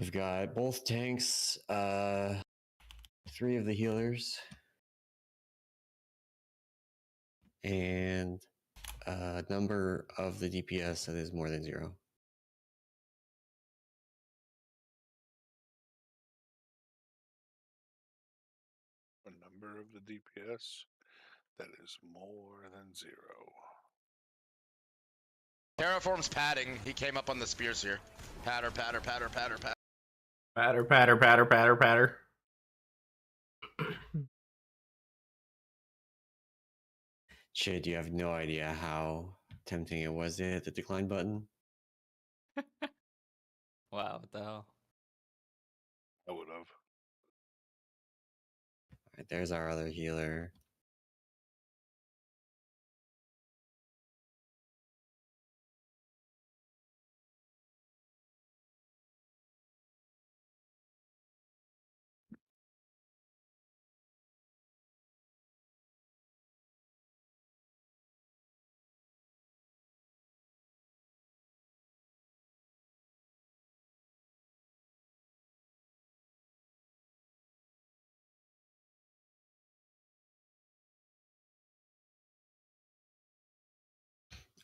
We've got both tanks, 3 of the healers, and a number of the DPS that is more than 0. A number of the DPS that is more than 0. Terraform's padding. He came up on the spears here. Patter, patter, patter, patter, patter. Patter, patter, patter, patter, patter. Chid, you have no idea how tempting it was to hit the decline button. Wow, what the hell? I would have. Alright, there's our other healer.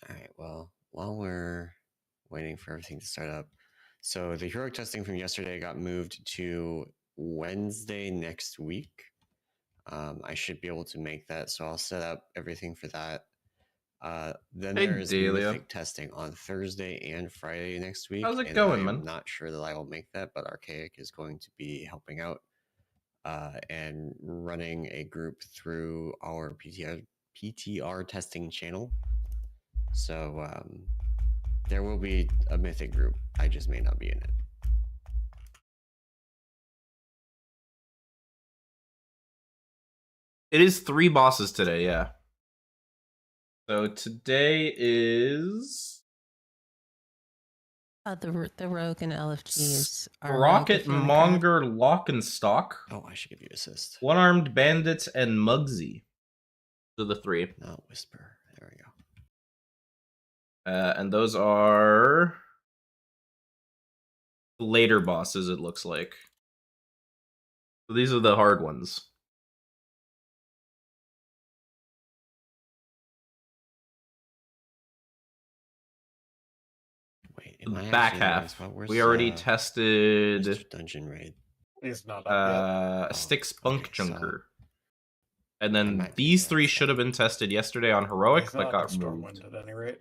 Alright, well, while we're waiting for everything to start up, so the heroic testing from yesterday got moved to Wednesday next week. I should be able to make that, so I'll set up everything for that. Then Hey, there's Delia. Mythic testing on Thursday and Friday next week. How's it going, I'm man? not sure that I will make that, but Archaic is going to be helping out and running a group through our PTR testing channel. So there will be a Mythic group. I just may not be in it. It is 3 bosses today, yeah. So today is the rogue and LFGs are Rocket Monger Lock and Stock. Oh, I should give you assist. One-Armed Bandits and Muggsy. Those are the 3. Not Whisper. There we go. And those are later bosses, it looks like. So these are the hard ones. Wait, The back half. We already tested Dungeon Raid. It's not up yet. Stick Spunk okay, so Junker. And then these 3 should have been tested yesterday on Heroic, but got removed. Stormwind at any rate.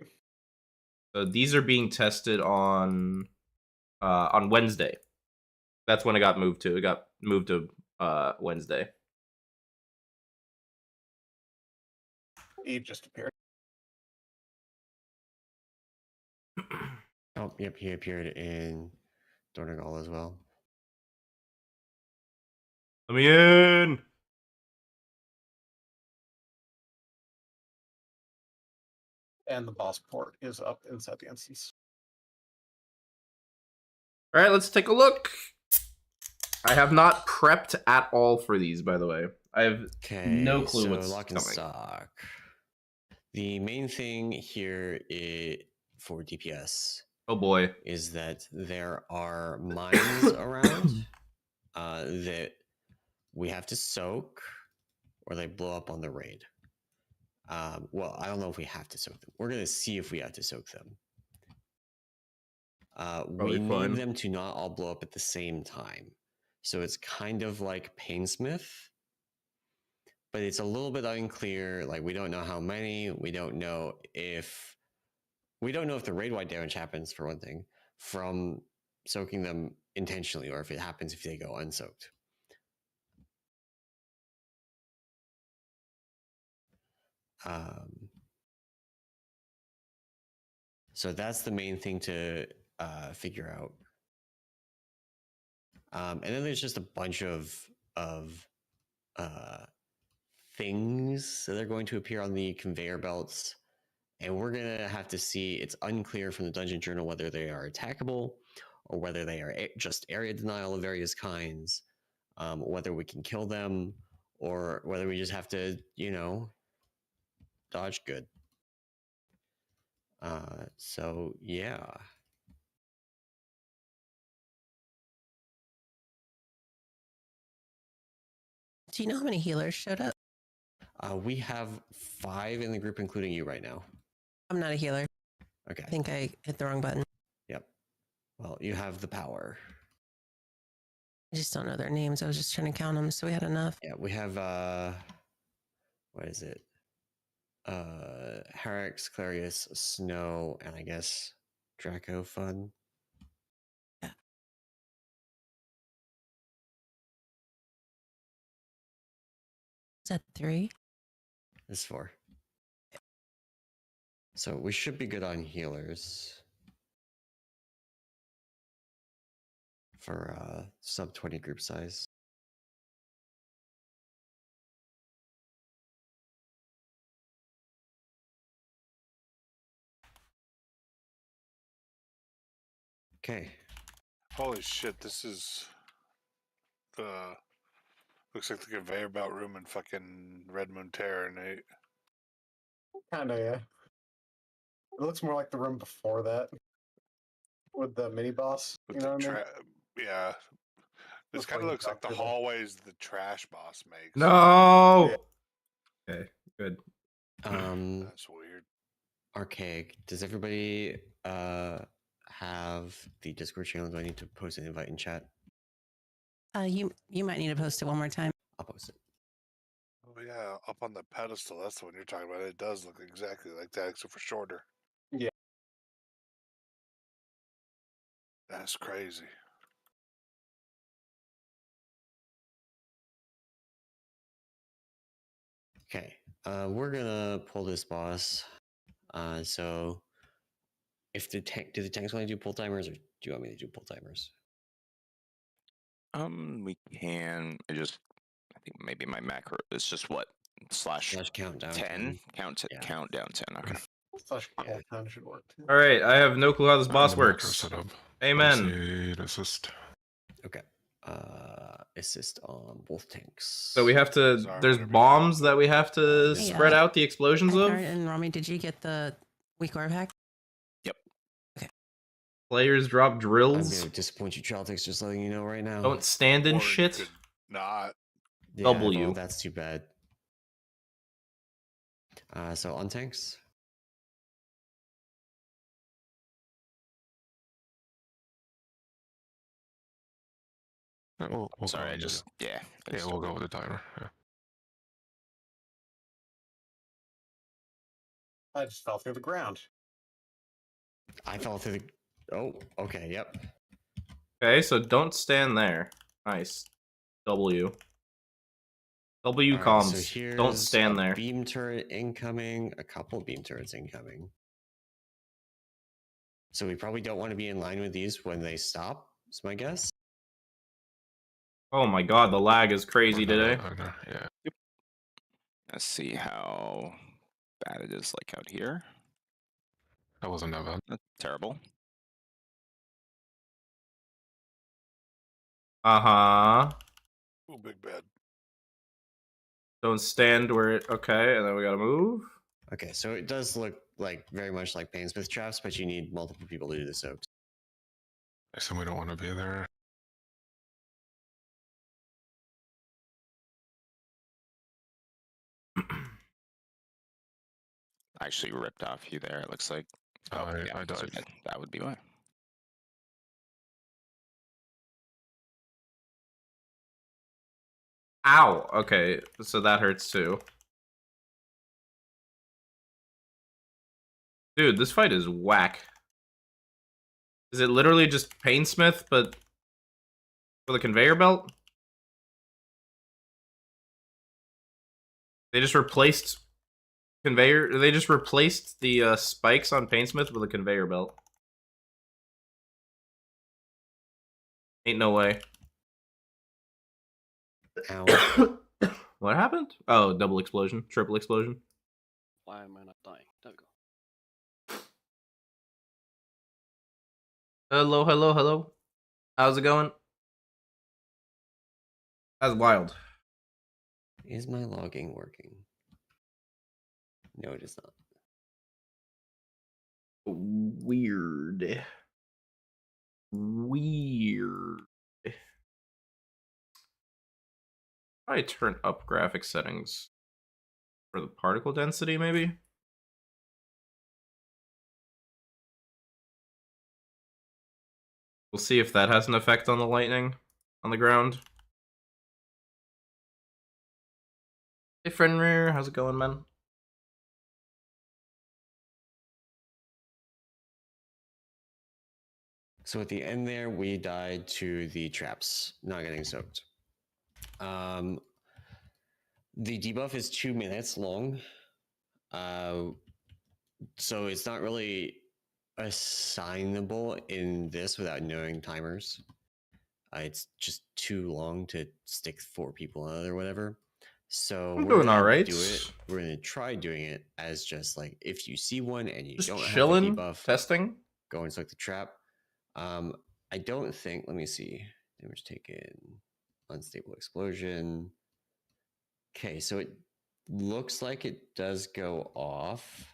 So these are being tested on Wednesday. That's when it got moved to. It got moved to Wednesday. He just appeared. Oh, yep, he appeared in Dornagal as well. Let me in! And the boss port is up inside the instance. Alright, let's take a look. I have not prepped at all for these, by the way. I have no clue so what's lock and coming. stock. The main thing here for DPS, oh boy, is that there are mines around that we have to soak, or they blow up on the raid. Well, I don't know if we have to soak them. We're gonna see if we have to soak them. We need them to not all blow up at the same time. So it's kind of like Painsmith, but it's a little bit unclear. Like, we don't know how many. We don't know if the raid-wide damage happens, for one thing, from soaking them intentionally, or if it happens if they go unsoaked. So that's the main thing to figure out. And then there's just a bunch of things that are going to appear on the conveyor belts, and we're gonna have to see. It's unclear from the dungeon journal whether they are attackable or whether they are just area denial of various kinds, whether we can kill them, or whether we just have to, dodge good. So yeah. Do you know how many healers showed up? We have 5 in the group, including you right now. I'm not a healer. Okay. I think I hit the wrong button. Yep. Well, you have the power. I just don't know their names. I was just trying to count them, so we had enough. Yeah, we have what is it? Herix, Clarius, Snow, and I guess Draco Fun. Yeah. Is that 3? This is 4. So we should be good on healers for sub 20 group size. Okay. Holy shit, this is the looks like the conveyor belt room in fucking Red Moon Terror, Nate. Kinda, yeah. It looks more like the room before that. With the mini boss. With You know the what I mean? yeah. This Before kind of you looks like talk the to them. hallways the trash boss makes. No. Yeah. Okay, good. That's weird. Archaic. Does everybody have the Discord channel? Do I need to post an invite in chat? You might need to post it one more time. I'll post it. Oh yeah, up on the pedestal. That's the one you're talking about. It does look exactly like that, except for shorter. Yeah. That's crazy. Okay. We're gonna pull this boss. So if the tank, do the tanks want to do pull timers, or do you want me to do pull timers? We can. I think maybe my macro is just what slash Slash countdown 10. Yeah. Countdown 10. Okay. Slash couple times should work too. All right, I have no clue how this boss The macro works. setup. Amen. Proceed, assist. Okay. Assist on both tanks. So we have to. Sorry, There's whatever. bombs that we have to Hey, spread out the explosions of. Eckhart and Rami, did you get the Weakauras pack? Players drop I'm drills. gonna disappoint you, Chaltix, just letting you know right now. Don't stand in Or you shit. could not. Yeah, W. well, that's too bad. So on tanks. Yeah, we'll go Sorry, I with just yeah. yeah, we'll go with the timer. Yeah. I just fell through the ground. I fell through the. Oh, okay, yep. Okay, so don't stand there. Nice. W. W All right, comms. so here's Don't stand a there. Beam turret incoming. A couple beam turrets incoming. So we probably don't want to be in line with these when they stop. Is my guess. Oh my god, the lag is crazy today. Yeah. Let's see how bad it is. Like out here. That wasn't that bad. Not terrible. Uh-huh. Ooh, big bad. Don't stand where it. Okay, and then we gotta move. Okay, so it does look like very much like Painsmith traps, but you need multiple people to do the soaks. I assume we don't want to be there. I actually ripped off you there. It looks like. I died. That would be why. Ow. Okay, so that hurts too. Dude, this fight is whack. Is it literally just Painsmith, but for the conveyor belt? They just replaced conveyor. They just replaced the spikes on Painsmith with a conveyor belt. Ain't no way. Ow. What happened? Oh, double explosion, triple explosion. Why am I not dying? There we go. Hello, hello, hello. How's it going? That's wild. Is my logging working? No, it is not. Weird. Weird. Probably turn up graphic settings for the particle density, maybe. We'll see if that has an effect on the lightning on the ground. Hey, Fenrir, how's it going, man? So at the end there, we died to the traps, not getting soaked. The debuff is 2 minutes long. So it's not really assignable in this without knowing timers. It's just too long to stick 4 people on it or whatever. So I'm we're doing gonna all right. do it. We're gonna try doing it as just like if you see one and you Just don't chilling, have the debuff, testing. go and select the trap. I don't think. Let me see. Damage taken, unstable explosion. Okay, so it looks like it does go off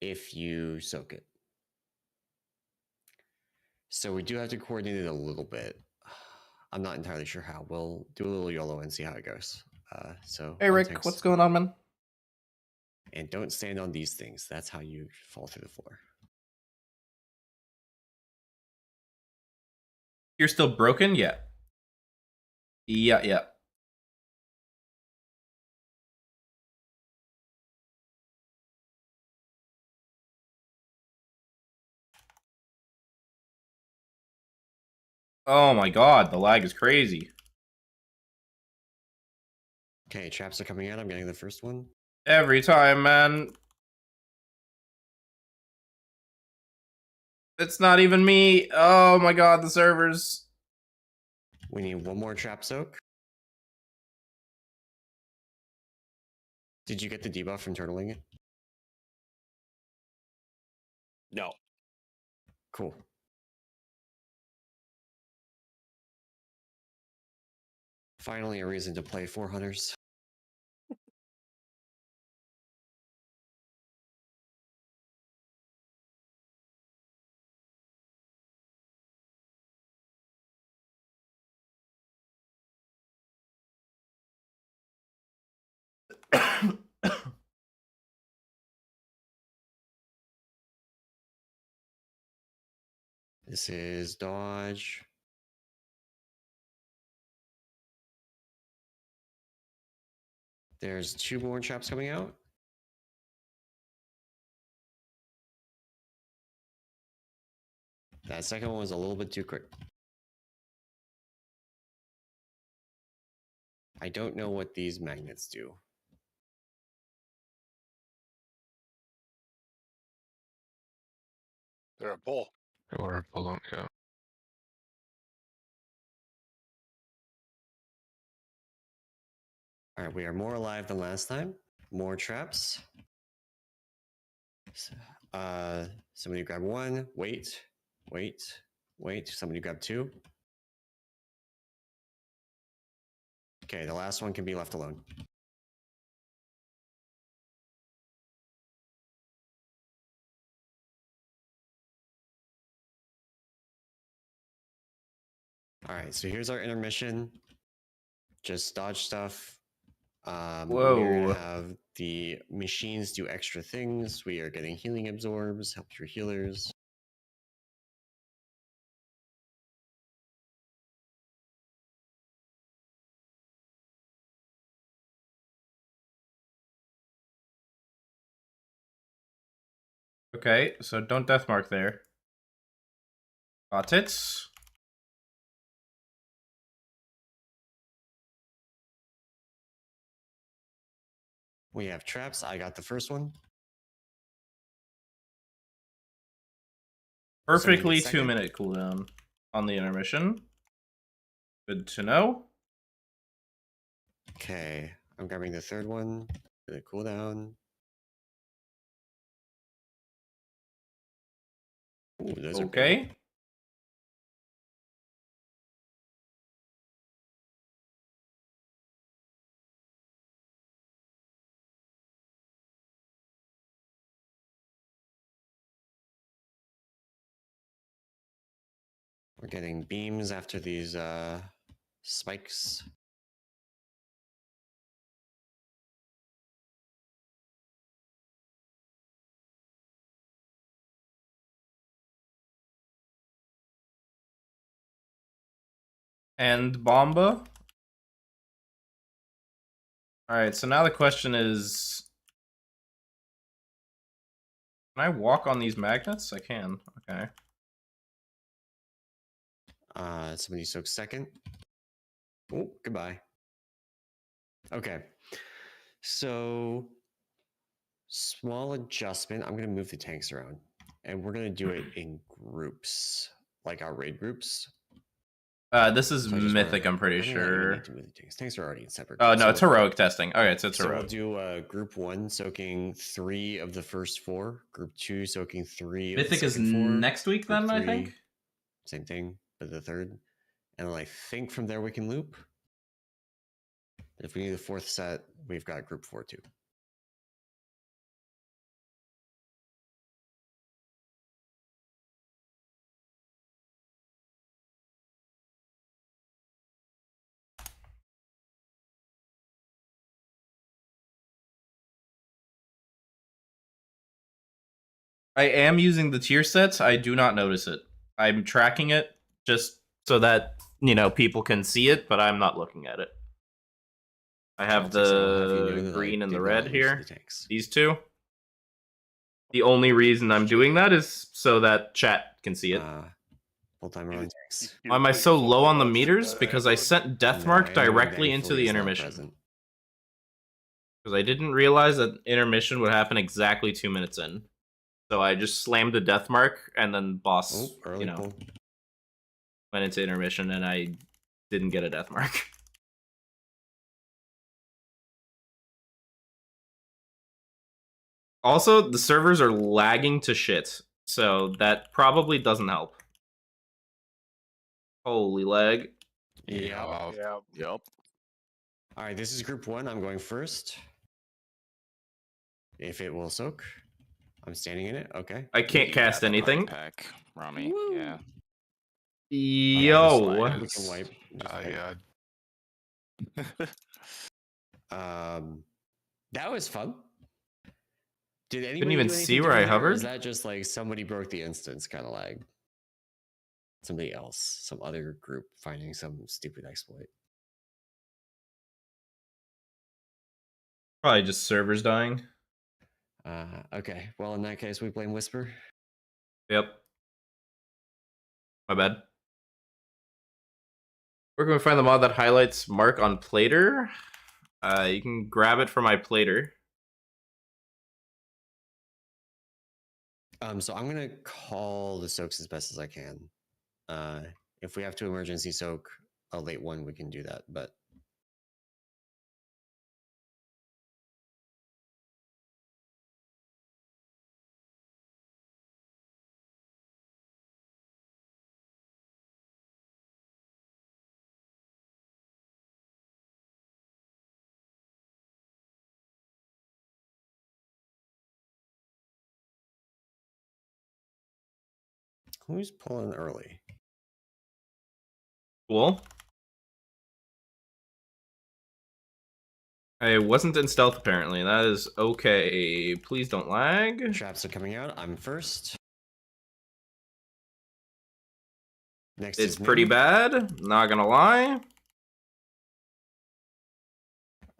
if you soak it. So we do have to coordinate it a little bit. I'm not entirely sure how. We'll do a little YOLO and see how it goes. Hey, Rick, thanks. what's going on, man? And don't stand on these things. That's how you fall through the floor. You're still broken? Yeah. Yeah. Oh my god, the lag is crazy. Okay, traps are coming out. I'm getting the first one. Every time, man. It's not even me. Oh my god, the servers. We need one more trap soak. Did you get the debuff from turtling it? No. Cool. Finally, a reason to play 4 hunters. This is dodge. There's 2 more traps coming out. That second one was a little bit too quick. I don't know what these magnets do. They're a bull. Or a balloon, yeah. All right, we are more alive than last time. More traps. Somebody grab 1. Wait. Somebody grab 2. Okay, the last one can be left alone. All right, so here's our intermission. Just dodge stuff. We're Whoa. gonna have the machines do extra things. We are getting healing absorbs, help your healers. Okay, so don't deathmark there. Got it. We have traps. I got the first one. Perfectly second. 2-minute cooldown on the intermission. Good to know. Okay, I'm grabbing the third one. Gonna cool down. Ooh, those are Okay. big. We're getting beams after these spikes. And Bomba. Alright, so now the question is... Can I walk on these magnets? I can. Okay. Somebody soak second. Oh, goodbye. Okay. So, small adjustment. I'm going to move the tanks around. And we're going to do it in groups. Like our raid groups. This is So I just Mythic, wanna- I'm pretty I don't even sure. need to move the tanks. Tanks are already in separate Oh, groups. no, So it's heroic testing. Okay, so it's So we'll heroic. do group 1 soaking 3 of the first 4. Group 2 soaking 3 of the Mythic is second 4. next week Group then, I 3, think? Same thing, but the third. And then I think from there we can loop. But if we need the 4th set, we've got group 4 too. I am using the tier sets. I do not notice it. I'm tracking it just so that, you know, people can see it, but I'm not looking at it. I have Celtics, I'll have you know the that I green and the did red not use here. the tanks. These two. The only reason I'm doing that is so that chat can see it. Full-time rolling tanks. Why am I so low on the meters? Because I sent Deathmark No, anyone directly into thankfully the is not intermission. present. Because I didn't realize that intermission would happen exactly 2 minutes in. So I just slammed the Deathmark, and then boss, Oh, early you know, pull. went into intermission, and I didn't get a Deathmark. Also, the servers are lagging to shit, so that probably doesn't help. Holy lag. Yeah. Yeah. Yep. All right, this is group 1. I'm going first. If it will soak. I'm standing in it. Okay. I can't You cast got the anything. Pack, Rami. Woo. Yeah. Yo. We can wipe. Just wipe. That was fun. Did anybody even do see anything where I different there, or hovered? Is that just like somebody broke the instance kind of lag? Somebody else, some other group finding some stupid exploit. Probably just servers dying. Okay. Well, in that case, we blame Whisper. Yep. My bad. Where can we find the mod that highlights Mark on Plater? You can grab it from my Plater. So I'm gonna call the soaks as best as I can. If we have to emergency soak a late one, we can do that. But who's pulling early? Cool. I wasn't in stealth apparently. That is okay. Please don't lag. Traps are coming out. I'm first. Next It's is pretty me. bad. Not gonna lie.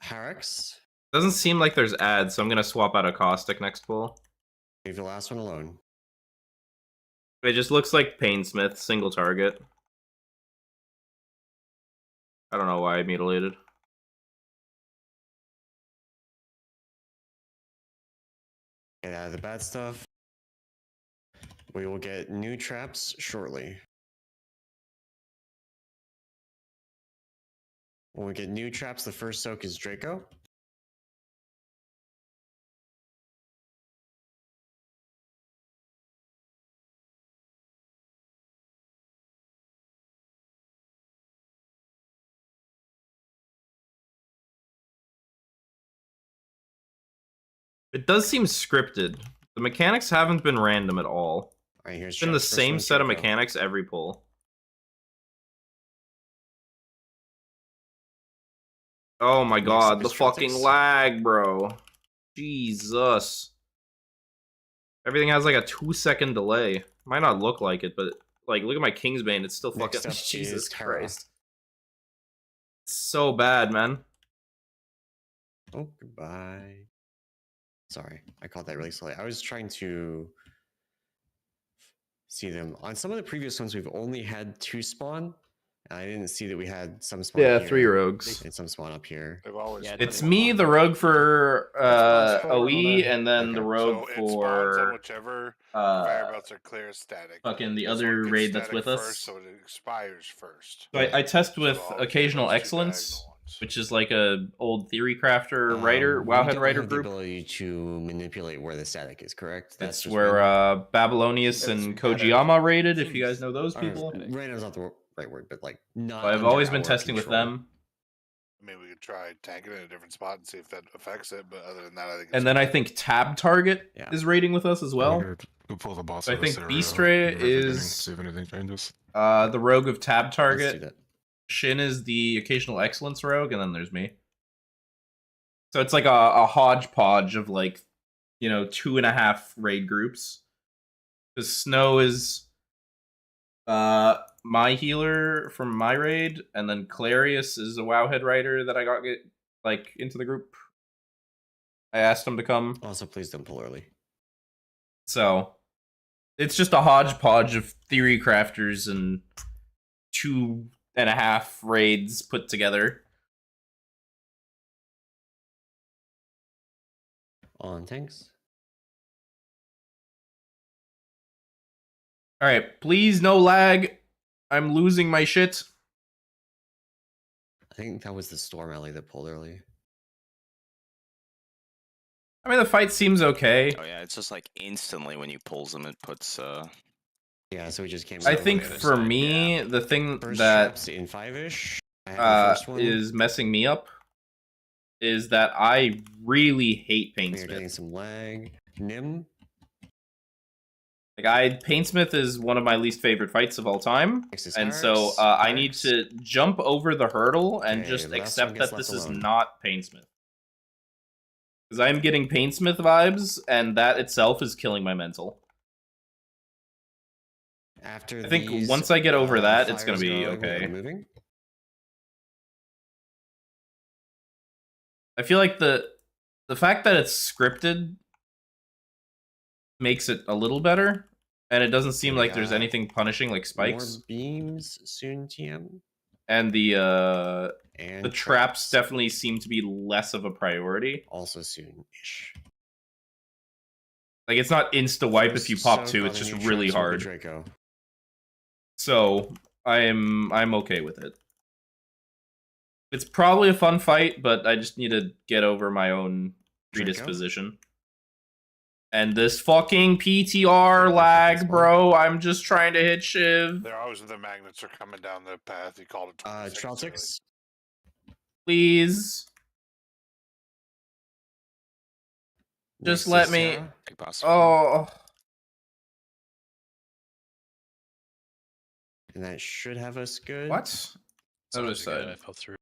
Harix. Doesn't seem like there's ads, so I'm gonna swap out a caustic next pull. Leave the last one alone. It just looks like Painsmith, single target. I don't know why I mutilated. Get out of the bad stuff. We will get new traps shortly. When we get new traps, the first soak is Draco. It does seem scripted. The mechanics haven't been random at all. All right, here's It's been the traps. First same one's set of Draco. mechanics every pull. Oh my Next god, up the is fucking Trotics. lag, bro. Jesus. Everything has like a 2-second delay. Might not look like it, but like look at my Kingsbane, it's still fucking Next up Jesus is Terra. Christ. It's so bad, man. Oh, goodbye. Sorry, I caught that really slowly. I was trying to see them. On some of the previous ones, we've only had 2 spawn. And I didn't see that we had some spawn Yeah, here 3 rogues. and some spawn up here. They've always Yeah, been It's one me, on the one. rogue for That's OE, fine. and then Okay. the rogue So it spawns on for whichever uh conveyor belts are clear as static. fucking the This other one gets raid that's static with first, us. so it expires first. So I test So with it'll always be Occasional those 2 Excellence, diagonal ones. which is like a old theory crafter writer, We Wowhead don't writer have the group. ability to manipulate where the static is, correct? That's just where random? Babylonius It's and better. Kojiyama raided, if you guys know those Or people. random's not the right word, but like not. I've under always been our testing with control. them. I mean, we could try tanking it in a different spot and see if that affects it, but other than that, I think. And then I think Tab Target Yeah. is raiding with us as well. We'll pull the boss. So I of this think area Beastray in the very beginning, is see if anything changes. the rogue of Tab Let's do Target. that. Shin is the Occasional Excellence rogue, and then there's me. So it's like a hodgepodge of like, 2.5 raid groups. Because Snow is my healer from my raid, and then Clarius is a Wowhead writer that I got into the group. I asked him to come. Also, please don't pull early. So it's just a hodgepodge of theory crafters and 2.5 raids put together. On tanks. Alright, please no lag. I'm losing my shit. I think that was the Storm Alley that pulled early. I mean, the fight seems okay. Oh yeah, it's just like instantly when you pulls them, it puts. Yeah, so we just came. I over think the other for side. me, the thing First that traps in 5-ish. I have the first one. is messing me up is that I really hate We're getting Paintsmith. some lag. Nim. Paintsmith is one of my least favorite fights of all time, Next is and so Harris. I need to jump over the hurdle and Okay, just last one accept gets that this left is alone. not Paintsmith. Because I'm getting Paintsmith vibes, and that itself is killing my mental. After I think these, once I get over that, it's gonna fires be going, we're okay. Moving. I feel like the fact that it's scripted makes it a little better, and it doesn't seem Okay, we like there's got anything punishing like spikes. More beams soon, TM. And the And traps definitely seem to be less of a priority. also soon-ish. Like it's not insta wipe if you pop Soak 2, on it's the just new really traps with the hard. Draco. So I'm okay with it. It's probably a fun fight, but I just need to get over my own Draco? predisposition. And this fucking PTR lag, bro. I'm just trying to hit Shiv. They're always the magnets are coming down the path. You called it 20 seconds early. Trotics. Please. Just Next let is me. Sarah. big boss. Oh. And that should have us good. What? Other side. I fell through.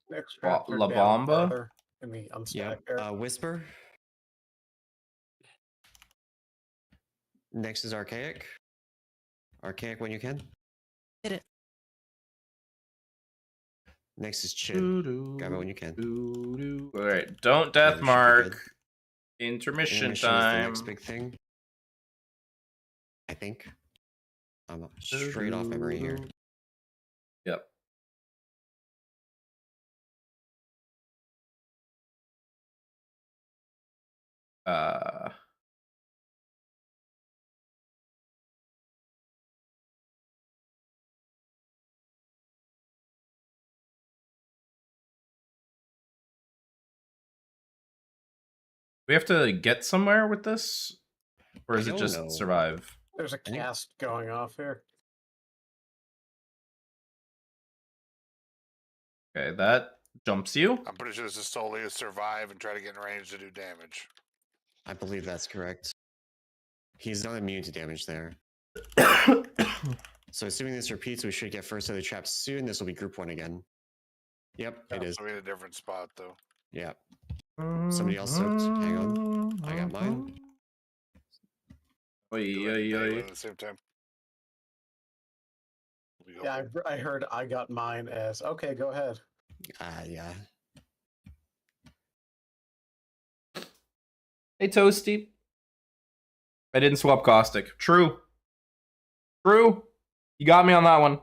Next traps are La down Bamba? farther in the Yeah. unstack area. Whisper. Next is Archaic. Archaic when you can. Hit it. Next is Chin. Grab it when you can. Alright, don't Yeah, death we should be mark. good. Intermission Intermission is time. the next big thing. I think. I'm straight off memory here. Yep. We have to get somewhere with this? Or is I it don't just know. survive? There's a cast going off here. Okay, that jumps you. I'm pretty sure this is solely a survive and try to get in range to do damage. I believe that's correct. He's not immune to damage there. So assuming this repeats, we should get first of the traps soon. This will be group 1 again. Yep, it is. So we in a different spot though. Yeah. Somebody else soaked. Hang on. I got mine. Oi, Do it oi, oi. at the same time. We go. Yeah, I heard I got mine as okay. Go ahead. Yeah. Hey, Toasty. I didn't swap Caustic. True. True. You got me on that one.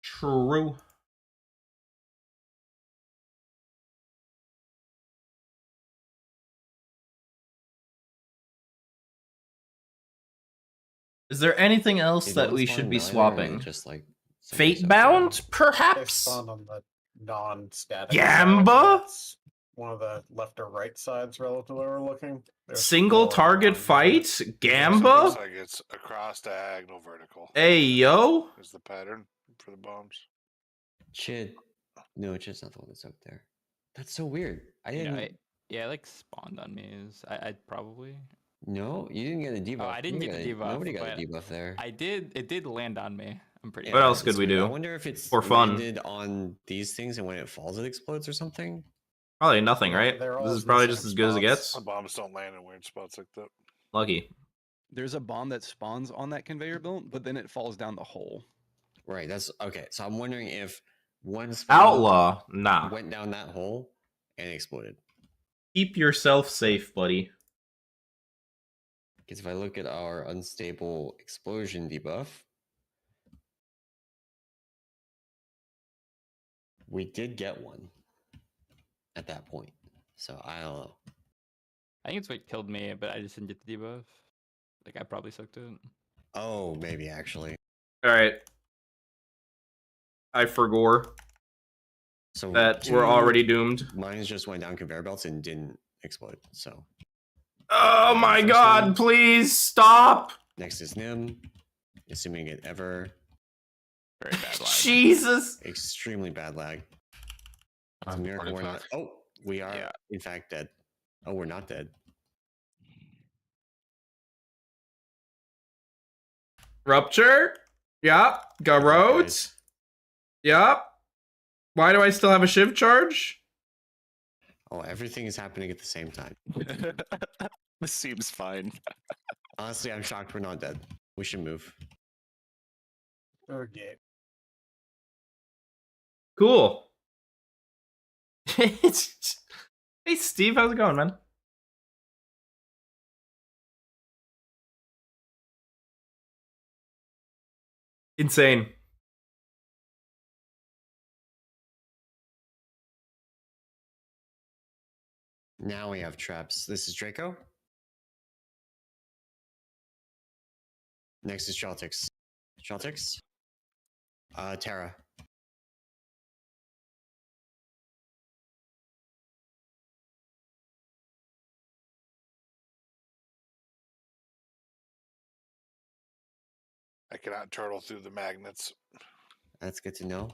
True. Is there anything else Did that one we spawn should be nine, or swapping? Just like somebody Fate soaked Bound, it? They perhaps? spawned on the non-static. Gamba? side, that's one of the left or right sides relative where we're looking. There's Single 4 target non- fight? So it Gamba? looks like it's across diagonal vertical. Hey, yo. Is the pattern for the bombs. Chid. No, Chid's not the one that's up there. That's so weird. I You didn't. know, yeah, like spawned on me. I'd probably. No, you didn't get a debuff. I didn't You get the got debuff, Nobody got a but debuff there. I did. It did land on me. I'm pretty. What sure. else could it's we weird. do? I wonder if it's For fun. landed on these things and when it falls, it explodes or something. Probably nothing, Yeah, right? they're all This is in probably the just same as good as it spots. gets. The bombs don't land in weird spots like that. Lucky. There's a bomb that spawns on that conveyor belt, but then it falls down the hole. Right. That's okay. So I'm wondering if one spawn Outlaw? Nah. went down that hole and exploded. Keep yourself safe, buddy. Because if I look at our unstable explosion debuff, we did get one at that point. So I don't know. I think it's what killed me, but I just didn't get the debuff. Like I probably sucked it. Oh, maybe actually. Alright. I forgore So that we're already doomed. Mine just went down conveyor belts and didn't explode. So Oh my god, please stop! next is Nim. Assuming it ever. Very bad lag. Jesus! Extremely bad lag. It's a I'm miracle already we're not. back. Oh, we are Yeah. in fact dead. Oh, we're not dead. Rupture? Yup. Garrote? Guys, Yup. Why do I still have a shiv charge? Oh, everything is happening at the same time. This seems fine. Honestly, I'm shocked we're not dead. We should move. Okay. Cool. Hey, Steve, how's it going, man? Insane. Now we have traps. This is Draco. Next is Chaltix. Chaltix. Terra. I cannot turtle through the magnets. That's good to know.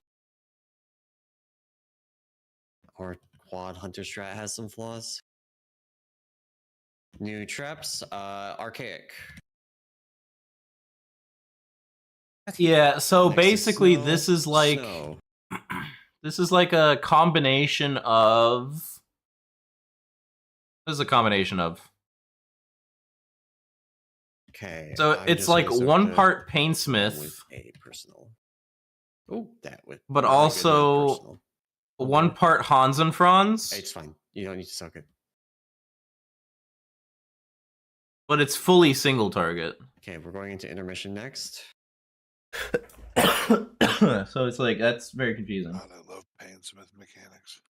Our quad hunter strat has some flaws. New traps. Archaic. Yeah, so Next is basically snow. this is like Snow. this is like a combination of This is a combination of Okay. So I'm it's just like gonna soak one the part with Painsmith, a personal. Oh, that with. but very good also personal. one part Hans and Franz, It's fine. You don't need to soak it. but it's fully single target. Okay, we're going into intermission next. So it's like that's very confusing. God, I love Painsmith mechanics.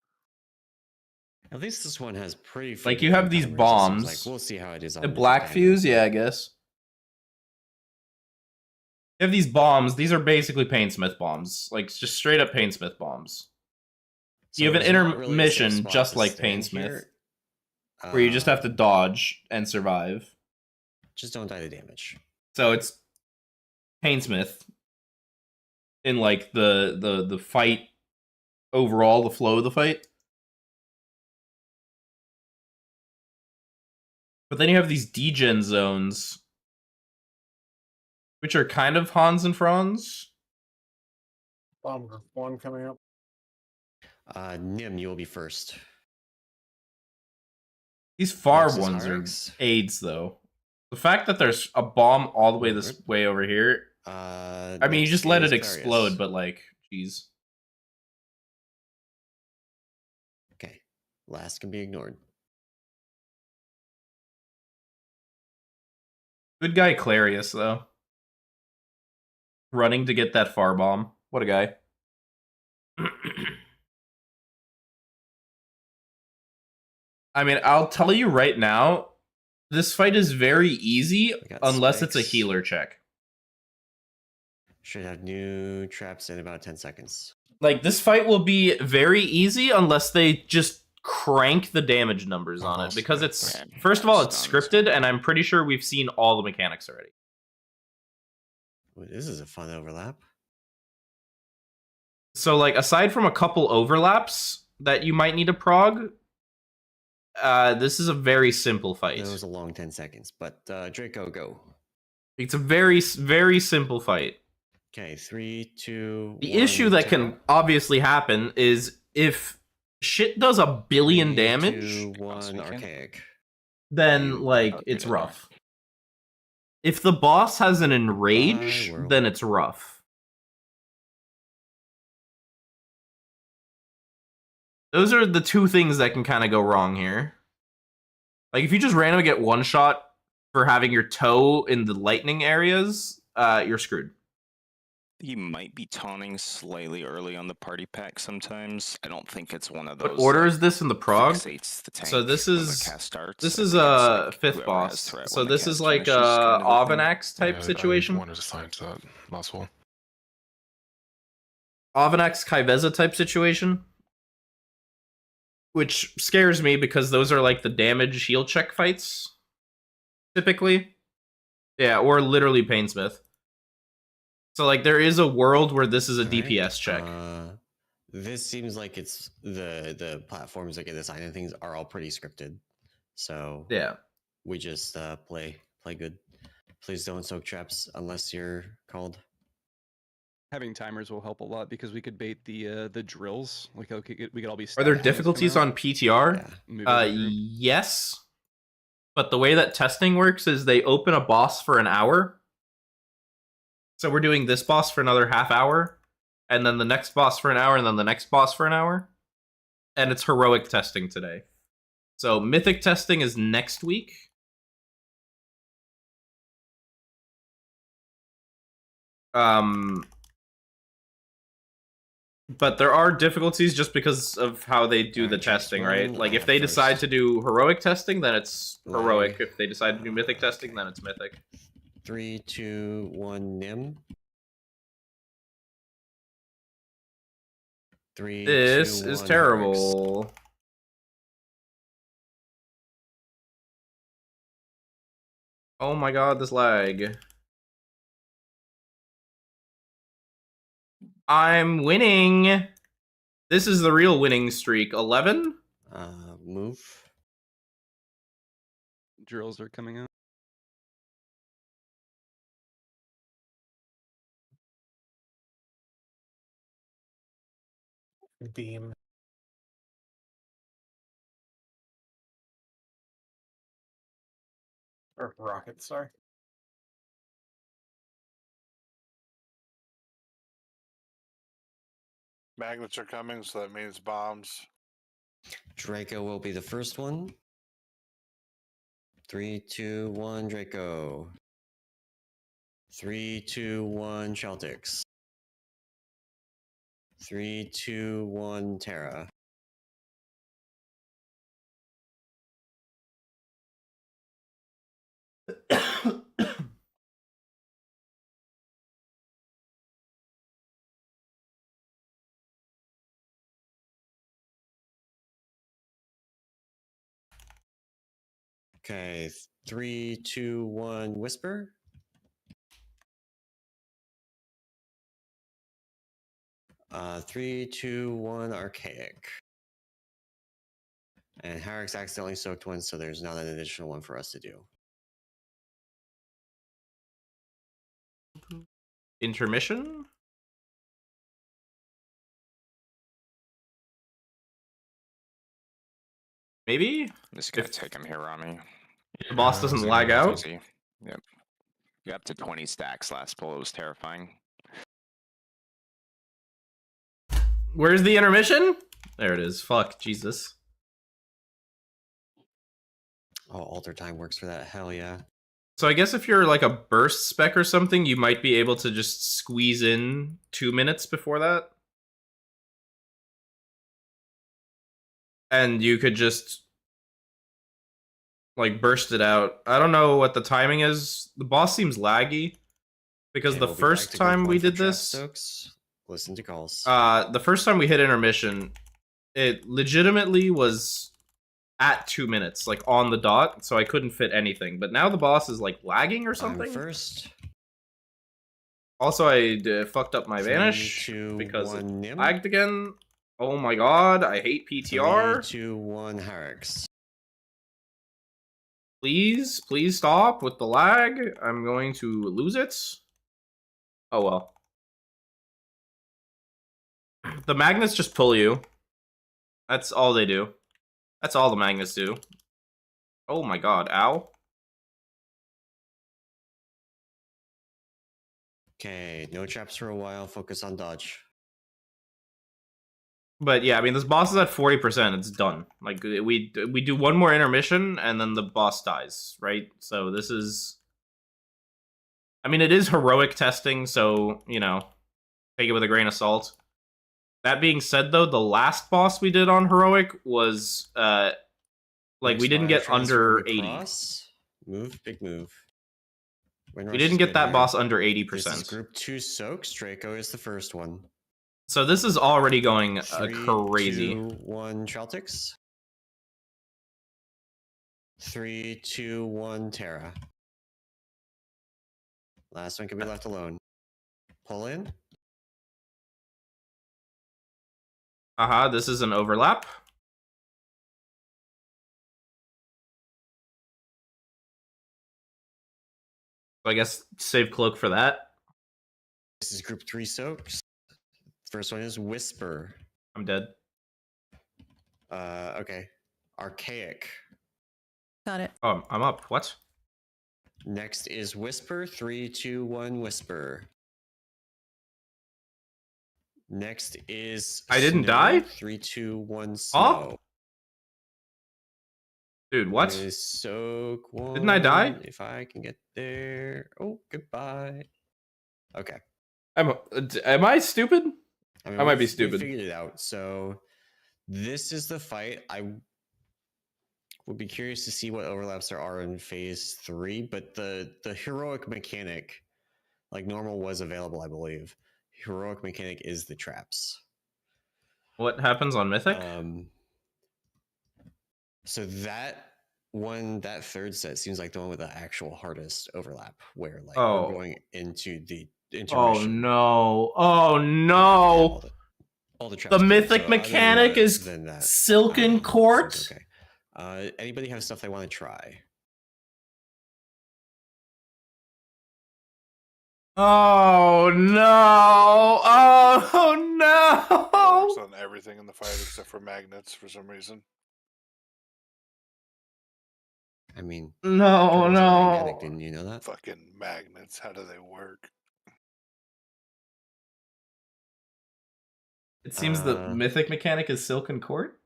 At least this one has pretty. Like, you have freaking these timers, it seems bombs. Like we'll see how it is on A Mythic black Diamond. fuse, yeah, I guess. You have these bombs. These are basically Painsmith bombs, like just straight up Painsmith bombs. So You have an there's not really a safe intermission spot just to like stand Painsmith, here. where you just have to dodge and survive. Just don't die to damage. So it's Painsmith in like the fight overall, the flow of the fight. But then you have these degen zones, which are kind of Hans and Franz. Bomb group 1 coming up. Nim, you will be first. These far Next is ones are RX. aids, though. The fact that there's a bomb all the way this way over here. I mean, you next just let is it Darius. explode, but like, jeez. Okay, last can be ignored. Good guy Clarius, though. Running to get that far bomb. What a guy. I mean, I'll tell you right now, this fight is very easy unless it's a spikes. healer check. Should have new traps in about 10 seconds. Like, this fight will be very easy unless they just crank the damage numbers on it. Because it's, first of all, it's scripted, and I'm pretty sure we've seen all the mechanics already. Ooh, this is a fun overlap. So, like, aside from a couple overlaps that you might need to prog, this is a very simple fight. It was a long 10 seconds, but Draco, go. It's a very, very simple fight. Okay, 3, 2, The 1, issue that Terra. can obviously happen is if shit does a billion 3, damage, 2, 1, Archaic. then, like, it's rough. If the boss has an enrage, then it's rough. Those are the two things that can kind of go wrong here. Like, if you just randomly get one shot for having your toe in the lightning areas, you're screwed. He might be taunting slightly early on the party pack sometimes. I don't think it's one of those. What order is this in the prog? Fixates the tank So this when the is cast starts. this I is think it's a like fifth whoever boss. has threat So when the this is cast like finishes kind of a thing. Avanax type situation. I wanted to sign to that last one. Avanax Kaiveza type situation. Which scares me because those are like the damage heal check fights. Typically. Yeah, or literally Painsmith. So like there is a world where this is a DPS check. This seems like it's the platforms that get assigned and things are all pretty scripted. So yeah, we just play good. Please don't soak traps unless you're called. Having timers will help a lot because we could bait the drills. Like we could all be. Are there stacked difficulties coming on PTR? Yes. But the way that testing works is they open a boss for an hour. So we're doing this boss for another half hour, and then the next boss for an hour, and then the next boss for an hour. And it's heroic testing today. So Mythic testing is next week. But there are difficulties just because of how they do the testing, right? Like, if they decide to do heroic testing, then it's heroic. If they decide to do mythic testing, then it's mythic. 3, 2, 1, Nim. 3, This 2, is 1, terrible. Rex. Oh my god, this lag. I'm winning. This is the real winning streak. 11? Move. Drills are coming out. Beam. Or rocket, sorry. Magnets are coming, so that means bombs. Draco will be the first one. 3, 2, 1, Draco. 3, 2, 1, Celtics. 3, 2, 1, Terra. Okay, 3, 2, 1, Whisper. Uh, 3, 2, 1, Archaic. And Harrick's accidentally soaked one, so there's not an additional one for us to do. Intermission? Maybe? I'm just gonna If take him here on me. the boss doesn't lag out? Easy. Yep. Got up to 20 stacks last pull. It was terrifying. Where's the intermission? There it is. Fuck, Jesus. Oh, alter time works for that. Hell yeah. So I guess if you're like a burst spec or something, you might be able to just squeeze in 2 minutes before that. And you could just like burst it out. I don't know what the timing is. The boss seems laggy because Okay, the we'll be first back to group time one we for did trap this, soaks. Listen to calls. the first time we hit intermission, it legitimately was at 2 minutes, like on the dot, so I couldn't fit anything. But now the boss is like lagging or I'm something. first. Also, I fucked up my 3, vanish 2, because 1, it Nim. lagged again. Oh my god, I hate 3, PTR. 2, 1, Harrick's. Please, please stop with the lag. I'm going to lose it. Oh well. The magnets just pull you. That's all they do. That's all the magnets do. Oh my god, ow. Okay, no traps for a while. Focus on dodge. But yeah, I mean, this boss is at 40%. It's done. Like, we do one more intermission, and then the boss dies, right? So this is... I mean, it is heroic testing, so, you know, take it with a grain of salt. That being said, though, the last boss we did on heroic was, like, we didn't get under 80. Cross. Move, big move. We didn't get that boss under 80%. This is group 2 soaks. Draco is the first one. So this is already going 3, crazy. 2, 1, Chaltix. 3, 2, 1, Terra. Last one can be left alone. Pull in. This is an overlap. So I guess save cloak for that. This is group 3 soaks. First one is Whisper. I'm dead. Okay. Archaic. Got it. Oh, I'm up. What? Next is Whisper. 3, 2, 1, Whisper. Next is I didn't Snow. die? 3, 2, 1, Snow. Oh? Dude, what? Is soak one. Didn't I die? If I can get there. Oh, goodbye. Okay. Am I stupid? I might be we stupid. figured it out. So this is the fight. I would be curious to see what overlaps there are in phase 3, but the heroic mechanic, like normal, was available, I believe. Heroic mechanic is the traps. What happens on Mythic? So that one, that third set seems like the one with the actual hardest overlap, where like we're going into the intermission. Oh no! All the traps. The Mythic So mechanic is than that, Silken Court. seems okay. Anybody have stuff they want to try? Oh no! Oh no! Works on everything in the fight except for magnets for some reason. I mean, No, turtles are magnetic, no. didn't you know that? Fucking magnets. How do they work? It seems the Mythic mechanic is Silken Court.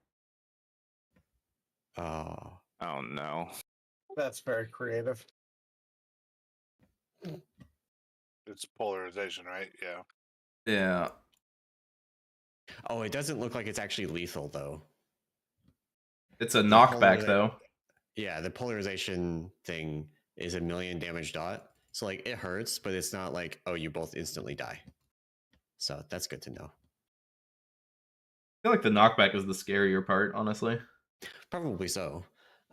Oh. Oh no. That's very creative. It's polarization, right? Yeah. Yeah. Oh, it doesn't look like it's actually lethal though. It's a knockback though. Yeah, the polarization thing is 1,000,000 damage dot. So like it hurts, but it's not like, oh, you both instantly die. So that's good to know. I feel like the knockback is the scarier part, honestly. Probably so.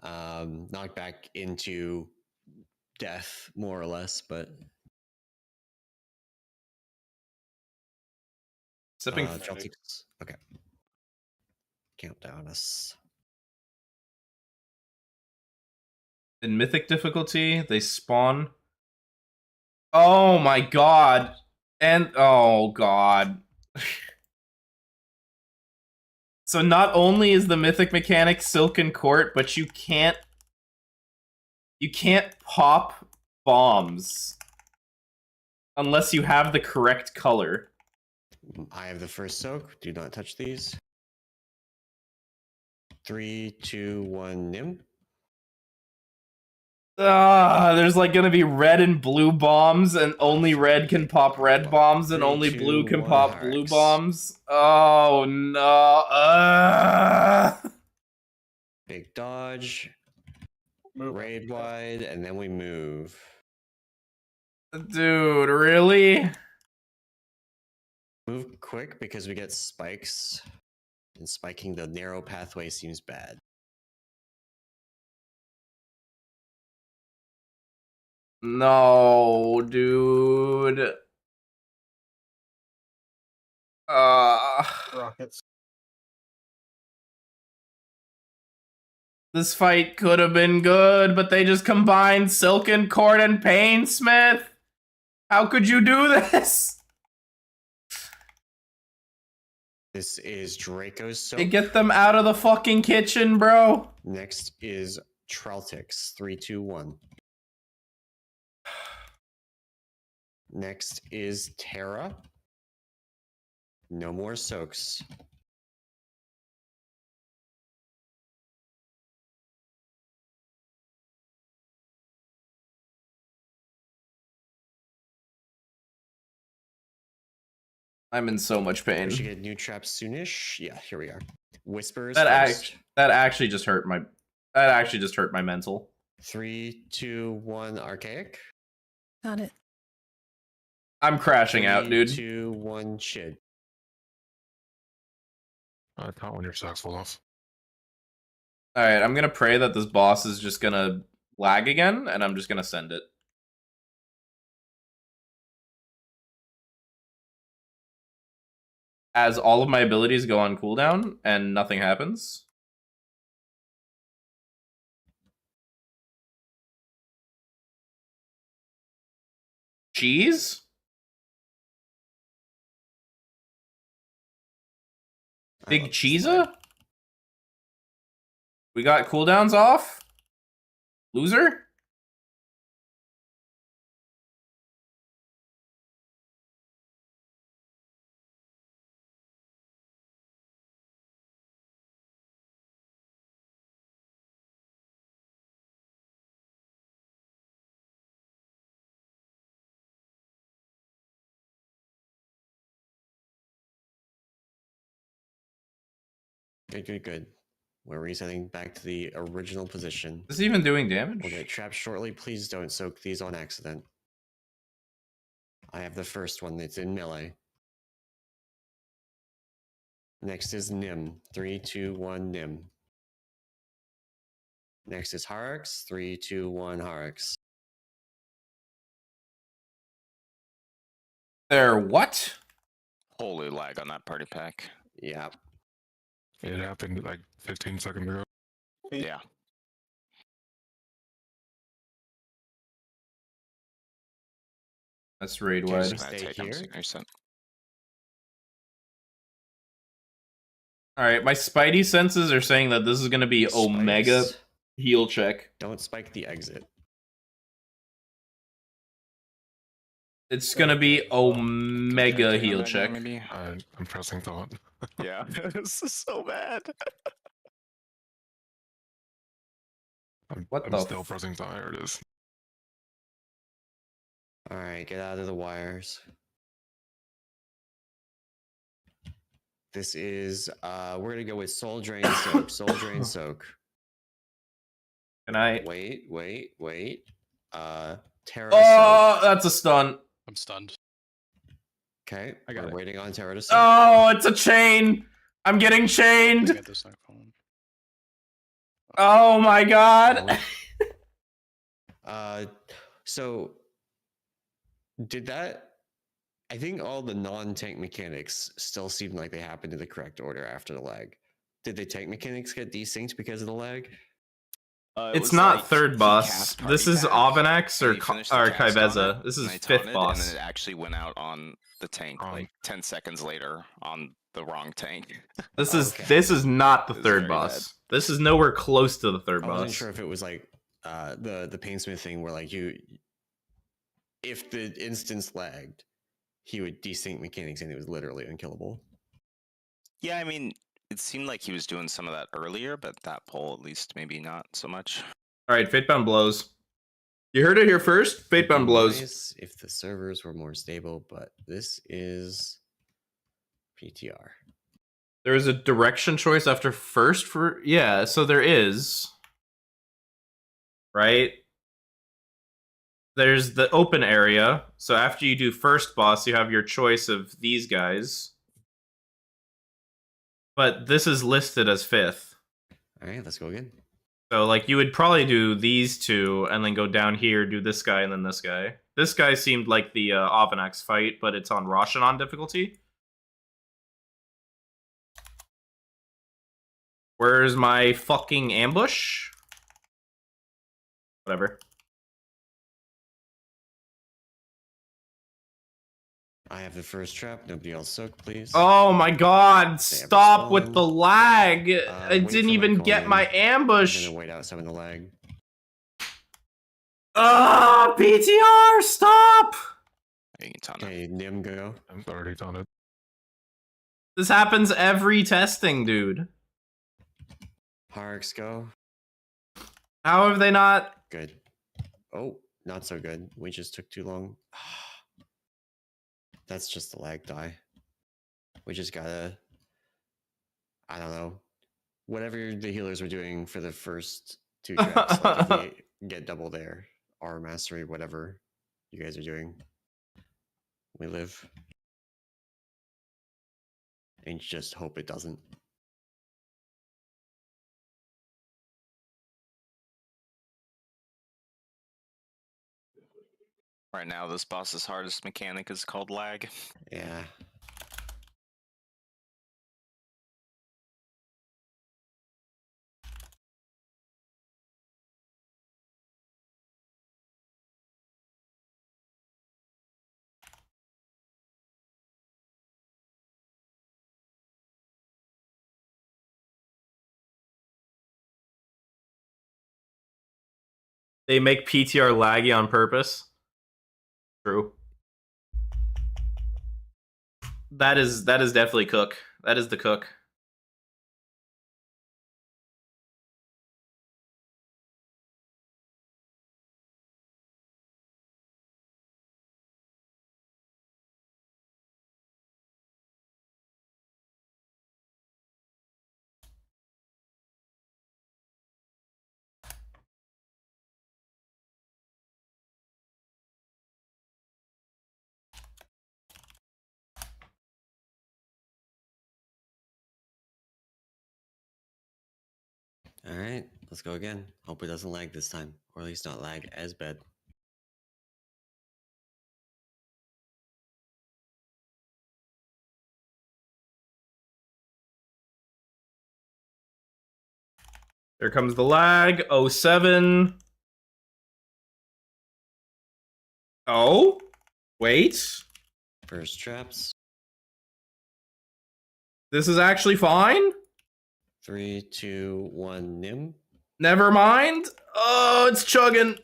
Knockback into death, more or less, but Sipping Celtics. Okay. Countdown us. In Mythic difficulty, they spawn. Oh my god. And oh god. So not only is the Mythic mechanic Silken Court, but you can't pop bombs unless you have the correct color. I have the first soak. Do not touch these. 3, 2, 1, Nim. There's like gonna be red and blue bombs, and only red can pop red bombs, and 3, only 2, blue can 1, pop blue Hyrax. bombs. Oh no. Big dodge. Move. Raid wide, and then we move. Dude, really? Move quick because we get spikes. And spiking the narrow pathway seems bad. No, dude. Rockets. This fight could have been good, but they just combined Silken Court and Painsmith. How could you do this? This is Draco's soak. Hey, get them out of the fucking kitchen, bro. Next is Traltix. 3, 2, 1. Next is Terra. No more soaks. I'm in so much pain. We should get new traps soonish. Yeah, here we are. Whispers. That first. actually just hurt my mental. 3, 2, 1. Archaic. Got it. I'm crashing out, 3, dude. 2, 1. Chid. Not when your socks fall off. All right, I'm gonna pray that this boss is just gonna lag again, and I'm just gonna send it. As all of my abilities go on cooldown and nothing happens. Cheese? Big Cheesa? We got cooldowns off? Loser? Good, good, good. We're resetting back to the original position. Is this even doing damage? We'll get trapped shortly. Please don't soak these on accident. I have the first one. It's in melee. Next is Nim. 3, 2, 1, Nim. Next is Hyrax. 3, 2, 1, Hyrax. There what? Holy lag on that party pack. Yeah. It happened like 15 seconds ago. Yeah. That's raid Okay, wide. so That's stay it, I'm here. 60%. Alright, my spidey senses are saying that this is gonna be Omega Spikes. heal check. Don't spike the exit. It's gonna be Omega heal check. Maybe? I'm pressing thought. Yeah. This is so bad. What I'm the still pressing thought. Here it is. All right, get out of the wires. This is we're gonna go with Soul Drain Soak. Soul Drain Soak. Can I? Wait. Terra Oh, Soak. that's a stun. I'm stunned. Okay, I got we're it. waiting on Terra to soak. Oh, it's a chain. I'm getting chained. Get this thing phone. Oh my god. So did that? I think all the non-tank mechanics still seem like they happened in the correct order after the lag. Did the tank mechanics get desynced because of the lag? It It's was not like third he boss. cast This Party is Pack, Avenax and he finished the or cast on Kaibeza. it, This is and I fifth taunted, boss. and then it actually went out on the tank like 10 seconds later on the wrong tank. This Okay. is not the It was third very boss. This is nowhere close to the third I boss. wasn't sure if it was like the Painsmith thing where like if the instance lagged, he would desync mechanics and it was literally unkillable. Yeah, I mean, it seemed like he was doing some of that earlier, but that poll at least maybe not so much. All right, Fatebound blows. You heard it here first. Fatebound blows. Nice if the servers were more stable, but this is PTR. There is a direction choice after first for so there is. Right? There's the open area. So after you do first boss, you have your choice of these guys. But this is listed as fifth. All right, let's go again. So like you would probably do these two and then go down here, do this guy and then this guy. This guy seemed like the Avenax fight, but it's on Roshanon difficulty. Where's my fucking ambush? Whatever. I have the first trap. Nobody else soak, please. Oh my god, stop with the lag. I wait didn't for even my get coin. my I'm ambush. gonna wait out some of the lag. Ah, PTR, stop! Okay, Nim, go. I'm already done it. This happens every testing, dude. Harks, go. How have they not? Good. Oh, not so good. We just took too long. That's just the lag die. We just gotta, I don't know, whatever the healers were doing for the first two traps. Like if we get double there, our mastery, whatever you guys are doing, we live. And just hope it doesn't. Right now, this boss's hardest mechanic is called lag. Yeah. They make PTR laggy on purpose. True. That is definitely Cook. That is the Cook. All right, let's go again. Hope it doesn't lag this time, or at least not lag as bad. There comes the lag. 07. Oh, wait. First traps. This is actually fine. 3, 2, 1, Nim. Never mind. Oh, it's chugging.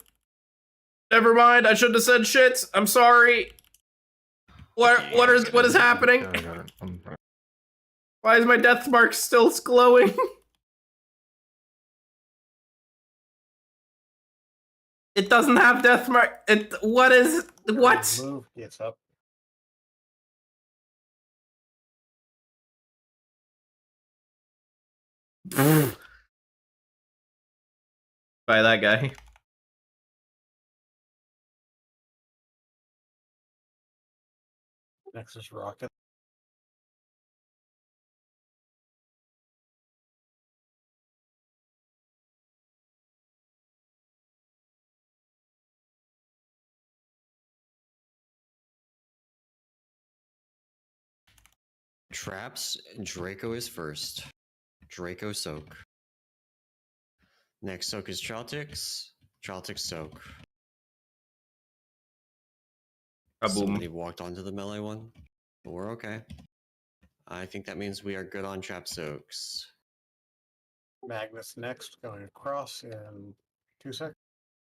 Never mind. I shouldn't have said shit. I'm sorry. What is happening? Yeah, I got it. Why is my death mark still glowing? It doesn't have death mark. What? Move gets up. By that guy. Nexus rocket. Traps. Draco is first. Draco soak. Next soak is Traltix. Traltix soak. Somebody Kaboom. walked onto the melee one, but we're okay. I think that means we are good on trap soaks. Magnus next, going across in 2 seconds.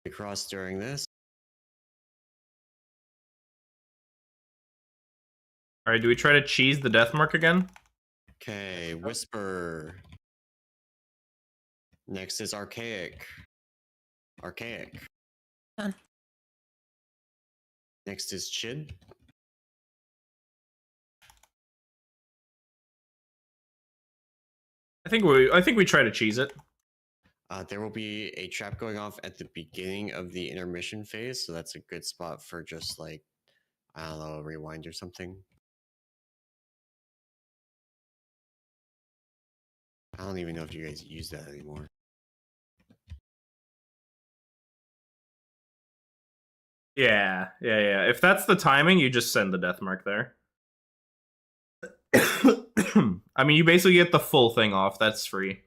Across during this. All right, do we try to cheese the death mark again? Okay, Whisper. Next is Archaic. Archaic. Done. Next is Chid. I think we try to cheese it. There will be a trap going off at the beginning of the intermission phase, so that's a good spot for just like, I don't know, a rewind or something. I don't even know if you guys use that anymore. Yeah. If that's the timing, you just send the death mark there. I mean, you basically get the full thing off. That's free.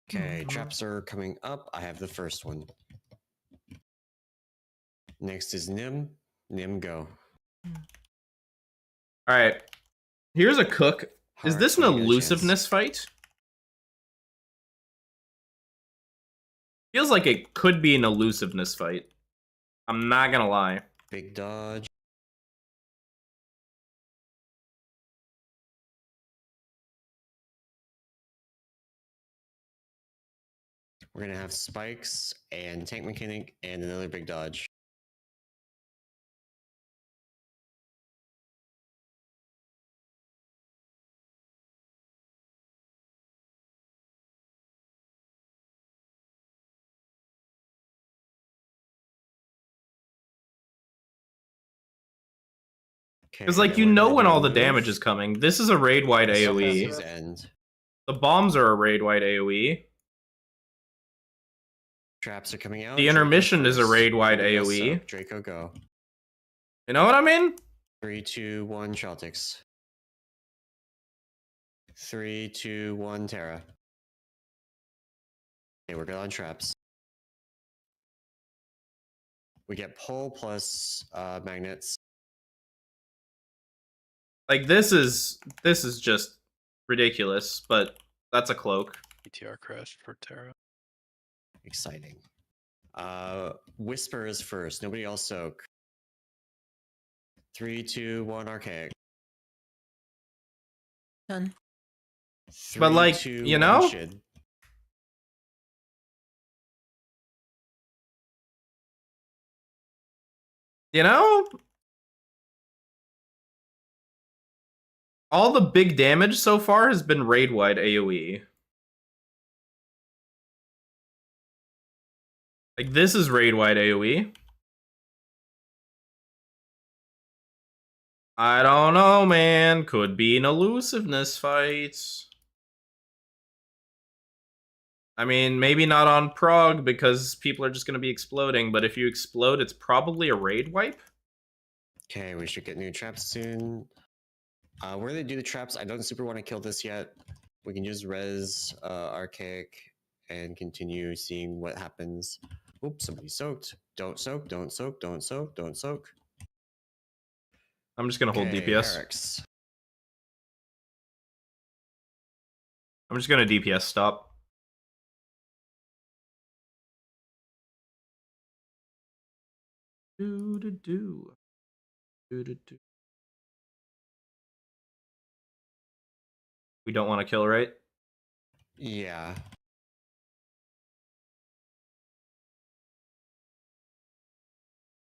Okay, traps are coming up. I have the first one. Next is Nim. Nim, go. All right. Here's a cook. Is Alright, this an when you get a chance. elusiveness fight? Feels like it could be an elusiveness fight. I'm not gonna lie. Big dodge. We're gonna have spikes and tank mechanic and another big dodge. Because, like, you know when all the damage is coming. This is a raid-wide AoE. End. The bombs are a raid-wide AoE. Traps are coming out. The intermission is a raid-wide AoE. Draco, go. You know what I mean? 3, 2, 1, Shaltix. 3, 2, 1, Terra. Okay, we're good on traps. We get pull plus magnets. Like, this is just ridiculous, but that's a cloak. ETR crashed for Terra. Exciting. Whisper is first. Nobody else soak. 3, 2, 1, Archaic. Done. 3, But, like, 2, you 1, know? Shid. You know? All the big damage so far has been raid-wide AoE. Like, this is raid-wide AoE. I don't know, man. Could be an elusiveness fight. I mean, maybe not on Prog because people are just going to be exploding, but if you explode, it's probably a raid wipe. Okay, we should get new traps soon. We're gonna do the traps. I don't super want to kill this yet. We can just res Archaic and continue seeing what happens. Oops, somebody soaked. Don't soak, don't soak, don't soak, don't soak. I'm just going to hold Okay, DPS. Herix. I'm just going to DPS stop. Do. We don't want to kill, right? Yeah.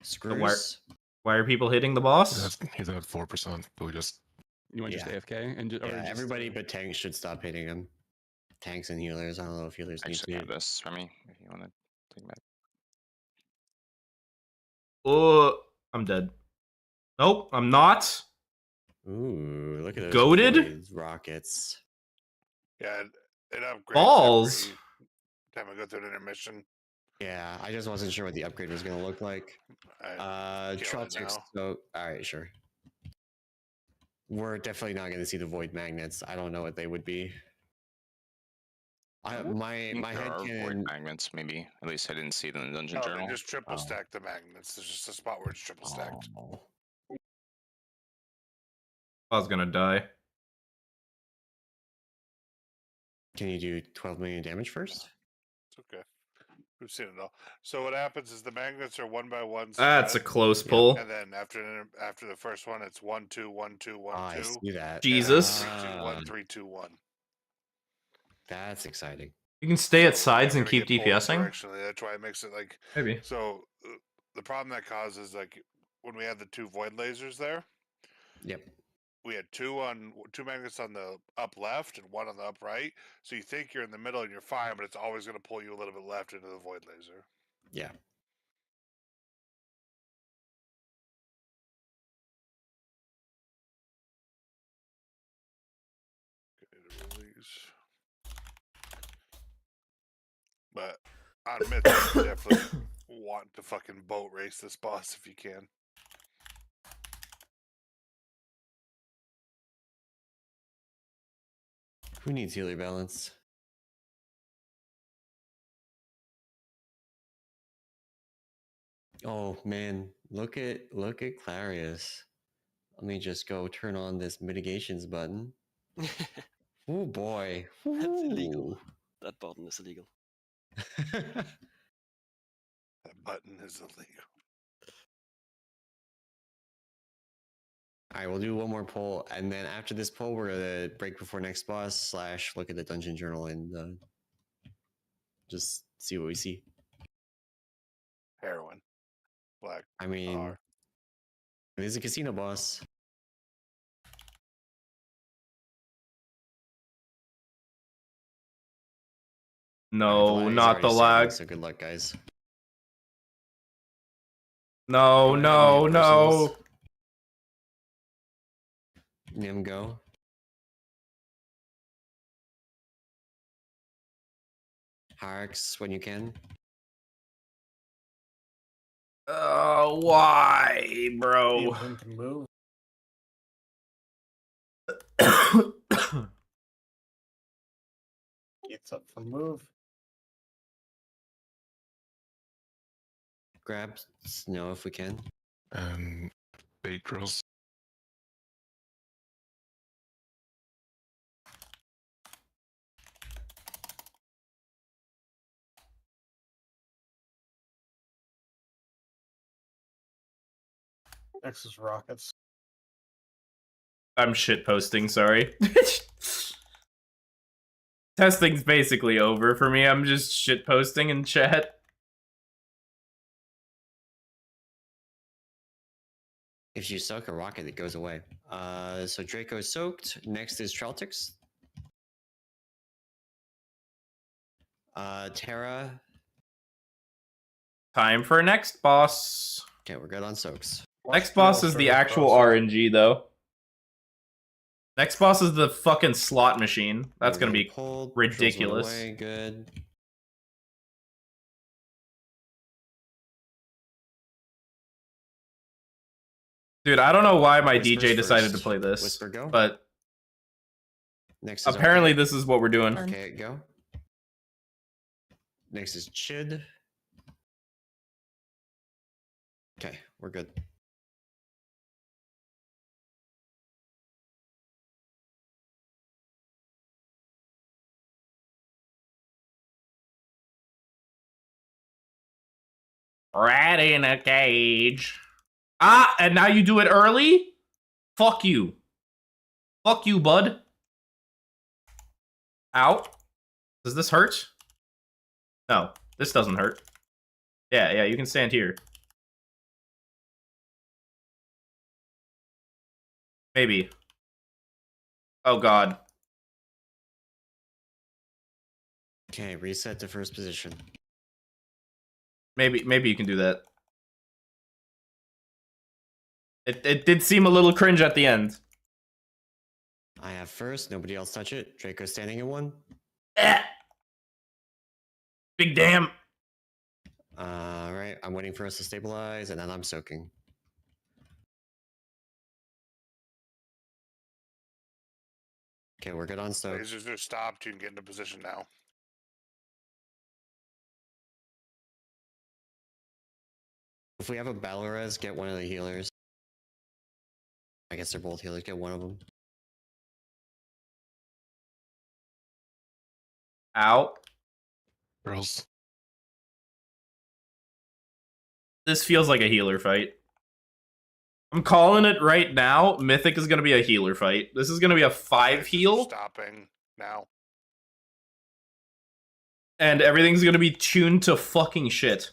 Screws. Why are people hitting the boss? He's at 4%, but we just... You want to just AFK? And just, Yeah, everybody but tanks should stop hitting him. Tanks and healers. I don't know if healers need Actually, to. have this for me if you want to take that. Oh, I'm dead. Nope, I'm not. Ooh, look at those Goated? void rockets. Yeah, it upgrades Balls. every time I go through an intermission. Yeah, I just wasn't sure what the upgrade was gonna look like. I kill it Treltix. now. So, all right, sure. We're definitely not gonna see the void magnets. I don't know what they would be. I My think there head are void cannon. magnets, maybe. At least I didn't see them in the dungeon No, journal. they just triple Oh. stack the magnets. There's just a spot where it's triple stacked. Oh. I was gonna die. Can you do 12 million damage first? It's okay. We've seen it all. So what happens is the magnets are one by one. That's a spread, close Yep. pull. And then after the first one, it's 1 2 1 2 1 Ah, I 2. see that. Jesus. 3 2 Ah, 1 3 2 1. that's exciting. You can stay at So sides they're and gonna keep get pulled DPSing? directionally. That's why it makes it like Maybe. so. The problem that causes like when we had the 2 void lasers there, Yep. we had two magnets on the up left and one on the up right. So you think you're in the middle and you're fine, but it's always going to pull you a little bit left into the void laser. Yeah. Okay, to release. But on Mythic, you definitely want to fucking boat race this boss if you can. Who needs healer balance? Oh man, look at Clarius. Let me just go turn on this mitigations button. Oh boy. That's illegal. Ooh. That button is illegal. That button is illegal. Alright, we'll do one more poll, and then after this poll, we're gonna break before next boss / look at the dungeon journal and just see what we see. Heroin. Black. I mean, R. it is a casino boss. No, Alright, not the already starting, lag. so good luck, guys. No, no, no. Nim, go. Harx, when you can. Why, bro? Him to move. Gets up for move. Grab snow if we can. And bait drills. Next is rockets. I'm shit posting, sorry. Testing's basically over for me. I'm just shit posting in chat. If you soak a rocket, it goes away. So Draco is soaked. Next is Treltix. Terra. Time for next boss. Okay, we're good on soaks. Next boss is the actual RNG, though. Next boss is the fucking slot machine. That's gonna be pulled. ridiculous. Away. Good. Dude, I don't know why my Whispers DJ decided first. to play this, Whisper, go. but Next is apparently Arcade. this is what we're doing. Okay, go. Next is Chid. Okay, we're good. Rat in a cage. Ah, and now you do it early? Fuck you. Fuck you, bud. Ow. Does this hurt? No, this doesn't hurt. Yeah, you can stand here. Maybe. Oh god. Okay, reset to first position. Maybe you can do that. It did seem a little cringe at the end. I have first. Nobody else touch it. Draco standing in one. Big damn. All right. I'm waiting for us to stabilize, and then I'm soaking. Okay, we're good on soak. Lasers are stopped. You can get into position now. If we have a battle res, get one of the healers. I guess they're both healers. Get one of them. Ow. Girls. This feels like a healer fight. I'm calling it right now. Mythic is going to be a healer fight. This is going to be a 5 heal. Stopping now. And everything's going to be tuned to fucking shit.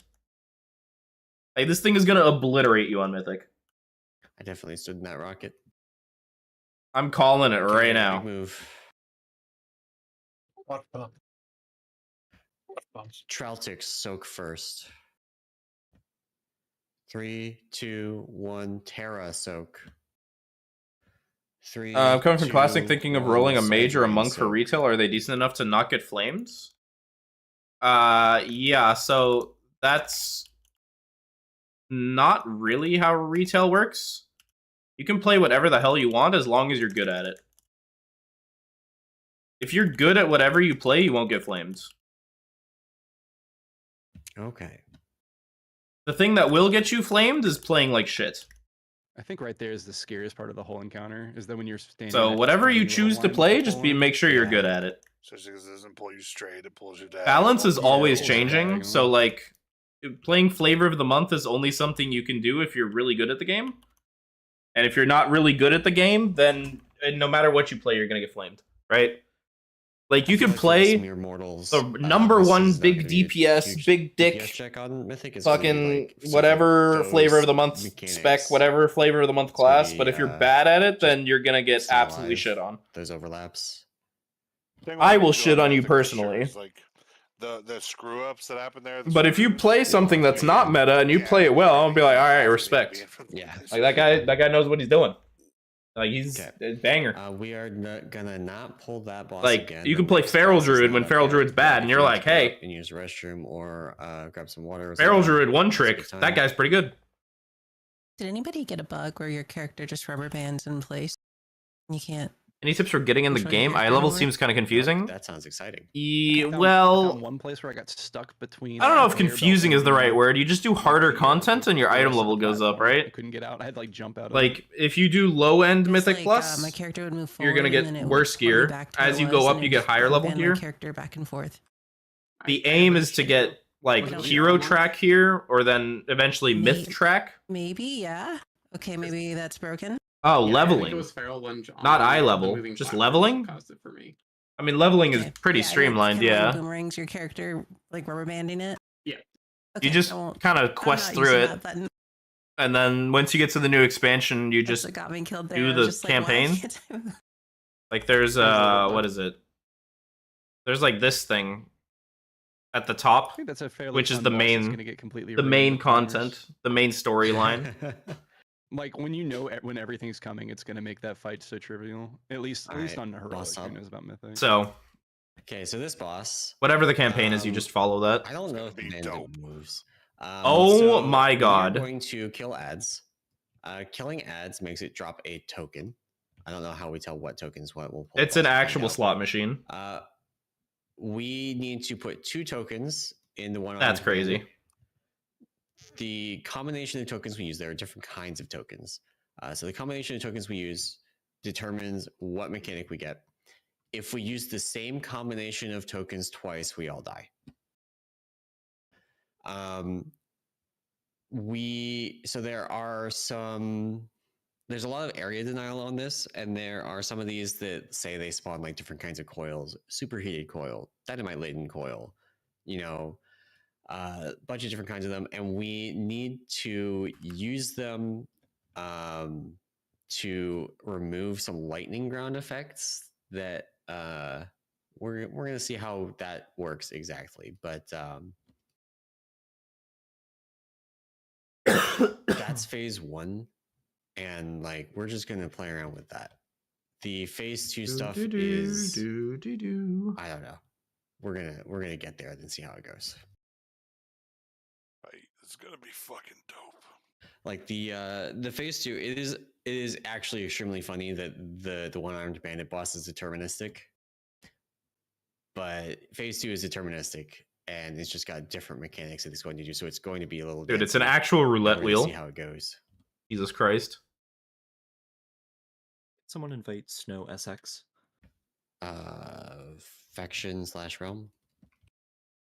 Like, this thing is going to obliterate you on Mythic. I definitely stood in that rocket. I'm calling it right Okay, now. big move. What the? Bumps. Traltic soak first. 3, 2, 1. Terra soak. 3. I'm coming from 2, Classic thinking of 1, rolling a mage or a Souldrain monk for soak. retail. Are they decent enough to not get flamed? Yeah, so that's not really how retail works. You can play whatever the hell you want as long as you're good at it. If you're good at whatever you play, you won't get flamed. Okay. The thing that will get you flamed is playing like shit. I think right there is the scariest part of the whole encounter, is that when you're standing. So at whatever tiny you little choose to lines play, that just pull be in. make sure you're good at it. Especially because it doesn't pull you straight, it pulls you down. Balance is always Yeah, changing, diagonal. so like playing flavor of the month is only something you can do if you're really good at the game. And if you're not really good at the game, then no matter what you play, you're gonna get flamed, right? Like you can play Mere mortals. the number this one is not big gonna be a DPS, huge big dick, DPS check on Mythic. It's gonna be, fucking like, something whatever those flavor of the month mechanics, spec, whatever flavor of the month It's gonna class. be, But if you're uh, bad at it, just then you're gonna get stay absolutely alive. shit on. Those overlaps. Thing I with will Mythic shit on you Mythic for sure personally. is, like, the screw ups that happen there. the But if you screws, play something that's not meta and you yeah, play it well, I'll be like, all right, everything respect. being from- Yeah. Like that guy knows what he's doing. Like he's Okay. a banger. We are gonna not pull that boss Like, again. you The can play next Feral boss is Druid not when up Feral yet, Druid's bad, but and if you're you like, get up hey. and use the restroom or grab some water. Or Feral something, Druid, one it's a good trick. time. That guy's pretty good. Did anybody get a bug where your character just rubber bands in place? You can't. Any tips for getting in the Which one game? is Eye your level favorite? seems kind of confusing. That sounds exciting. I found Well, one place where I got stuck between. I don't know if conveyor belt confusing is the and right word. You just do harder the, content and your the item rest of level the goes up, platform. I right? couldn't get out. I had to like jump out of it. Like, if you do low end It's Mythic like, Plus, my character would move forward. you're gonna and then get it would worse pull me gear. back to where As it you go was, up, and you it get just higher rubber level band my gear. character back and forth. The aim is to get like I don't hero know. track here, or then eventually myth Maybe. track. Maybe, yeah. Okay, maybe that's broken. Oh, Yeah, I think leveling. it was feral lunge Not on eye the level, moving just platforms leveling? that caused it for me. I mean, leveling is Okay. pretty Yeah, I meant streamlined, kinda like yeah. boomerangs, your character like rubber banding it. Yeah. Okay, You just I won't- kind of I'm quest not through using it, that button. and then once you get to the new expansion, you That's just what got me killed there. do I was the just like, why campaign. can't I move? Like there's There's a little what bug. is it? There's like this thing at the I top, think that's a fairly which is fun the boss that's main gonna get completely the ruined main with corners. content, the main storyline. Like when you know when everything's coming, it's gonna make that fight so trivial. At least Alright, on heroic. boss Who up. knows about mythic? So Okay, so this boss. whatever the campaign is, you Um, just follow that. I don't know if be the dope. moves. Oh so my we are God. going to kill ads. Killing ads makes it drop a token. I don't know how we tell what tokens what will pull. It's an boss to find actual out. slot machine. We need to put 2 tokens in the one. That's crazy. The combination of tokens we use, there are different kinds of tokens. So the combination of tokens we use determines what mechanic we get. If we use the same combination of tokens twice, we all die. So there are there's a lot of area denial on this, and there are some of these that say they spawn like different kinds of coils, superheated coil, dynamite laden coil, a bunch of different kinds of them, and we need to use them to remove some lightning ground effects that we're gonna see how that works exactly, but that's phase 1, and like we're just gonna play around with that. The phase 2 stuff is I don't know. We're gonna get there and see how it goes. Right, it's gonna be fucking dope. Like the phase 2, it is actually extremely funny that the one-armed bandit boss is deterministic. But phase 2 is deterministic, and it's just got different mechanics that it's going to do. So it's going to be a little. Dude, it's an actual roulette wheel. See how it goes. Jesus Christ. Someone invite Snow SX. Faction/realm.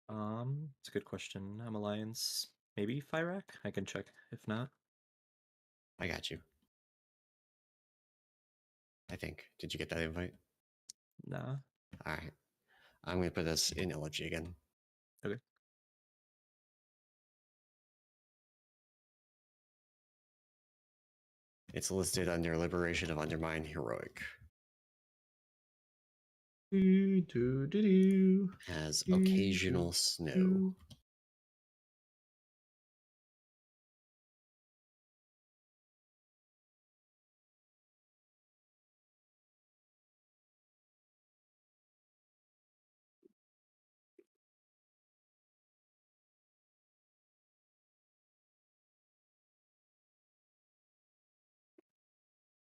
It's a good question. I'm Alliance. Maybe Fyrak? I can check. If not, I got you. I think. Did you get that invite? nah. All right. I'm going to put this in elegy again. Okay. It's listed under Liberation of Undermine Heroic. Has occasional snow.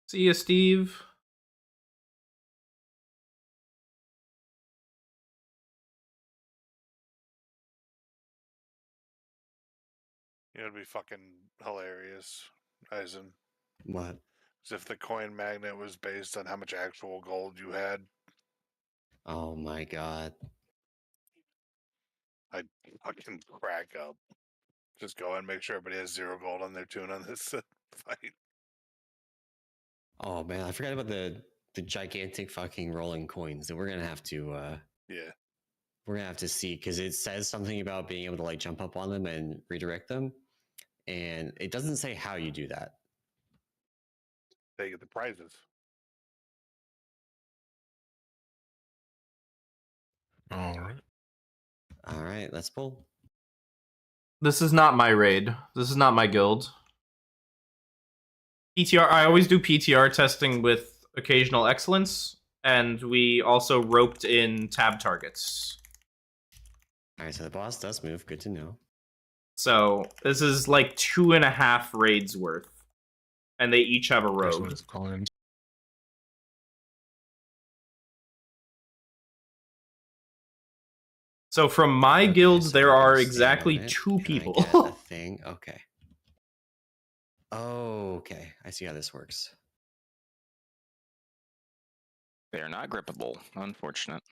See ya, Steve. It'd be fucking hilarious, Eisen. What? As if the coin magnet was based on how much actual gold you had. Oh my god. I'd fucking crack up. Just go and make sure everybody has 0 gold on their tune on this fight. Oh man, I forgot about the gigantic fucking rolling coins that we're gonna have to Yeah. we're gonna have to see, because it says something about being able to like jump up on them and redirect them, and it doesn't say how you do that. They get the prizes. All right. All right, let's pull. This is not my raid. This is not my guild. PTR, I always do PTR testing with occasional excellence, and we also roped in tab targets. All right, so the boss does move. Good to know. So this is like 2.5 raids worth, and they each have a rogue. So from my Okay, guild, so there we're are gonna exactly stand on it. 2 Can I people. get a thing. Okay. Oh, okay. I see how this works. They're not grippable. Unfortunate.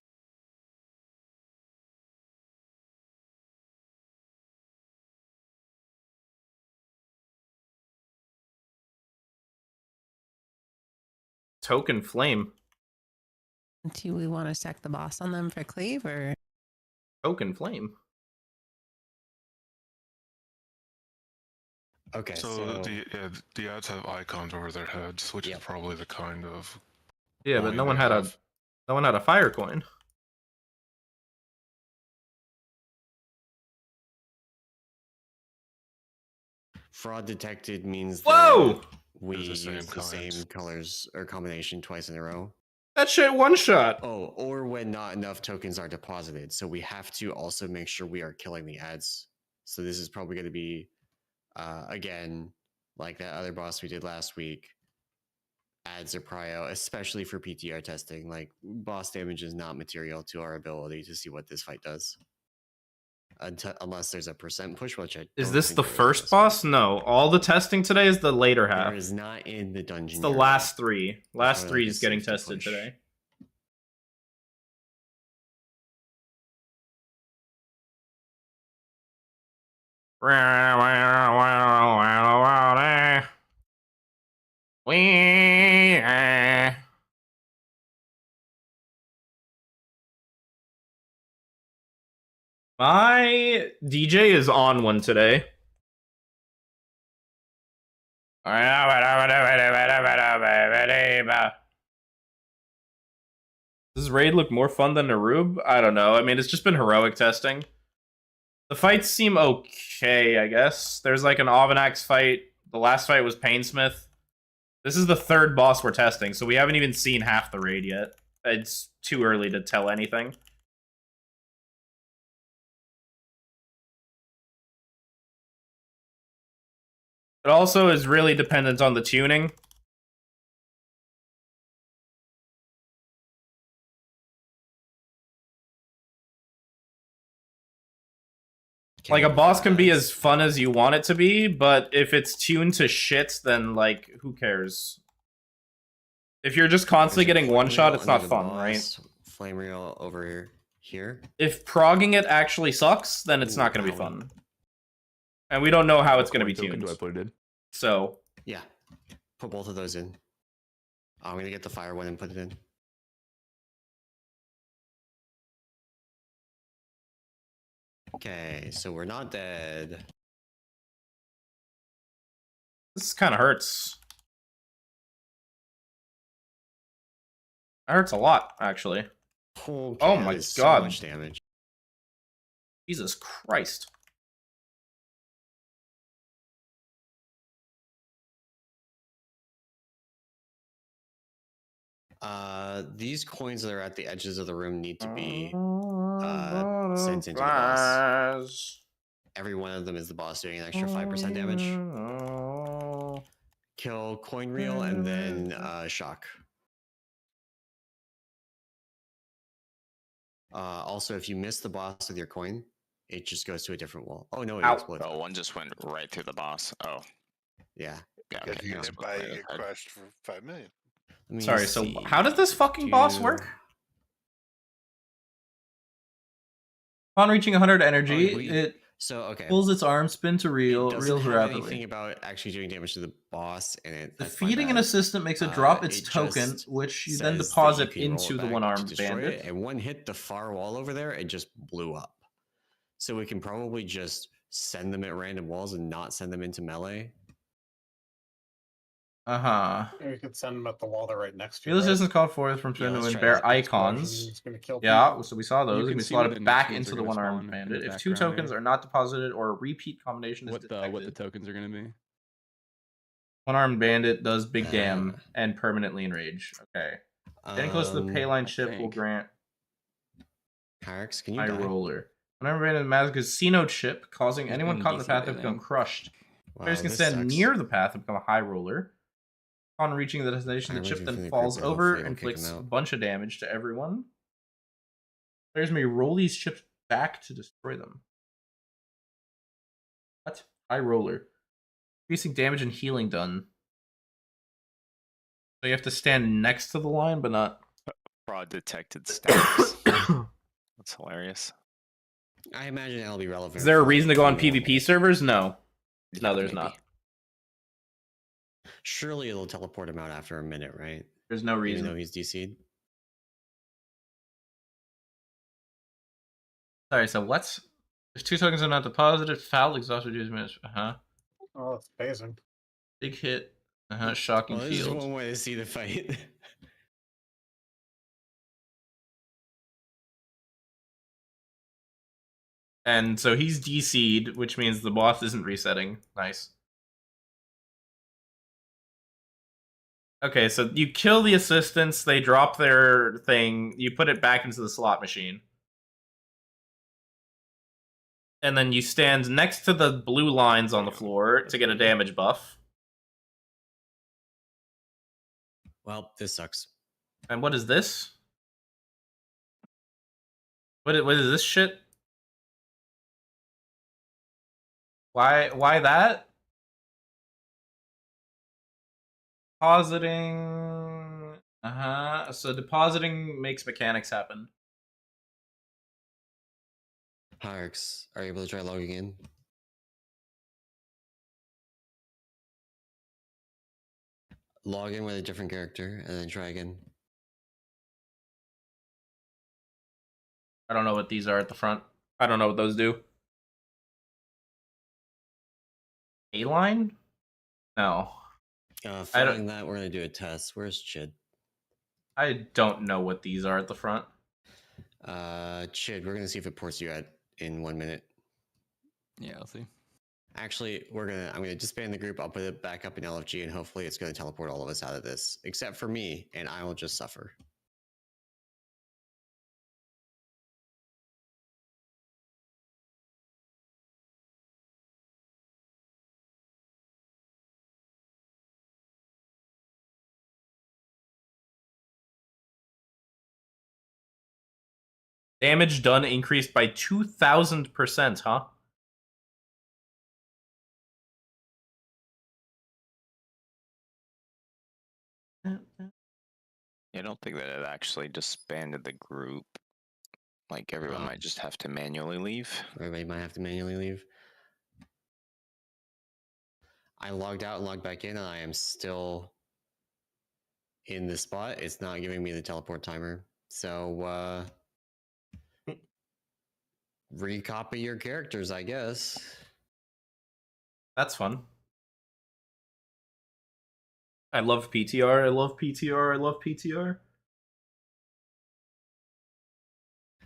Token flame. Do we want to stack the boss on them for cleave or? Token flame. Okay, So the ads have icons over their heads, which is probably the kind of Yeah, but coin no one they had have. a fire coin. Fraud detected means Whoa! that we Use the same use the same kinds. colors or combination twice in a row. That shit one shot. Oh, or when not enough tokens are deposited. So we have to also make sure we are killing the ads. So this is probably going to be, again, like that other boss we did last week. Ads are prio, especially for PTR testing. Like, boss damage is not material to our ability to see what this fight does. Unless there's a percent push, which I Is don't this think the there is first boss? No. All the testing today is the later half. There is not in the dungeon. It's the area. last 3. Last Probably 3 like a is getting safety tested push. today. My DJ is on one today. Does raid look more fun than Narub? I don't know. I mean, it's just been heroic testing. The fights seem okay, I guess. There's like an Ovanax fight. The last fight was Painsmith. This is the third boss we're testing, so we haven't even seen half the raid yet. It's too early to tell anything. It also is really dependent on the tuning. Like, a boss can be as fun as you want it to be, but if it's tuned to shit, then, like, who cares? If you're just constantly getting one-shot, it's not fun, right? Flame reel over here. If progging it actually sucks, then it's not going to be fun. And we don't know how it's going to be tuned. Do I put it in? So... Yeah. Put both of those in. I'm going to get the fire one and put it in. Okay, so we're not dead. This kind of hurts. That hurts a lot, actually. Okay, oh my god. So much damage. Jesus Christ. These coins that are at the edges of the room need to be sent into the boss. Every one of them is the boss doing an extra 5% damage. Kill coin reel and then shock. Also, if you miss the boss with your coin, it just goes to a different wall. Oh no, it explodes. Oh, one just went right through the boss. Oh. Yeah. Yeah, If okay. you get by, you get crushed for 5 million. Sorry, so how does this fucking boss work? Upon reaching 100 energy, it pulls its arm, spin to reel, reels rapidly. Anything about actually doing damage to the boss in it. Defeating an assistant makes it drop its token, which you then deposit into the one-armed bandit. And one hit the far wall over there, it just blew up. So we can probably just send them at random walls and not send them into melee. Uh-huh. You could send them at the wall they're right next to. Feel assistance called forth from Finn and bear icons. Yeah, so we saw those. You can slot it back into the one-armed bandit. If two tokens are not deposited or a repeat combination is detected. What the tokens are going to be. One-armed bandit does big damn and permanently enrage. Okay. Getting close to the payline ship will grant Hyrax, can you high die? roller. One-armed bandit has a casino chip, causing anyone caught in the path to become crushed. Players can stand near the path and become a high roller. On reaching the destination, the chip then falls over and inflicts a bunch of damage to everyone. Players may roll these chips back to destroy them. What? High roller. Increasing damage and healing done. So you have to stand next to the line, but not... Fraud detected stats. That's hilarious. I imagine that'll be relevant. Is there a reason to go on PvP servers? No. No, there's not. Surely it'll teleport him out after a minute, right? There's no reason. Even though he's DC'd. Sorry, so what's... If two tokens are not deposited, foul, exhaust, reduce minutes. Oh, that's amazing. Big hit. Shocking This is field. one way to see the fight. And so he's DC'd, which means the boss isn't resetting. Nice. Okay, so you kill the assistants, they drop their thing, you put it back into the slot machine. And then you stand next to the blue lines on the floor to get a damage buff. Well, this sucks. And what is this? What is this shit? Why that? Depositing. So depositing makes mechanics happen. Hyrax, are you able to try logging in? Log in with a different character and then try again. I don't know what these are at the front. I don't know what those do. A-line? No. Following that, we're going to do a test. Where's Chid? I don't know what these are at the front. Chid, we're going to see if it ports you in 1 minute. Yeah, I'll see. Actually, I'm gonna disband the group. I'll put it back up in LFG, and hopefully, it's gonna teleport all of us out of this, except for me, and I will just suffer. Damage done increased by 2,000%, huh? I don't think that it actually disbanded the group. Like everyone might just have to manually leave. Everybody might have to manually leave. I logged out and logged back in, and I am still in the spot. It's not giving me the teleport timer. So, recopy your characters, I guess. That's fun. I love PTR. I love PTR. I love PTR.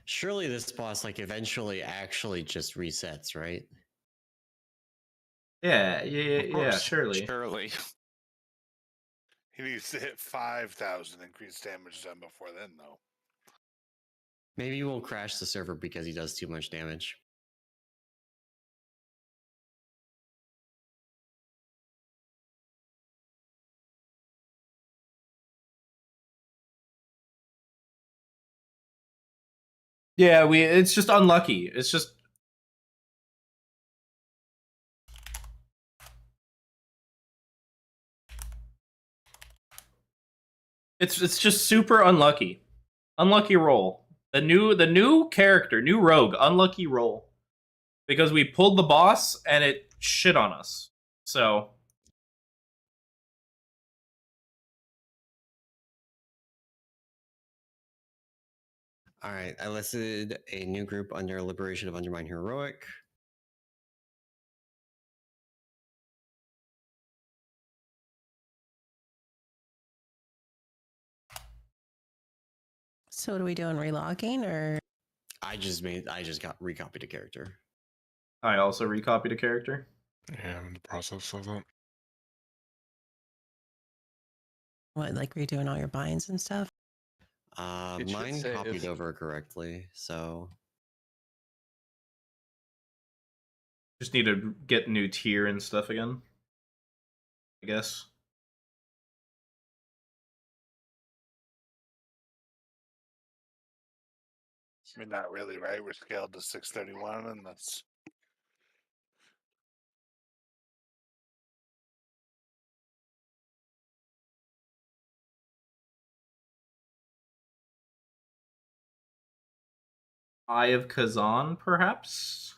Surely this boss, like, eventually actually just resets, right? Yeah, surely. Surely. He needs to hit 5,000 increased damage done before then, though. Maybe we'll crash the server because he does too much damage. Yeah, it's just unlucky. It's just it's just super unlucky. Unlucky roll. The new character, new rogue, unlucky roll. Because we pulled the boss and it shit on us. So All right, I listed a new group under Liberation of Undermine Heroic. So what are we doing? Relogging or? I just got recopied a character. I also recopied a character. Yeah, I'm in the process of that. What, like redoing all your binds and stuff? It should Mine save. copied over correctly, so Just need to get new tier and stuff again, I guess. I mean, not really, right? We're scaled to 631, and that's Eye of Kazan, perhaps?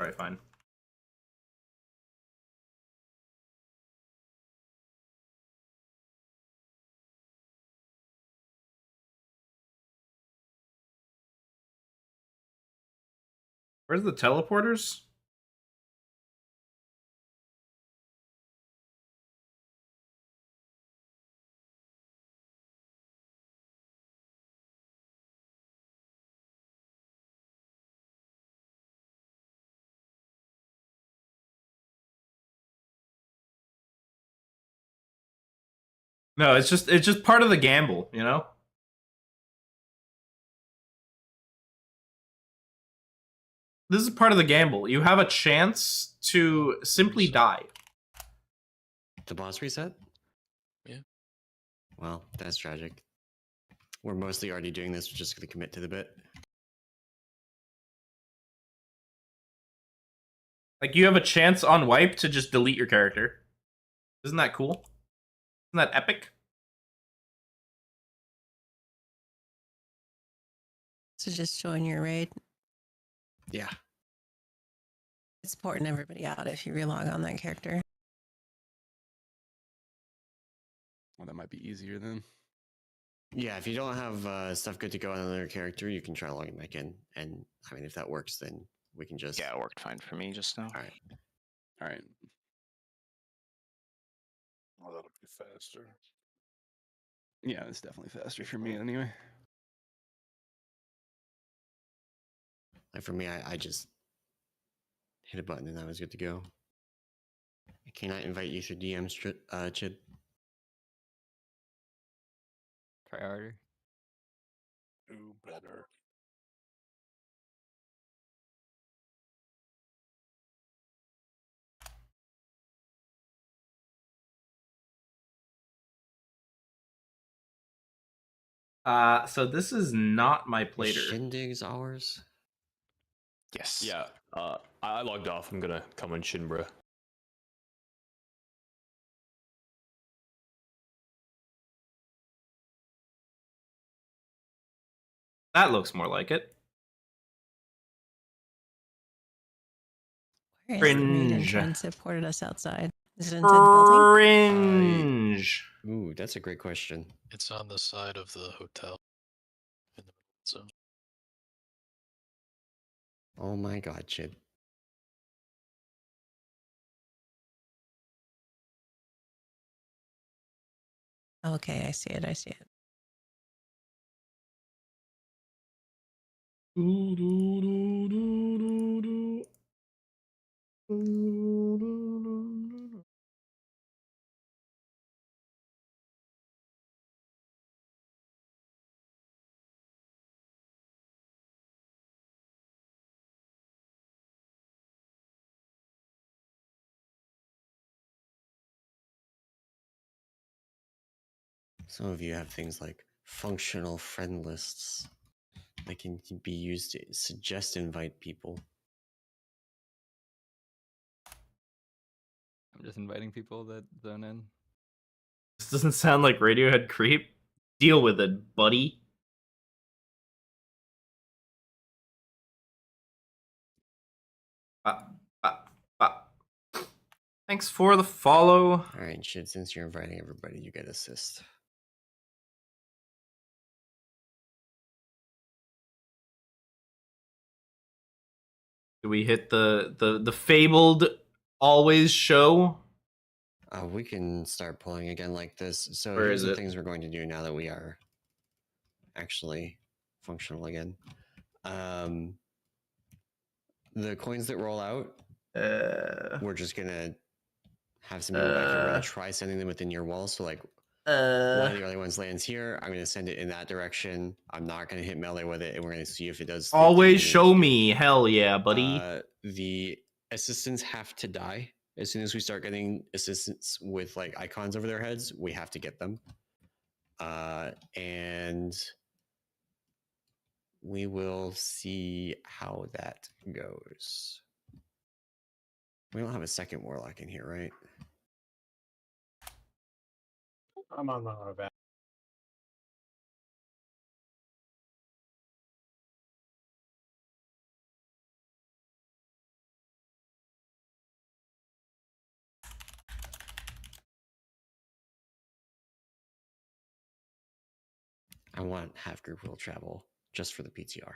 Alright, fine. Where's the teleporters? No, it's just part of the gamble, you know? This is part of the gamble. You have a chance to simply die. the boss reset? Yeah. Well, that's tragic. We're mostly already doing this, we're just gonna commit to the bit. Like, you have a chance on wipe to just delete your character. Isn't that cool? Isn't that epic? So just join your raid. Yeah. It's supporting everybody out if you relog on that character. Well, that might be easier then. Yeah, if you don't have stuff good to go on another character, you can try logging back in. And I mean, if that works, then we can just. Yeah, it worked fine for me just now. All right. All right. Oh, that'll be faster. Yeah, it's definitely faster for me anyway. Like for me, I just hit a button and I was good to go. I cannot invite you through DMs, Chid. Try harder. Do better. So this is not my plater. Shindig's ours? Yes. Yeah, I logged off. I'm gonna come on Shinbra. That looks more like it. Where is the main Cringe. entrance? It ported us outside. Is it inside the building? Cringe. Ooh, that's a great question. It's on the side of the hotel. In the middle zone. Oh my god, Chid. Okay, I see it. I see it. Some of you have things like functional friend lists that can be used to suggest invite people. I'm just inviting people that zone in. This doesn't sound like Radiohead creep. Deal with it, buddy. Thanks for the follow. All right, Chid, since you're inviting everybody, you get assist. Do we hit the fabled always show? We can start pulling again like this. So Where here's is the it? things we're going to do now that we are actually functional again. The coins that roll out, we're just gonna have some people back here. We're gonna try sending them within your wall. So like one of the early ones lands here. I'm gonna send it in that direction. I'm not gonna hit melee with it, and we're gonna see if it does. Always show me. Hell yeah, buddy. The assistants have to die. As soon as we start getting assistants with like icons over their heads, we have to get them. And we will see how that goes. We don't have a second warlock in here, right? I'm on my way back. I want half group will travel just for the PTR.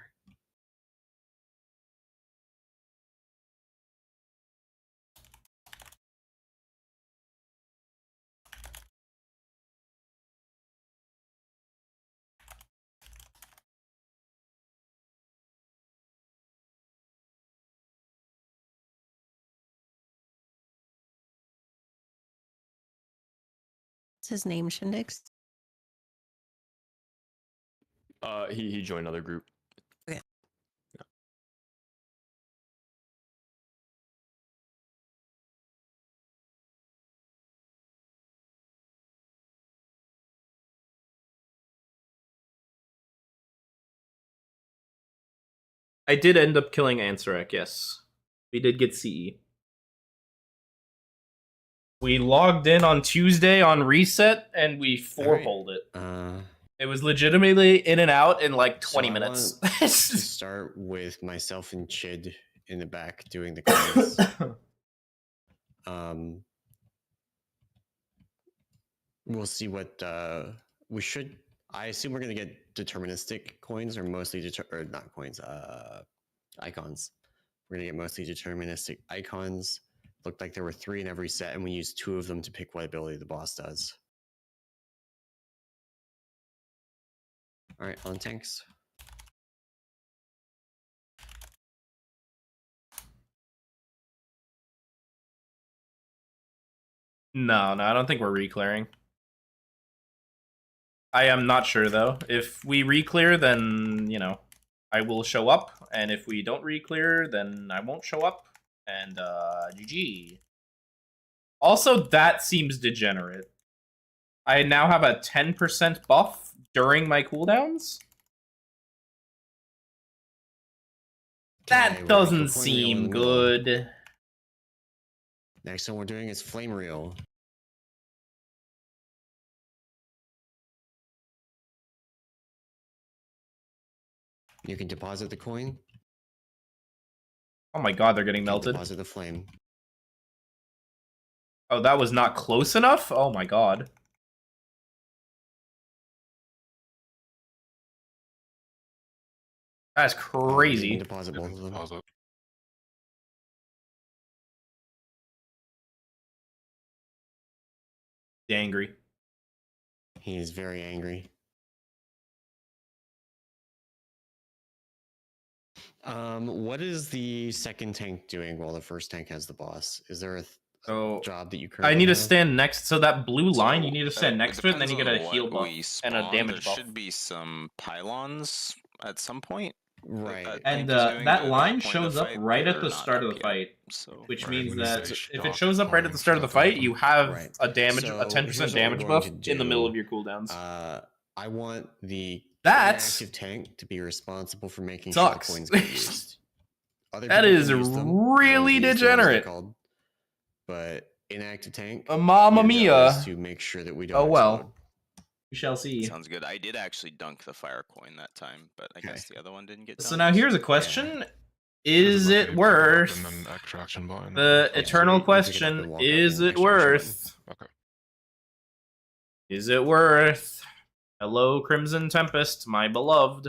What's his name, Shindex? He joined another group. Okay. I did end up killing Ansarek, yes. We did get CE. We logged in on Tuesday on reset, and we four-pulled it. It was legitimately in and out in like 20 minutes. To start with myself and Chid in the back doing the comments. We'll see what we should. I assume we're gonna get deterministic coins, or mostly or not coins, icons. We're gonna get mostly deterministic icons. Looked like there were 3 in every set, and we used 2 of them to pick what ability the boss does. All right, on tanks. No, I don't think we're re-clearing. I am not sure, though. If we re-clear, then, you know, I will show up. And if we don't re-clear, then I won't show up. And, GG. Also, that seems degenerate. I now have a 10% buff during my cooldowns? That doesn't seem good. Next one we're doing is Flame Reel. You can deposit the coin. Oh my god, they're getting melted. Deposit the flame. Oh, that was not close enough? Oh my god. That's crazy. Deposit both of them. Deposit. Angry. He is very angry. What is the second tank doing while the first tank has the boss? Is there a job that you currently I need to have? stand next, so that blue line, So, you need to stand next to it, and then you get a heal buff and a damage buff. There should be some pylons at some point. Right. And that line shows up right at the start of the fight, which means that if it shows up right at the start of the fight, you have a damage, a 10% damage buff in the middle of your cooldowns. I want the That's active tank to be responsible for making sucks. sure coins get used. That is really degenerate. But inactive tank, Mamma mia. to make sure that we don't. Oh well. Explode. We shall see. Sounds good. I did actually dunk the fire coin that time, but I guess the other one didn't get dunked. So now here's a question. Is it worth the eternal question? Is it worth? Okay. Is it worth? Hello, Crimson Tempest, my beloved.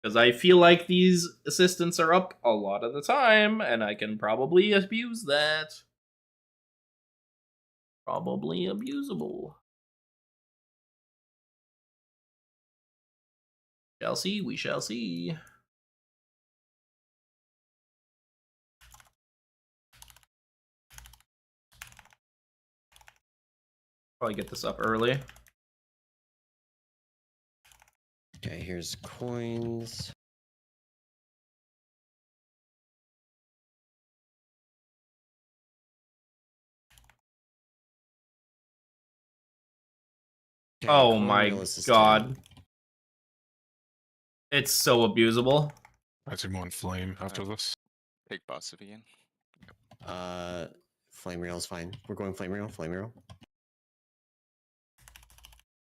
Because I feel like these assistants are up a lot of the time, and I can probably abuse that. Probably abusable. Shall see, we shall see. Probably get this up early. Okay, here's coins. Okay, Oh coin my wheel assistant. god. It's so abusable. I see one flame after this. Take boss it again. Flame reel is fine. We're going flame reel, flame reel.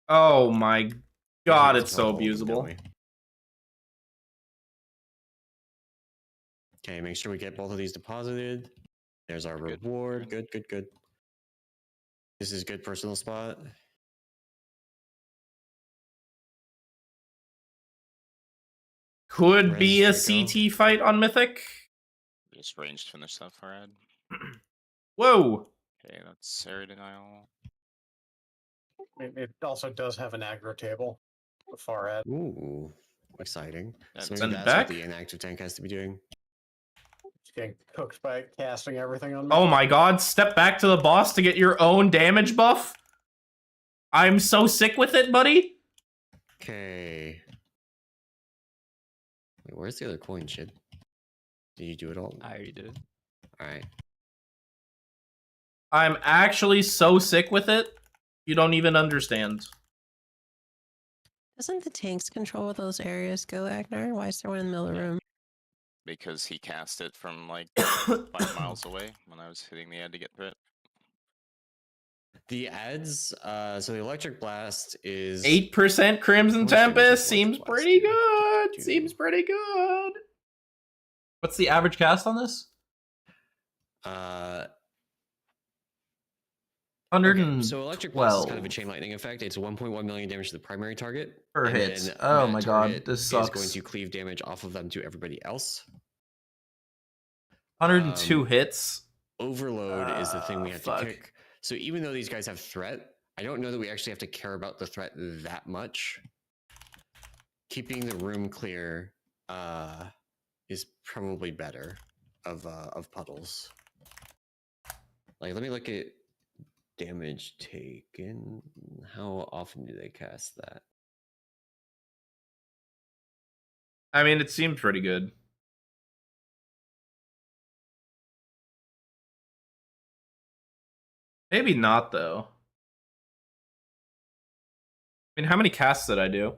Oh my god, it's so abusable. Okay, make sure we get both of these deposited. There's our reward. Good, good, good. This is good personal spot. Could be a CT fight on Mythic. Just ranged finish that far ad. Whoa. Okay, that's area denial. It also does have an aggro table. The far ad. Ooh, exciting. So Send maybe it that's back? what the inactive tank has to be doing. It's getting cooked by casting everything on me. Oh my god, step back to the boss to get your own damage buff? I'm so sick with it, buddy. Okay. Wait, where's the other coin, shit? Did you do it all? I already did it. Alright. I'm actually so sick with it. You don't even understand. Doesn't the tanks control where those areas go, Agnar? Why is there one in the middle of the room? Because he cast it from like 5 miles away when I was hitting the ad to get through it. The ads, so the electric blast is 8% Crimson Most Tempest things seems with pretty blast good. do. Seems pretty good. What's the average cast on this? So electric blast is kind of a chain lightning effect. It's 1.1 million damage to the primary target per and hit. then Oh that my god, target this is sucks. going to cleave damage off of them to everybody else. 102 hits. Overload is the thing we have to kick. So even though these guys have threat, I don't know that we actually have to care about the threat that much. Keeping the room clear is probably better of puddles. Like, let me look at damage taken. How often do they cast that? I mean, it seems pretty good. Maybe not, though. I mean, how many casts did I do?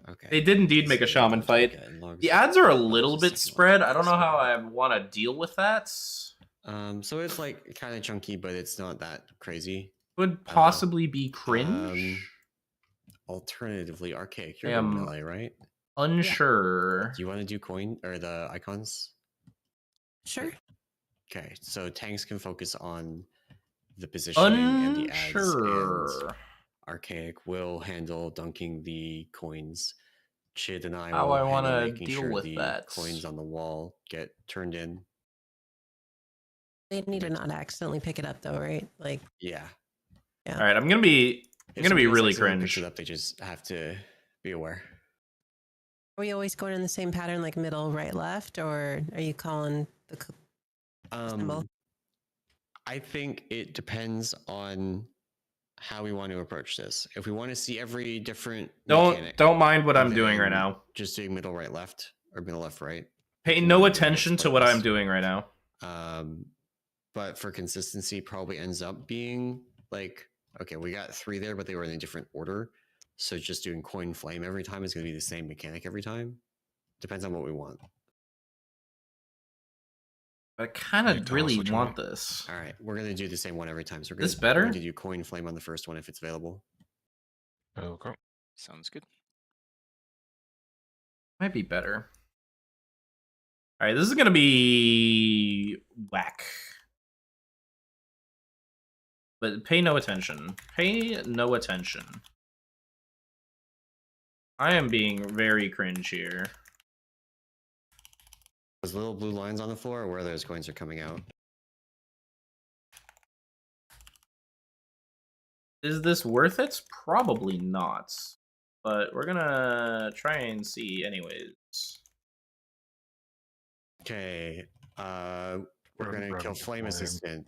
Okay. They did indeed make a shaman fight. The ads are a little bit spread. I don't know how I want to deal with that. So it's like kind of chunky, but it's not that crazy. Could possibly be cringe. Alternatively, archaic. I You're in am melee, right? unsure. Do you want to do coin or the icons? Sure. Okay, so tanks can focus on the positioning and the ads, Unsure. and archaic will handle dunking the coins. Chid and I How will I handle wanna making deal sure with the that. coins on the wall get turned in. They need to not accidentally pick it up, though, right? Like, Yeah. All right, I'm gonna be somebody really accidentally picks cringe. it up, they just have to be aware. are we always going in the same pattern, like middle, right, left, or are you calling the symbol? I think it depends on how we want to approach this. If we want to see every different mechanic, Don't mind what I'm doing right then now. Just doing middle, right, left, or middle, left, right. Pay If we no wanna do it attention to split what this. I'm doing right now. But for consistency, probably ends up being like, okay, we got 3 there, but they were in a different order. So just doing coin flame every time is going to be the same mechanic every time. Depends on what we want. I kind of really want this. All right, we're going to do the same one every time. So we're This gonna, better? We're going to do coin flame on the first one if it's available. Okay. Sounds good. Might be better. All right, this is gonna be whack. But pay no attention. Pay no attention. I am being very cringe here. Those little blue lines on the floor, or where those coins are coming out. Is this worth it? Probably not. But we're gonna try and see anyways. Okay, we're going to kill Flame Assistant.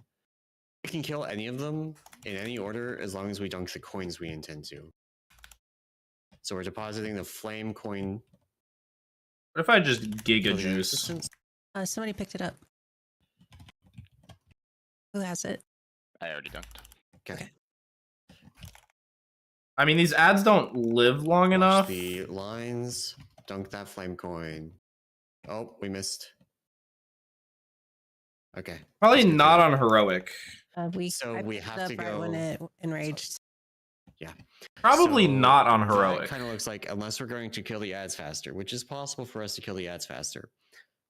We can kill any of them in any order as long as we dunk the coins we intend to. So we're depositing the flame coin. What if I just Giga kill the Juice? assistants. Somebody picked it up. Who has it? I already dunked. Okay. I mean, these ads don't live long Watch enough. the lines. Dunk that flame coin. Oh, we missed. Okay. Probably not on heroic. So we have to right go. when it enraged. Yeah. Probably So not on that heroic. kind of looks like, unless we're going to kill the ads faster, which is possible for us to kill the ads faster,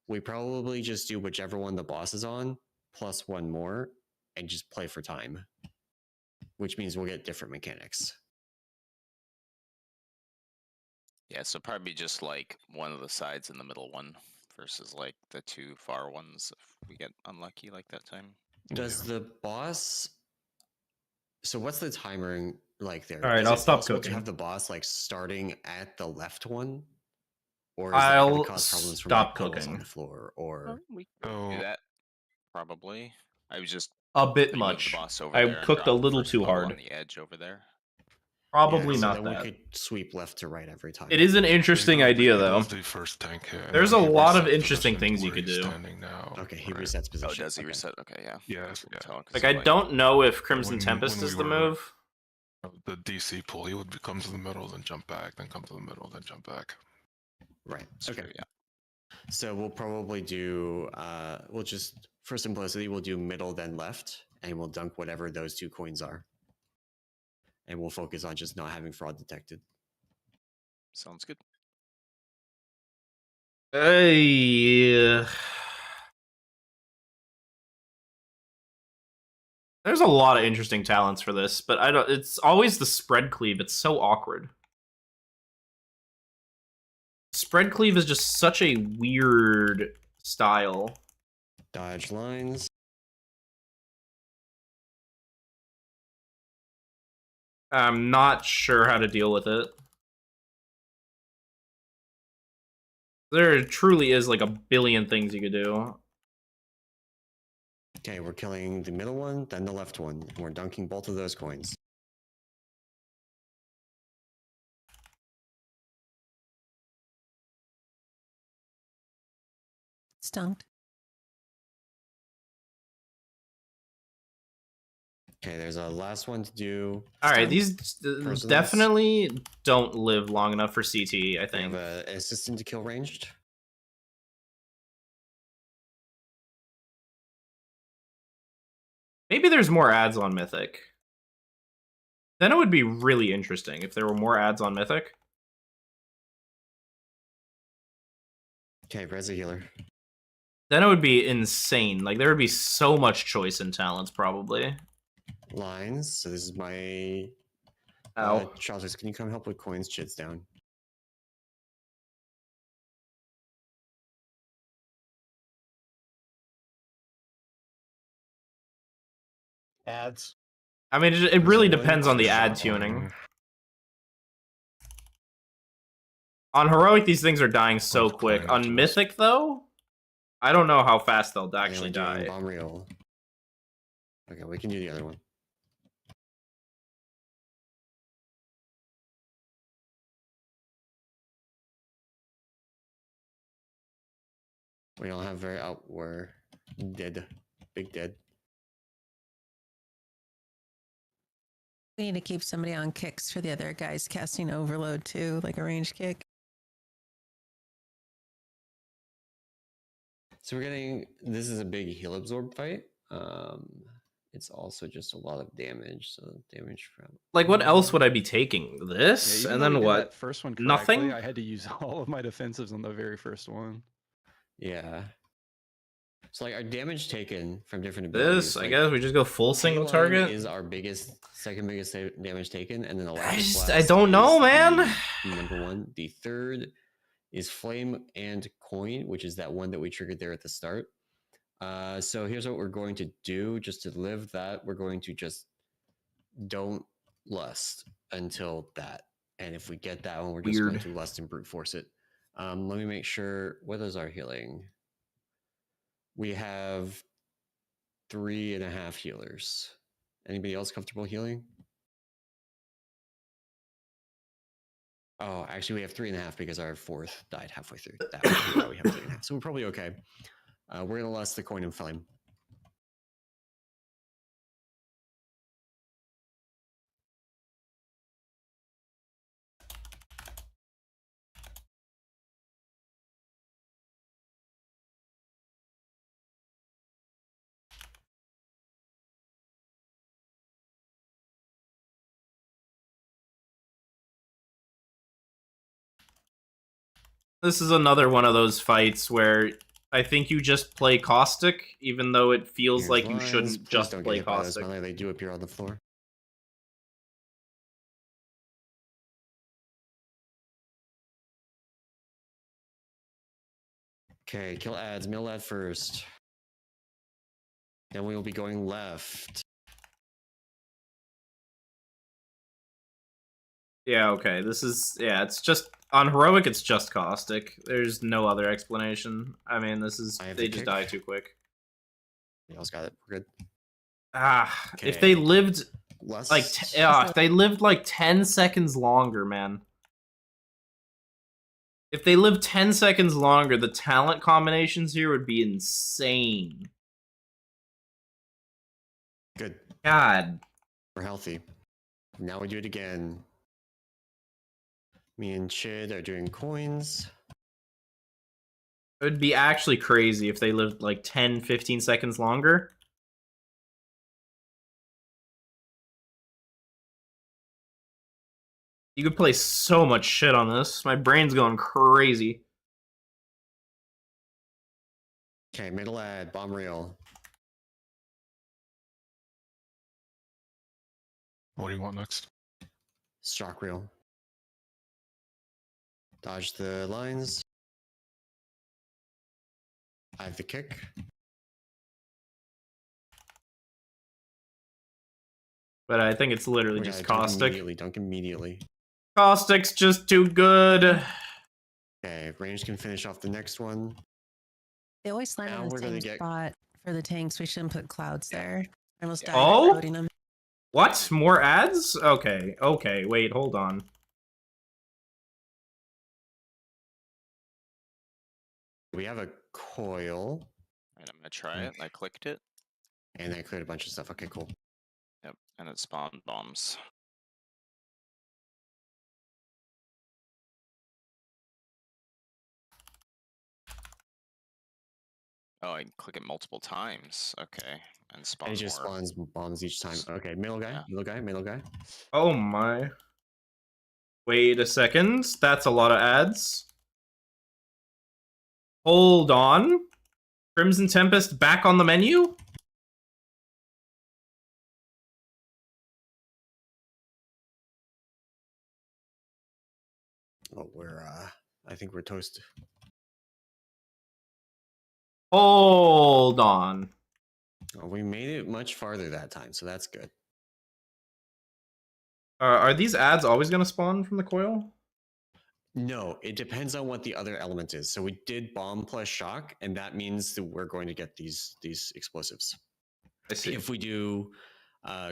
we probably just do whichever one the boss is on, plus 1 more, and just play for time. Which means we'll get different mechanics. Yeah, so probably just like one of the sides in the middle one versus like the 2 far ones if we get unlucky like that time. Does the boss... So what's the timer like there? All right, Is I'll it stop possible to cooking. have the boss like starting at the left one? Or is I'll that going to cause problems from stop like, puddles cooking. on the floor? Or We can do that. Probably. I was just A bit move the much. boss over I there and cooked a drop the little first too puddle hard. on the edge over there. Probably yeah, so not then that. we could sweep left to right every time. It is an interesting idea, though. The first tank hit, and There's a then he lot of resets interesting position things you where could he's do. standing now. Okay, he Right. resets position. Oh, does he Okay. reset? Okay, yeah. Yes, yeah. Like, I don't know if Crimson When- Tempest when is we the were- move. The DC pull, he would come to the middle, then jump back, then come to the middle, then jump back. Right. It's Okay. true, yeah. So we'll probably do, we'll just, for simplicity, we'll do middle then left, and we'll dunk whatever those 2 coins are. And we'll focus on just not having fraud detected. Sounds good. Yeah. There's a lot of interesting talents for this, but I don't. It's always the spread cleave. It's so awkward. Spread cleave is just such a weird style. Dodge lines. I'm not sure how to deal with it. There truly is like a billion things you could do. Okay, we're killing the middle one, then the left one. And we're dunking both of those coins. Stunked. Okay, there's a last one to do. All right, these Personals. definitely don't live long enough for CT, I We think. have an assistant to kill ranged. Maybe there's more ads on Mythic. Then it would be really interesting if there were more ads on Mythic. Okay, res a healer. Then it would be insane. Like, there would be so much choice in talents, probably. Lines. So this is my... Ow. Charles, can you come help with coins? Chid's down. Ads. I mean, it really depends on the ad tuning. On Heroic, these things are dying so quick. On Mythic, though, I don't know how fast they'll actually die. Bomb reel. Okay, we can do the other one. We don't have very out. We're dead. Big dead. We need to keep somebody on kicks for the other guys casting overload too, like a range kick. So we're getting, this is a big heal absorb fight. It's also just a lot of damage. So damage from Like, what else would I be taking? This? Yeah, And even though then we did what? that first one Nothing? correctly, I had to use all of my defensives on the very first one. yeah. So like our damage taken from different abilities. This? I like, guess we just go full single K-line target? is our biggest, second biggest damage taken, and then the I don't know, man. Number one. The third is flame and coin, which is that one that we triggered there at the start. So here's what we're going to do. Just to live that, we're going to just don't lust until that. And if we get that one, we're just going to lust and brute force it. Let me make sure. What is our healing? We have 3.5 healers. Anybody else comfortable healing? Oh, actually, we have 3.5 because our fourth died halfway through. That would be why we have 3.5. So we're probably okay. We're gonna lust the coin and flame. This is another one of those fights where I think you just play Caustic, even though it feels Here's like you lines. shouldn't Please just don't get play hit by those Caustic. melee. They do appear on the floor. Okay, kill ads. Mill ad first. Then we will be going left. Yeah, okay. This is, yeah, it's just, on Heroic, it's just Caustic. There's no other explanation. I mean, this is, they just die too quick. You else got it. We're good. Ah, Okay. if they lived, Lust. like, if they lived, like, 10 seconds longer, man. If they lived 10 seconds longer, the talent combinations here would be insane. Good. God. We're healthy. Now we do it again. Me and Chid are doing coins. It would be actually crazy if they lived like 10, 15 seconds longer. You could play so much shit on this. My brain's going crazy. Okay, middle ad, bomb reel. What do you want next? Shock reel. Dodge the lines. I have the kick. But I think it's literally We just gotta dunk caustic. immediately. Dunk immediately. Caustic's just too good. Okay, range can finish off the next one. They always land Now in the we're gonna same get- spot for the tanks. We shouldn't put clouds there. I almost died Oh? loading them. What? More ads? Okay, okay, wait, hold on. We have a coil. Right, I'm gonna try it. I clicked it. And I cleared a bunch of stuff. Okay, cool. Yep, and it spawned bombs. Oh, I can click it multiple times. Okay, and spawn And it just more. spawns bombs each time. Okay, middle guy, Yeah. middle guy, middle guy. Oh my. Wait a second. That's a lot of ads. Hold on. Crimson Tempest back on the menu? Oh, I think we're toast. Hold on. Oh, we made it much farther that time, so that's good. Are these ads always going to spawn from the coil? No, it depends on what the other element is. So we did bomb plus shock, and that means that we're going to get these explosives. I see. If we do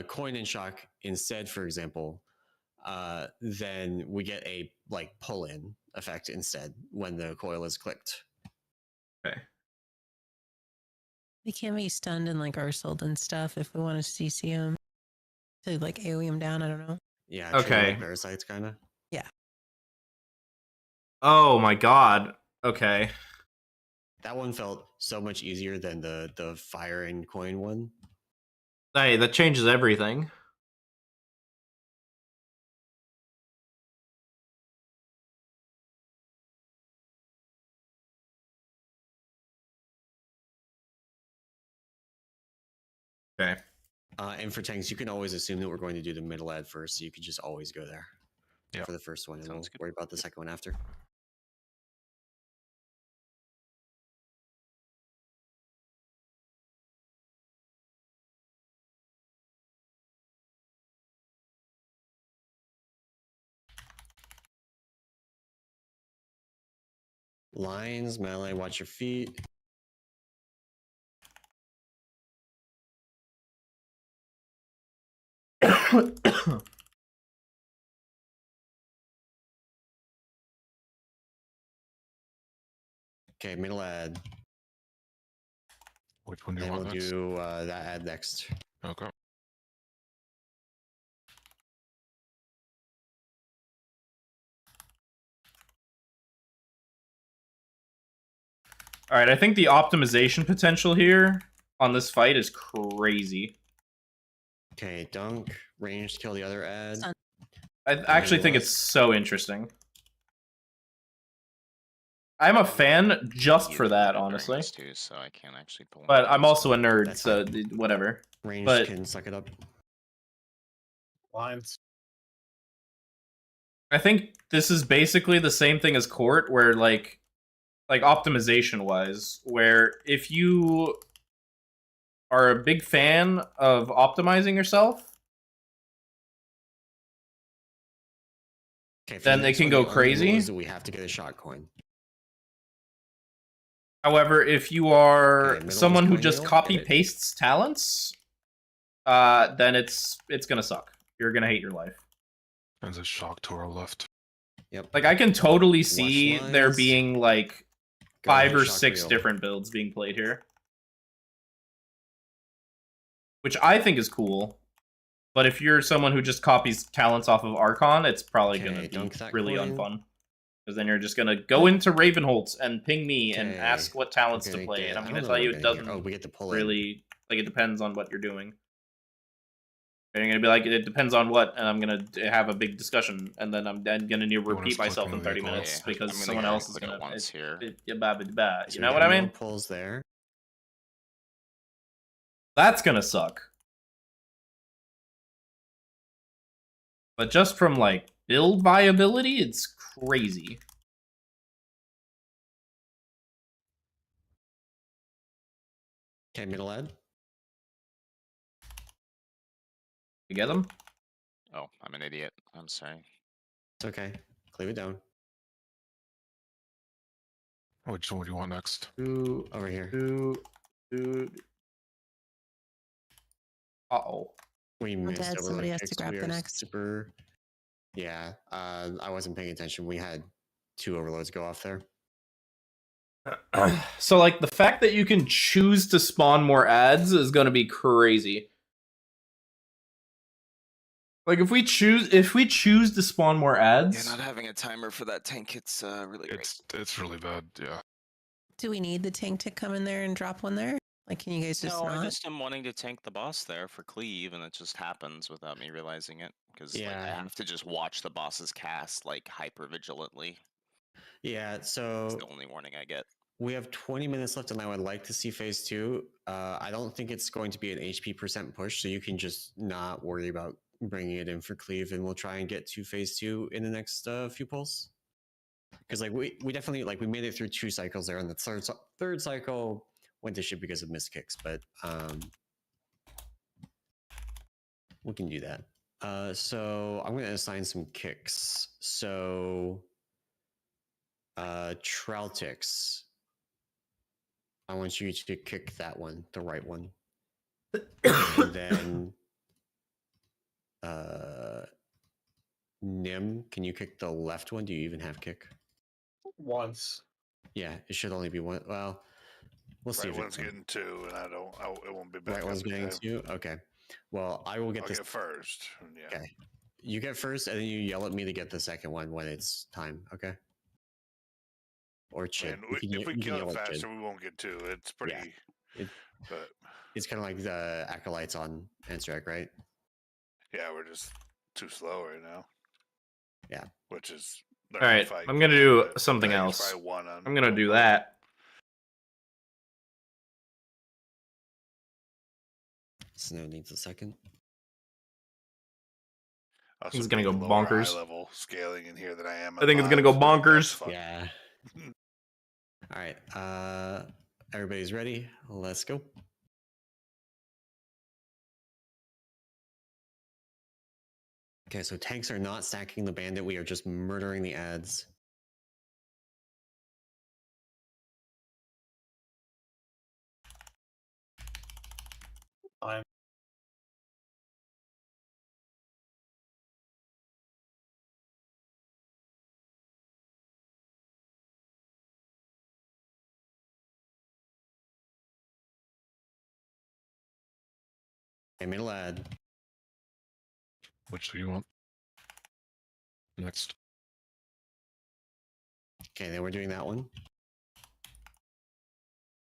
coin and shock instead, for example, then we get a like pull-in effect instead when the coil is clicked. Okay. We can be stunned and like arseled and stuff if we want to CC them. To like AoE them down, I don't know. Yeah. Okay. Like parasites, kind of. Yeah. Oh my god. Okay. That one felt so much easier than the fire and coin one. Hey, that changes everything. Okay. And for tanks, you can always assume that we're going to do the middle ad first, so you can just always go there for the first one, and we'll worry about the second one after. Lines, melee, watch your feet. Okay, middle ad. Which one do you And want we'll next? do that ad next. Okay. Alright, I think the optimization potential here on this fight is crazy. Okay, dunk, range to kill the other ad. I actually think it's so interesting. I'm a fan just for that, honestly. Too, so I can't actually pull. But I'm also a nerd, so whatever. Range But can suck it up. Lines. I think this is basically the same thing as court, where like optimization wise, where if you are a big fan of optimizing yourself, Okay, for then the they next can one, go the only rule crazy. is that we have to get a shot coin. However, if you are Okay, middle someone who coin just wheel, copy get it. pastes talents, then it's gonna suck. You're gonna hate your life. There's a shock to our left. Yep. Like I can totally see there lines. being like Go 5 ahead, or shock 6 reel. different builds being played here, which I think is cool. But if you're someone who just copies talents off of Archon, it's probably Okay, gonna be dunk that really coin. unfun. Because then you're just gonna go into Ravenholtz and ping me and Okay, ask what talents we're to gonna play, get- and I'm I gonna don't tell know you what it we're gonna get doesn't here. Oh, we get the pull in. really, like, it depends on what you're doing. And you're gonna be like, it depends on what, and I'm gonna have a big discussion, and then I'm then gonna need to wanna repeat split myself the in 30 vehicle? minutes Yeah, because I'm gonna someone go else is click it gonna. once here. So You we know got what I more mean? Pulls there. That's gonna suck. But just from like build viability, it's crazy. Okay, middle ad. You get them? Oh, I'm an idiot. I'm sorry. It's okay. Cleave it down. Which one do you want next? Over here. Uh-oh. We Well, missed Dad, over somebody the has to kicks. grab We the are next. super. Yeah, I wasn't paying attention. We had 2 overloads go off there. So like the fact that you can choose to spawn more ads is going to be crazy. Like if we choose to spawn more ads, Yeah, not having a timer for that tank, it's really great. It's really bad. Yeah. Do we need the tank to come in there and drop one there? Like, can you guys just No, not? I just am wanting to tank the boss there for cleave, and it just happens without me realizing it. Because like, I have to just watch the boss's cast like hyper vigilantly. Yeah, It's so the only warning I get. we have 20 minutes left, and I would like to see phase 2. I don't think it's going to be an HP percent push, so you can just not worry about bringing it in for cleave, and we'll try and get to phase 2 in the next few pulls. Because like we definitely like we made it through 2 cycles there, and the third cycle went to shit because of missed kicks, but we can do that. So I'm going to assign some kicks. So Traltix, I want you to kick that one, the right one. And then Nim, can you kick the left one? Do you even have kick? Once. Yeah, it should only be one. Well, we'll see Right if one's getting 2, and it won't be back. Right one's getting 2? Okay. Well, I will get I'll this get first. Yeah. Okay. You get first, and then you yell at me to get the second one when it's time, okay? Or Chid. And if we kill it faster, we won't get 2. It's pretty. Yeah. But it's kind of like the acolytes on Ansarek, right? yeah, we're just too slow right now. Yeah. Which is all right. I'm gonna do something Dragon's else. probably 1 on I'm gonna do that. Snow needs a second. Also It's gonna go lower bonkers. eye level scaling in here than I am. I think it's gonna go bonkers. Yeah. All right. Everybody's ready. Let's go. Okay, so tanks are not stacking the bandit. We are just murdering the ads. Fine. I made a lad. Which do you want next? Okay, then we're doing that one.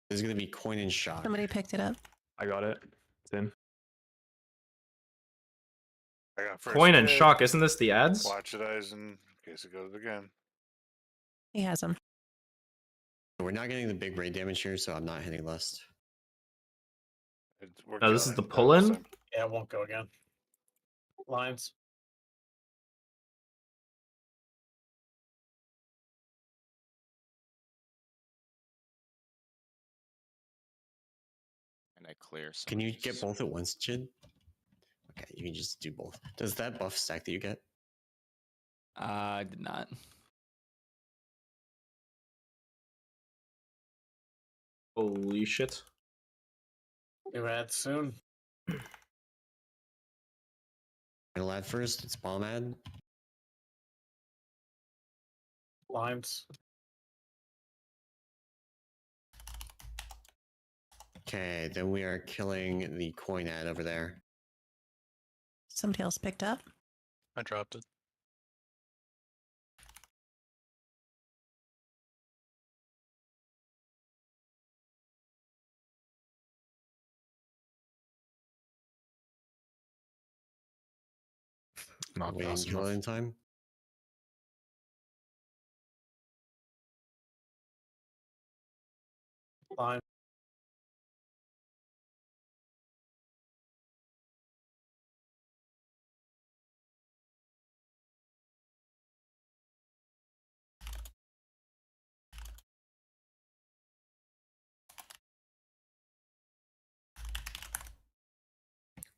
This is going to be coin and shock. Somebody picked it up. I got it. It's in. I got first Coin and hit. shock. Isn't this the ads? Watch it, Eisen, in case it goes again. He has them. We're not getting the big raid damage here, so I'm not hitting lust. No, this is the pull-in? Yeah, it won't go again. Lines. And I clear some. Can you get both at once, Jin? Okay, you can just do both. Does that buff stack that you get? I did not. Holy shit. New ad soon. Middle ad first, it's bomb ad. Lines. Okay, then we are killing the coin ad over there. Somebody else picked up. I dropped it. Not Waiting fast kill enough. in time. Line.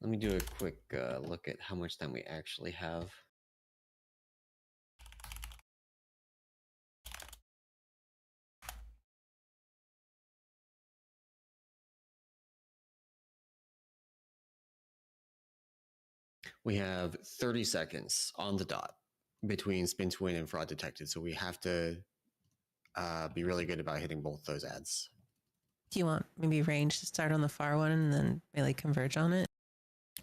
Let me do a quick look at how much time we actually have. We have 30 seconds on the dot between spin to win and fraud detected, so we have to be really good about hitting both those ads. Do you want maybe range to start on the far one and then really converge on it?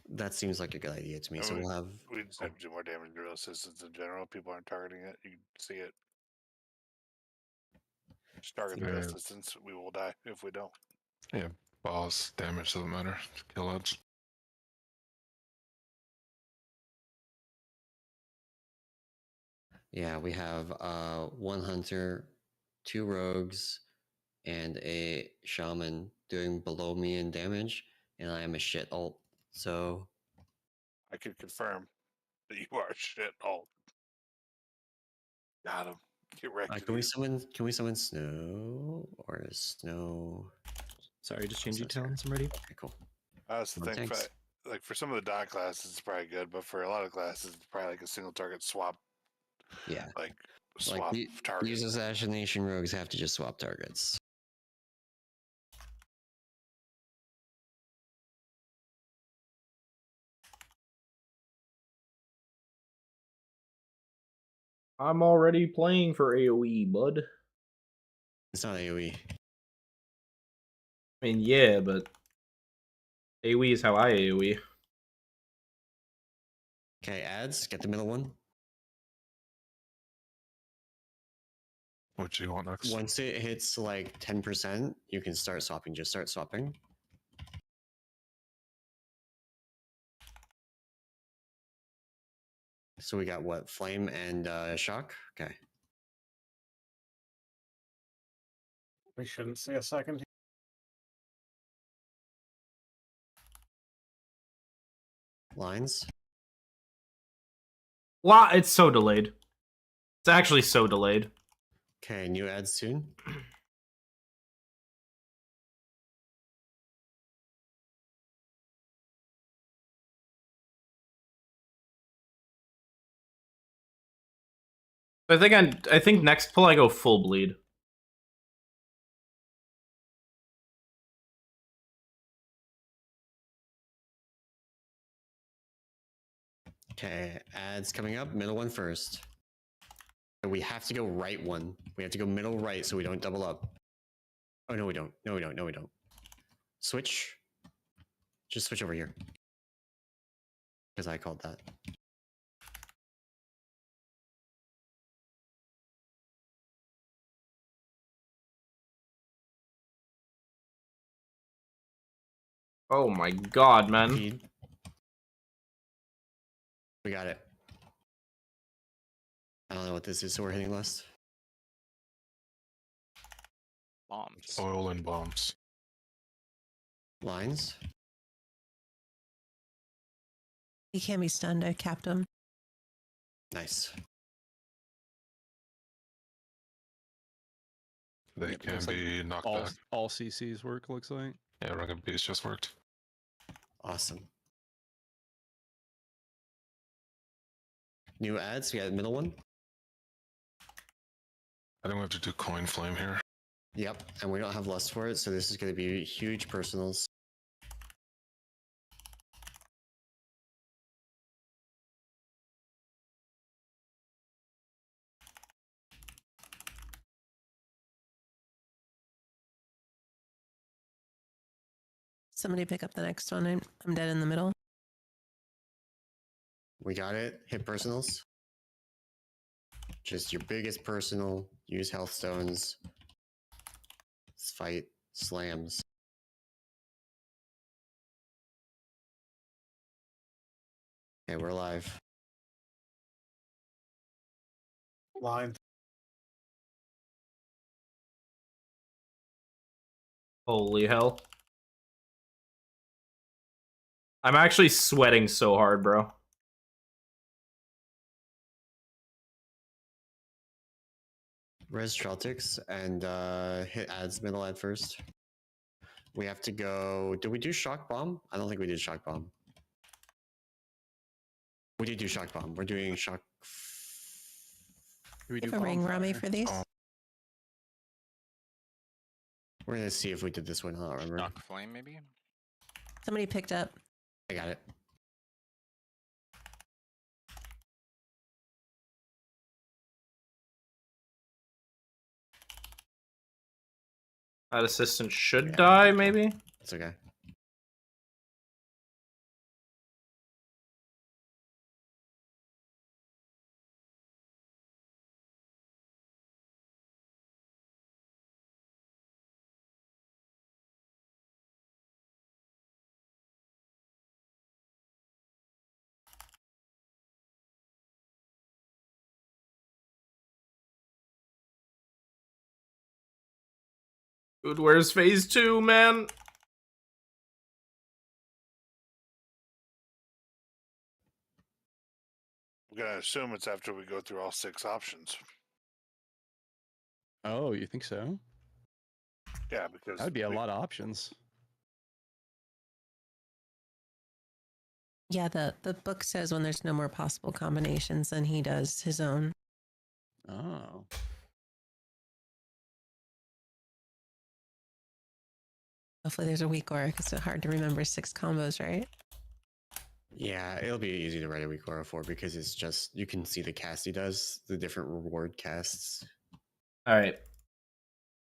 That seems like a good idea to me. So we'll have. We just have to do more damage to real assistants in general. People aren't targeting it. You can see it. Just target the real Yeah. assistants. We will die if we don't. Yeah, boss damage doesn't matter. Kill odds. Yeah, we have one hunter, 2 rogues, and a shaman doing below me in damage, and I am a shit alt. So I can confirm that you are shit alt. Got him. Get wrecked. can we summon Snow or Snow? Sorry, just changing tones. I'm ready. Okay, cool. That's the thing. Thanks. Like for some of the dot classes, it's probably good, but for a lot of classes, it's probably like a single target swap. Yeah. Like swap Like target. these assassination rogues have to just swap targets. I'm already playing for AoE, bud. It's not AoE. I mean, yeah, but AoE is how I AoE. Okay, ads, get the middle one. What do you want next? Once it hits like 10%, you can start swapping. Just start swapping. So we got what? Flame and shock? Okay. We shouldn't see a second. Lines. Wow, it's so delayed. It's actually so delayed. Okay, new ads soon. I think next pull I go full bleed. Okay, ads coming up. Middle one first. We have to go right one. We have to go middle right so we don't double up. Oh, no, we don't. No, we don't. No, we don't. Switch. Just switch over here. Because I called that. Oh my god, man. Feed. We got it. I don't know what this is, so we're hitting list. Bombs. Oil and bombs. Lines. He can be stunned. I capped him. Nice. They Yep, can looks like be knocked all, back. all CCs work, looks like. Yeah, Rugged Beast just worked. Awesome. New ads. We got the middle one. I think we have to do coin flame here. Yep, and we don't have lust for it, so this is going to be huge personals. Somebody pick up the next one. I'm dead in the middle. We got it. Hit personals. Just your biggest personal. Use health stones. Fight slams. Okay, we're live. Line. Holy hell. I'm actually sweating so hard, bro. Res Treltix and hit ads middle ad first. We have to go. Did we do shock bomb? I don't think we did shock bomb. We did do shock bomb. We're doing shock. Do we You do have a ring, Rami, bonfire? for these? We're gonna see if we did this one. I don't remember. Shock flame, maybe? Somebody picked up. I got it. That assistant should Yeah, die, maybe? It's okay. Dude, where's phase 2, man? I'm gonna assume it's after we go through all 6 options. Oh, you think so? Yeah, because That would be a lot of options. Yeah, the book says when there's no more possible combinations, then he does his own. Oh. Hopefully there's a weak aura because it's hard to remember 6 combos, right? Yeah, it'll be easy to write a weak aura for because it's just you can see the cast he does, the different reward casts. All right.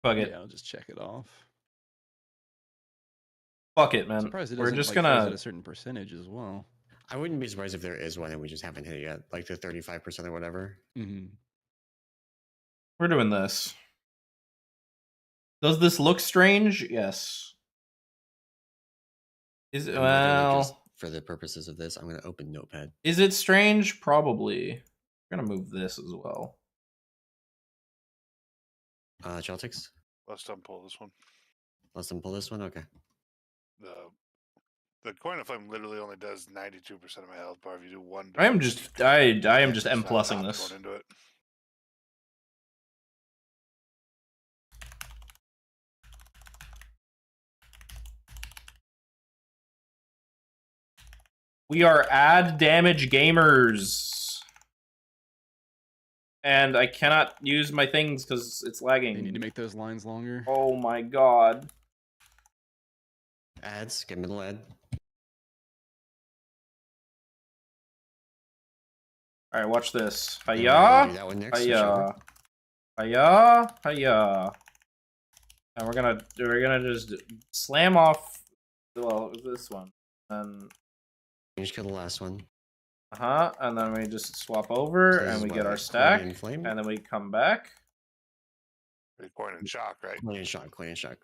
Fuck it. Yeah, I'll just check it off. Fuck it, I'm man. surprised it We're doesn't just like, throws gonna. at a certain percentage as well. I wouldn't be surprised if there is one and we just haven't hit it yet, like the 35% or whatever. Mm-hmm. We're doing this. Does this look strange? Yes. Is it, I'm literally just, well, for the purposes of this, I'm going to open Notepad. is it strange? Probably. We're gonna move this as well. Celtics? let's unpull this one. Let's them pull this one? Okay. The coin of flame literally only does 92% of my health bar. If you do one, I am damage, just I am just it's M not plussing enough this. going into it. We are add damage gamers. And I cannot use my things because it's lagging. They need to make those lines longer. Oh my god. Ads, get middle ad. Alright, watch this. And we're Hiya! gonna do that one next, switch over. Hiya! Hiya! And we're gonna just slam off, well, this one. And Just kill the last one. and then we just swap over So this and is we what, get our like, stack. coin and flame? And then we come back. Coin and shock, right? Coin and shock, coin and shock.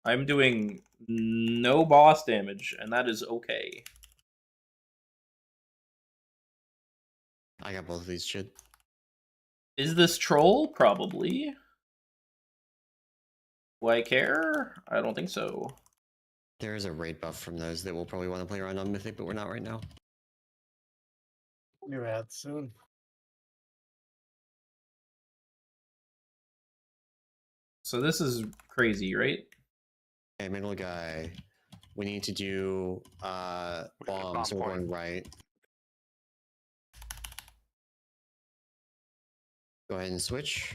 I'm doing no boss damage, and that is okay. I got both of these shit. Is this troll? Probably. Do I care? I don't think so. There is a raid buff from those that we'll probably want to play around on Mythic, but we're not right now. New ad soon. So this is crazy, right? Okay, middle guy. We need to do bomb, so we're going right. Go ahead and switch.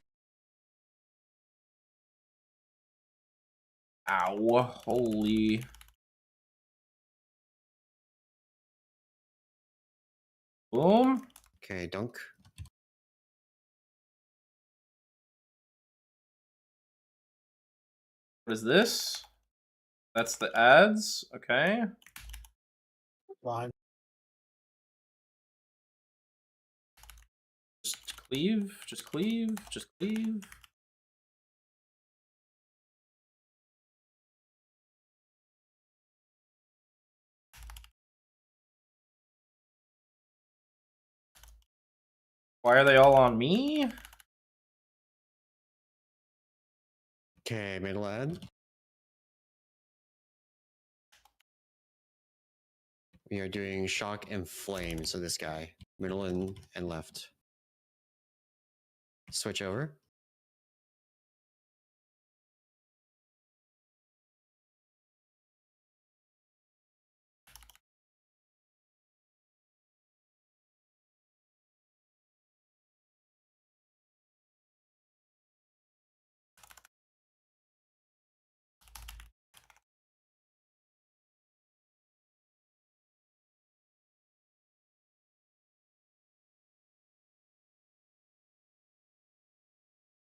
Ow. Holy. Boom. Okay, dunk. What is this? That's the ads. Okay. Line. Just cleave. Just cleave. Just cleave. Why are they all on me? Okay, middle ad. We are doing shock and flame, so this guy. Middle and left. Switch over.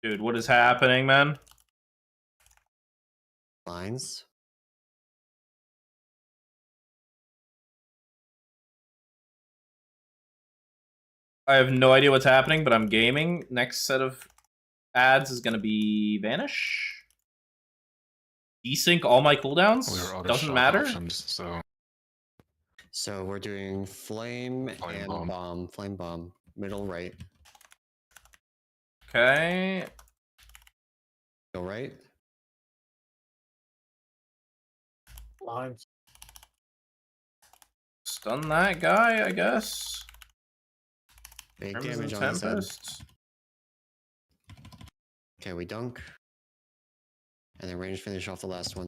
Dude, what is happening, man? Lines. I have no idea what's happening, but I'm gaming. Next set of ads is going to be Vanish. Desync all my cooldowns. We were out of Doesn't shock matter. options, So we're doing flame, and bomb. Flame bomb. Middle right. Okay. Go right. Lines. Stun that guy, I guess. Big Crimson damage on his head. Tempest. Okay, we dunk. And then range finish off the last one.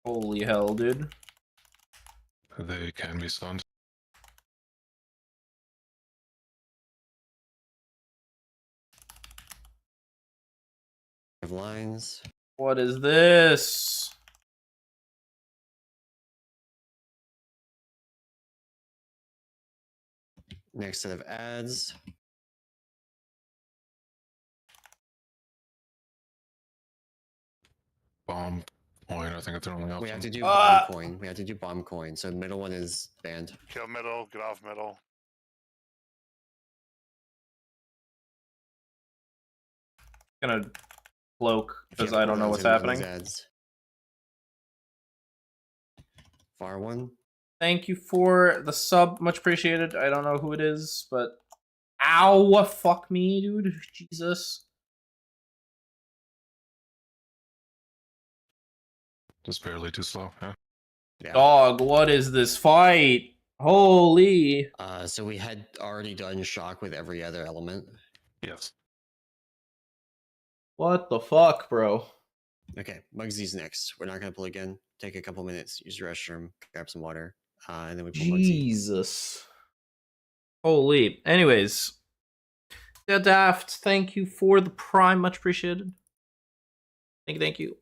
Holy hell, dude. they can be stunned. Have lines. What is this? Next set of ads. Bomb coin, I think it's the only option. We have to do bomb coin. We have to do bomb coin. So the middle one is banned. Kill middle, get off middle. Gonna cloak If you because have I don't know cooldowns what's in one of these happening. ads. Far one. Thank you for the sub. Much appreciated. I don't know who it is, but ow, fuck me, dude. Jesus. Just barely too slow, yeah. Yeah. Dog, what is this fight? Holy. So we had already done shock with every other element. Yes. What the fuck, bro? Okay, Mugsy's next. We're not gonna pull again. Take a couple minutes, use the restroom, grab some water, and then we pull Mugsy. Jesus. Holy. Anyways. Yeah, Daft, thank you for the prime. Much appreciated. Thank you.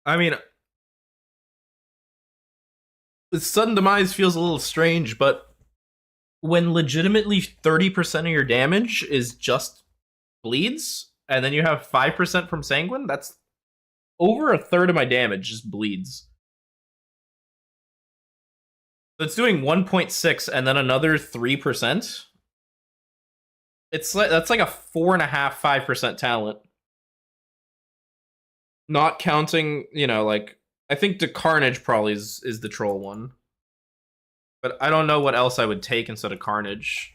I mean, the sudden demise feels a little strange, but when legitimately 30% of your damage is just bleeds, and then you have 5% from Sanguine, that's over a third of my damage just bleeds. So it's doing 1.6 and then another 3%. It's like that's like a 4.5-5% talent. Not counting, you know, like I think the Carnage probably is the troll one. But I don't know what else I would take instead of Carnage.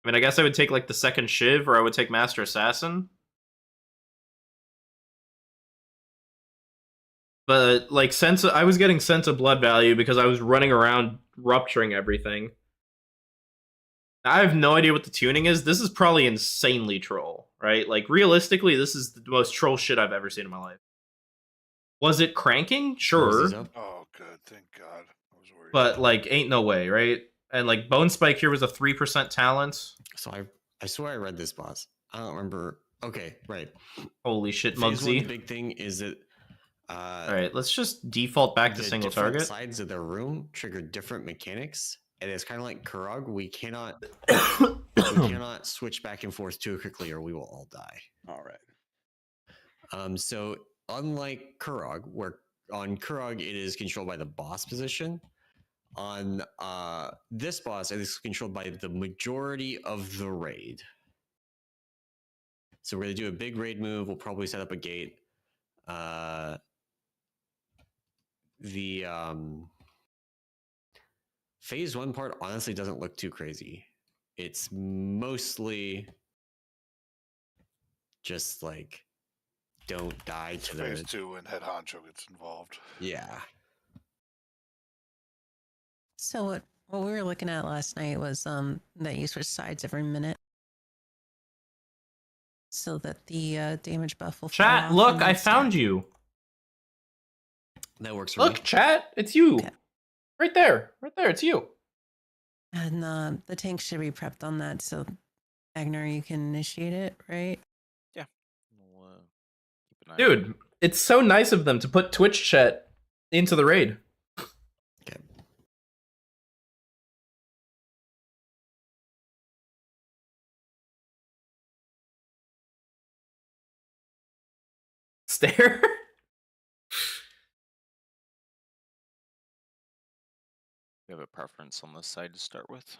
I mean, I guess I would take like the second Shiv, or I would take Master Assassin. But like I was getting Sense of Blood value because I was running around rupturing everything. I have no idea what the tuning is. This is probably insanely troll, right? Like realistically, this is the most troll shit I've ever seen in my life. Was it cranking? Sure. Oh, good. Thank God. I was worried. But like, ain't no way, right? And like, Bone Spike here was a 3% talent. So I swear I read this, boss. I don't remember. Okay, right. Holy shit, Phase one, Muggsy. the big thing is that. All right, let's just default back to single target. Sides of the room trigger different mechanics, and it's kind of like Kurog. We cannot switch back and forth too quickly, or we will all die. All right. So unlike Kurog, where on Kurog it is controlled by the boss position, on this boss it is controlled by the majority of the raid. So we're gonna do a big raid move. We'll probably set up a gate. The phase one part honestly doesn't look too crazy. It's mostly just like don't die to the Phase two and Head Honcho gets involved. Yeah. So what we were looking at last night was that you switch sides every minute, so that the damage buff will. Chat, look, I found you. That works for Look, me. chat, it's you. Okay. Right there, it's you. And the tank should be prepped on that, so Agnar, you can initiate it, right? Yeah. Dude, it's so nice of them to put Twitch chat into the raid. Okay. Stare. You have a preference on this side to start with?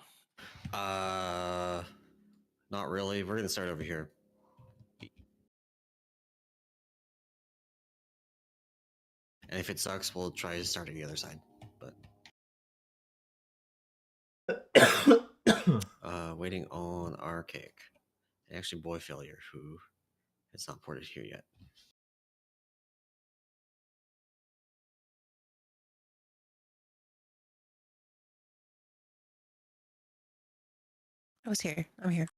Not really. We're gonna start over here. And if it sucks, we'll try starting the other side. But waiting on Archaic. And actually Boy Failure, who has not ported here yet. I was here. I'm here.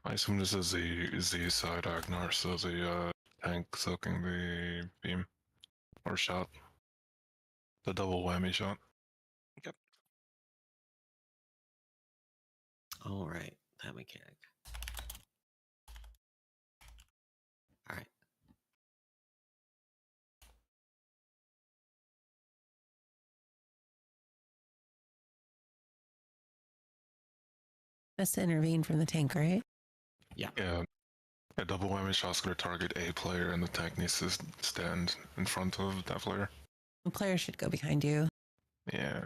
I assume this is the Z side Agnar, so the tank soaking the beam or shot. The double whammy shot. Yep. All right, that mechanic. All right. That's to intervene from the tank, right? Yeah. Yeah. A double whammy shot's gonna target a player, and the tank needs to stand in front of that player. The player should go behind you. Yeah.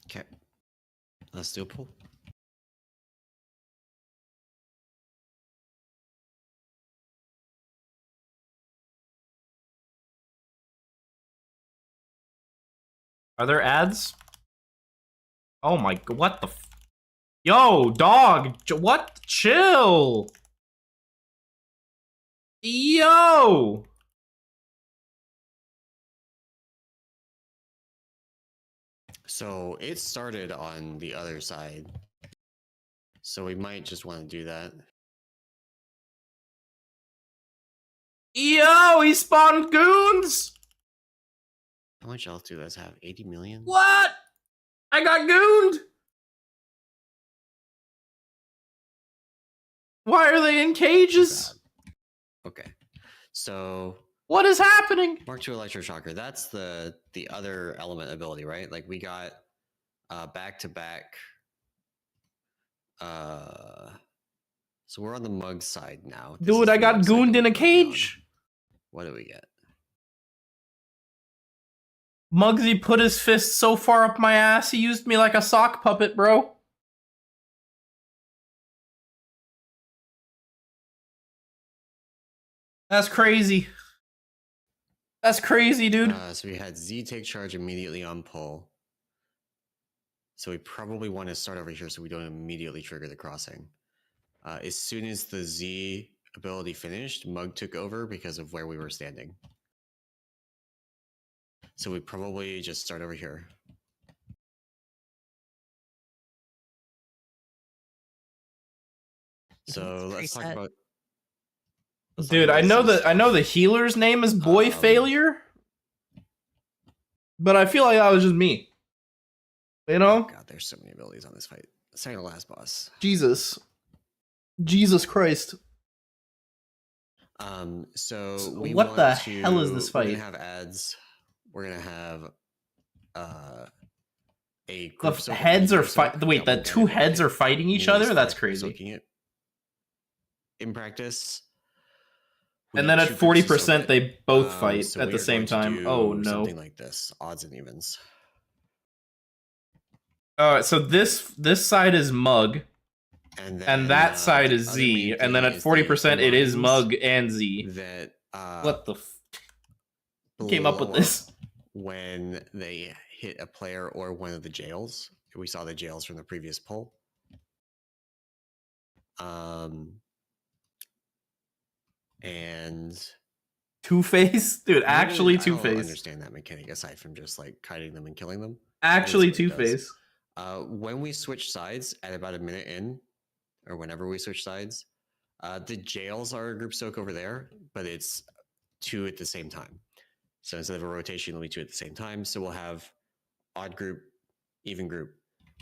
Okay. Let's do a pull. Are there ads? Oh my god, what the Yo, dog! What? Chill! Yo! So it started on the other side. So we might just want to do that. Yo, he spawned goons! How much else do those have? 80 million? What? I got gooned! Why are they in cages? Okay. So what is happening? Mark II Electroshocker, that's the other element ability, right? Like we got back-to-back. So we're on the mug side now. This Dude, is I the got mug side gooned that in a we're currently on. cage. What do we get? Muggsy put his fist so far up my ass, he used me like a sock puppet, bro. That's crazy. That's crazy, dude. So we had Z take charge immediately on pull. So we probably want to start over here so we don't immediately trigger the crossing. As soon as the Z ability finished, Mug took over because of where we were standing. So we probably just start over here. So let's talk about. Dude, I know the healer's name is Boy Failure, but I feel like that was just me. You know? Oh God, there's so many abilities on this fight. Second to last boss. Jesus Christ. So we what want the to, hell is this fight? We're gonna have ads. We're gonna have a The heads are fighting. Wait, the two heads are fighting each other? That's crazy. In practice. And then at 40%, they both fight at the same time. Oh no! Something like this, odds and evens. So this side is Mug, and that side is Z, and then at 40%, it is Mug and Z. That what the? Who came up with this? When they hit a player or one of the jails, we saw the jails from the previous poll. And Two-Face? Dude, actually Two-Face. I don't understand that mechanic aside from just like kiting them and killing them. Actually Two-Face. When we switch sides at about a minute in, or whenever we switch sides, The jails are a group soak over there, but it's 2 at the same time. So instead of a rotation, it'll be 2 at the same time. So we'll have odd group, even group.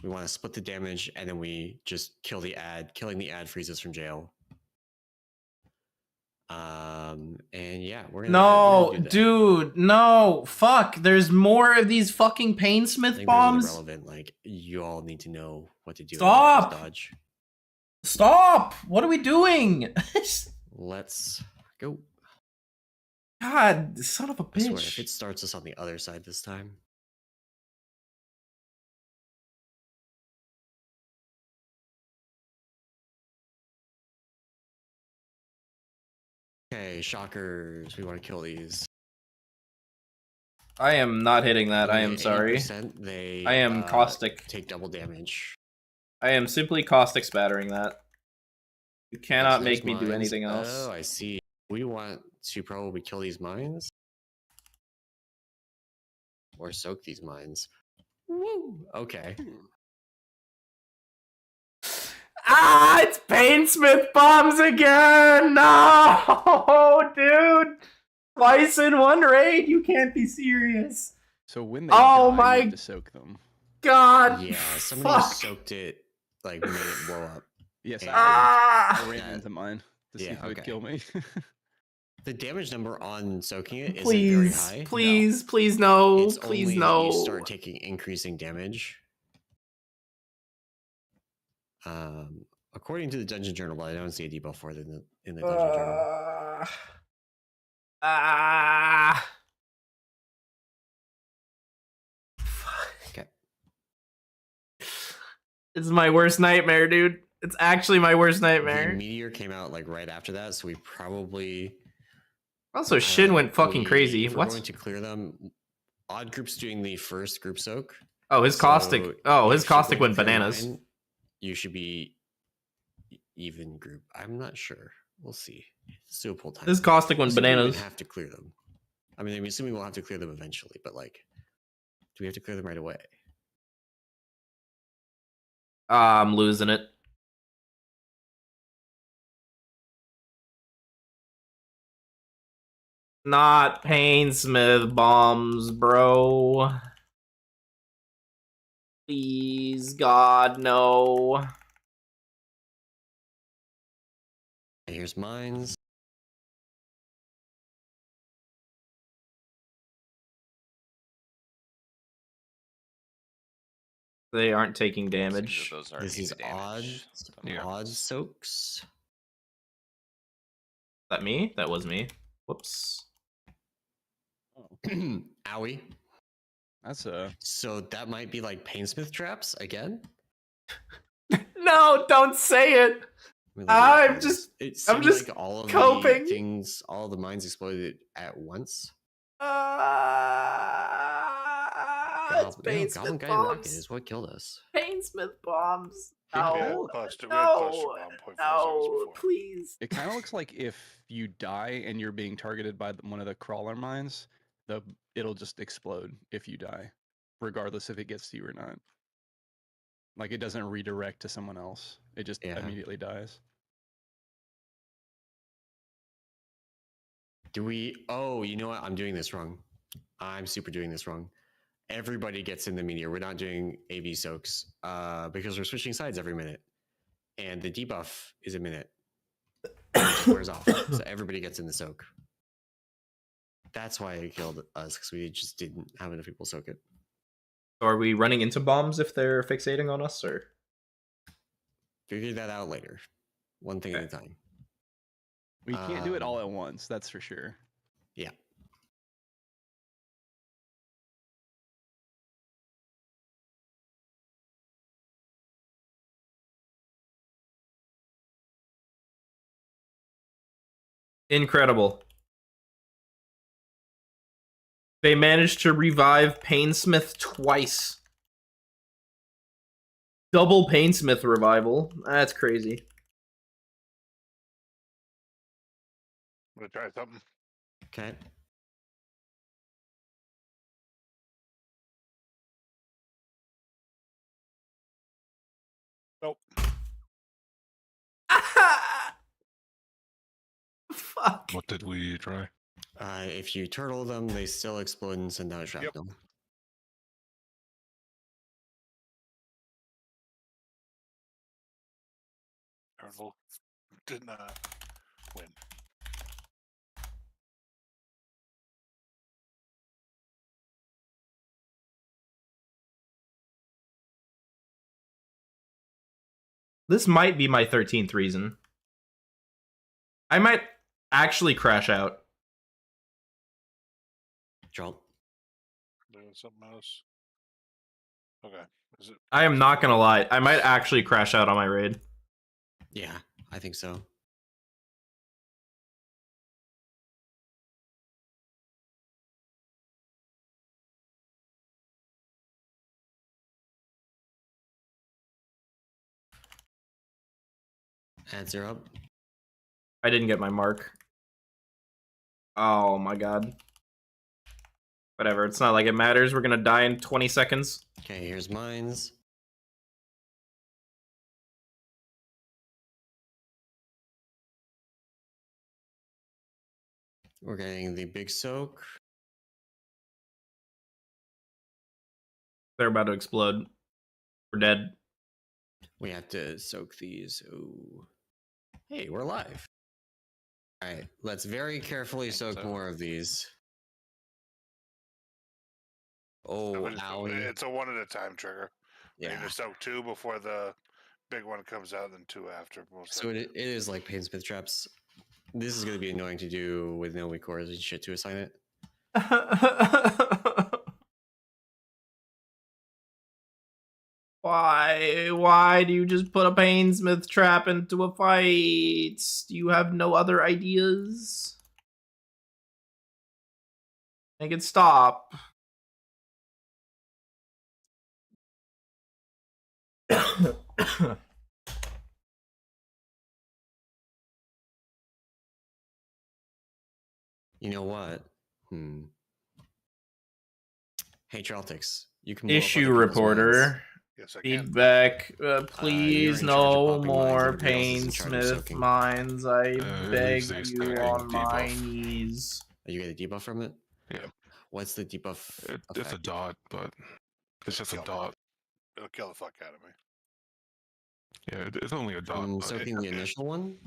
We want to split the damage, and then we just kill the ad. Killing the ad frees us from jail. And yeah, we're gonna. No, do that. dude, no, fuck. There's more of these fucking I Painsmith think bombs. those are relevant. Like, you all need to know what to do. Stop! Dodge. Stop! What are we doing? Let's go. God, son of a I swear, if bitch. it starts us on the other side this time. Okay, shockers. We want to kill these. I am not hitting that. I am At sorry. 80%, they I am caustic. take double damage. I am simply caustic spattering that. You cannot There's make me do mines. anything else. Oh, I see. We want to probably kill these mines. Or soak these mines. Woo! Okay. Ah, it's Painsmith bombs again! No, dude! Twice in one raid? You can't be serious. So when they Oh die, my you have to soak them. God! Yeah, somebody fuck. soaked it, like made it blow up. Yes, And- I ran into mine to see Yeah, if it would okay. kill me. The damage number on soaking it isn't Please, very high. please, please no, It's please only no. that you start taking increasing damage. According to the Dungeon Journal, but I don't see a debuff for it in the Dungeon Journal. Okay. It's my worst nightmare, dude. It's actually my worst The nightmare. meteor came out like right after that, so we probably Also, Shin went fucking crazy. If we're What? going to clear them, odd group's doing the first group soak. Oh, his caustic. Oh, his if you're caustic going went to clear bananas. mine, you should be even group. I'm not sure. We'll see. Let's do a pull time. His caustic went Assuming we bananas. have to clear them. I mean, I'm assuming we'll have to clear them eventually, but like, do we have to clear them right away? I'm losing it. Not Painsmith bombs, bro. Please, God, no. Here's mines. They aren't taking Seems damage. that those are This is odd. damage. Some odd soaks. That me? That was me. Whoops. Owie. That's a. So that might be like Painsmith traps again. No, don't say it. Let me look I'm at just- It I'm seemed just like all of coping. the things, all the mines exploded at once. It's Goblin Painsmith Guy Rocket bombs. is what killed us. Painsmith bombs. We had No, cluster bomb 0.4 no, before. please. It kind of looks like if you die and you're being targeted by one of the crawler mines, it'll just explode if you die, regardless if it gets to you or not. Like it doesn't redirect to someone else; it just immediately dies. Do we? Oh, you know what? I'm doing this wrong. I'm super doing this wrong. Everybody gets in the meteor. We're not doing AV soaks because we're switching sides every minute, and the debuff is a minute. And it just wears off, so everybody gets in the soak. That's why it killed us because we just didn't have enough people soak it. Are we running into bombs if they're fixating on us, or? Figure that out later. One thing at a time. We can't do it all at once. That's for sure. Yeah. Incredible. They managed to revive Painsmith twice. Double Painsmith revival. That's crazy. I'm gonna try something. Okay. Nope. fuck? What did we try? If you turtle them, they still explode and send out shrapnel. Turtle did not win. This might be my 13th reason. I might actually crash out. Jump. Doing something else. Okay. Is it? I am not gonna lie. I might actually crash out on my raid. Yeah, I think so. Ads are up. I didn't get my mark. Oh my god. Whatever, it's not like it matters. We're gonna die in 20 seconds. Okay, here's mines. We're getting the big soak. They're about to explode. We're dead. We have to soak these. Ooh. Hey, we're live. All right, let's very carefully soak more of these. Oh, owie. It's a one at a time trigger. Yeah. You need to soak 2 before the big one comes out, then 2 after. So it is like Painsmith traps. This is going to be annoying to do with no Weakauras and shit to assign it. Why do you just put a Painsmith trap into a fight? Do you have no other ideas? Make it stop. You know what? Hey, Traltix, you can Issue reporter. Yes, I Feedback. Please, in charge of no popping mines, more everybody else is in charge of Painsmith soaking. mines. I beg who's you getting on my debuff? knees. You get a debuff from it? Yeah. What's the debuff? It's a effect? dot, but it's just a dot. It'll kill the fuck out of me. Yeah, it's only a dot. From but soaking the initial one?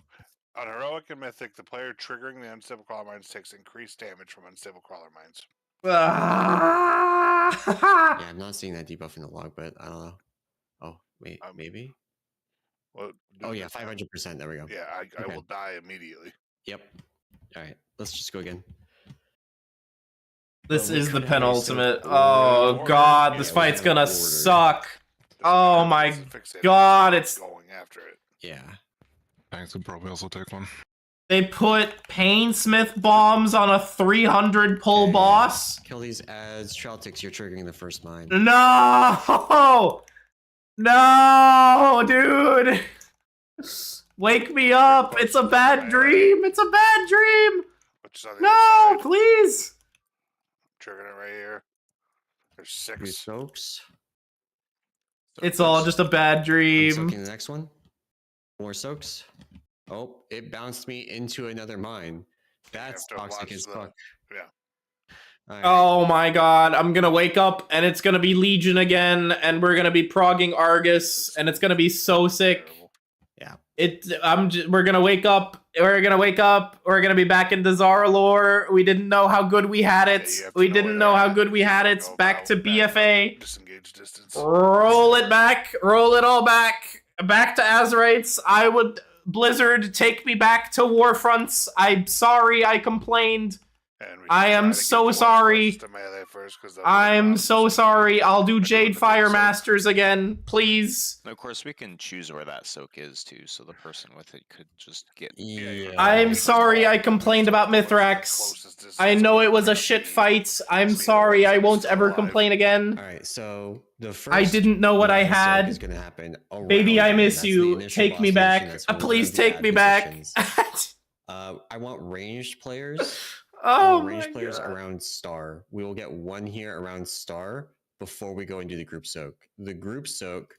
On Heroic and Mythic, the player triggering the Unstable Crawler Mines takes increased damage from Unstable Crawler Mines. Yeah, I'm not seeing that debuff in the log, but I don't know. Oh, wait, maybe? Well, Oh, yeah, 500%. There we go. Yeah, I Okay. will die immediately. Yep. All right, let's just go again. This Well, we is the could have a soak penultimate. order. Oh god, this Yeah, we fight's have gonna order. suck. Oh my god, it's Going after it. Yeah. Thanks, would probably also take one. they put Painsmith bombs on a 300 pull boss. Kill these ads. Traltix, you're triggering the first mine. No! No, dude! Wake me up! It's a bad dream! It's a bad dream! No, please! Triggering it right here. There's 6. Soaks. It's all just a bad I'm dream. soaking the next one. More soaks. Oh, it bounced me into another mine. That's have to toxic watch as the- fuck. Yeah. All right. Oh my god, I'm gonna wake up and it's gonna be Legion again, and we're gonna be progging Argus, and it's gonna be so sick. Yeah. We're gonna wake up. We're gonna be back into Zara lore. We didn't know how good we had it. We didn't know how good we had it. Back to BFA. Disengage distance. Roll it back. Roll it all back. Back to Azerites. I would Blizzard take me back to Warfronts. I'm sorry I complained. I am so sorry. I'm so sorry. I'll do Jade Fire Masters again, please. And of course, we can choose where that soak is too, so the person with it could just get. I'm sorry I complained about Mithrax. I know it was a shit fight. I'm sorry. I won't ever complain again. All right, so the first. I didn't know what I soak had. is gonna happen Baby, around I here. miss That's the you. initial Take me boss back. position. That's when we're Please gonna do take me back. positions. I want ranged players. Oh ranged my players God. around Star. We will get one here around Star before we go and do the group soak. The group soak,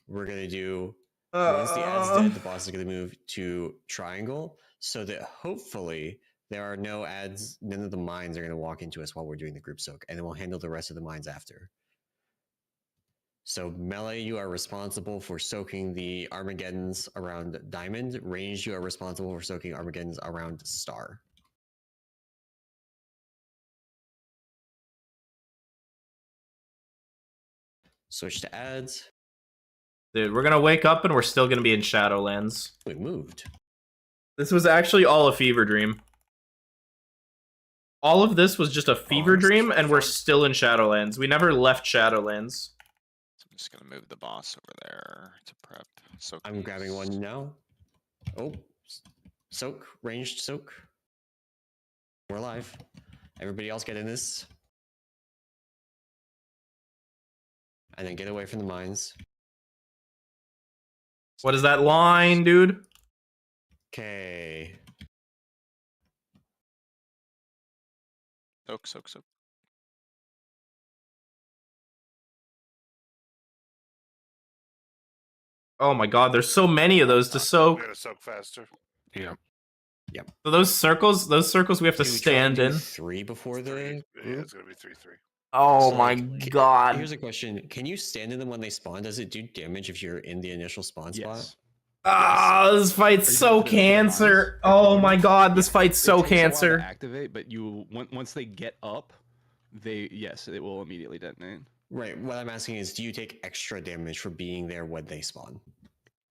we're gonna do Once the ad's dead, the boss is going to move to triangle, so that hopefully there are no ads. None of the mines are going to walk into us while we're doing the group soak, and then we'll handle the rest of the mines after. So melee, you are responsible for soaking the Armageddons around Diamond. Ranged, you are responsible for soaking Armageddons around Star. Switch to ads. Dude, we're gonna wake up and we're still gonna be in Shadowlands. We moved. This was actually all a fever dream. All of this was just a fever dream, and we're still in Shadowlands. We never left Shadowlands. So I'm just gonna move the boss over there to prep. So I'm grabbing one now. Oh, soak, ranged soak. We're alive. Everybody else get in this. And then get away from the mines. What is that line, dude? Okay. Soak, soak, soak. Oh my god, there's so many of those to soak. We gotta soak faster. Yeah. Yep. So those circles we have to Do we try and stand do in. 3 before the Yeah, group? it's gonna be 3-3. Oh So, my like, god. Here's a question. Can you stand in them when they spawn? Does it do damage if you're in the initial spawn spot? Yes. Ah, this fight's Are you so gonna put it on cancer. mines? Oh my god, this fight's It so takes a while to cancer. activate, but once they get up, yes, it will immediately detonate. Right. What I'm asking is, do you take extra damage for being there when they spawn?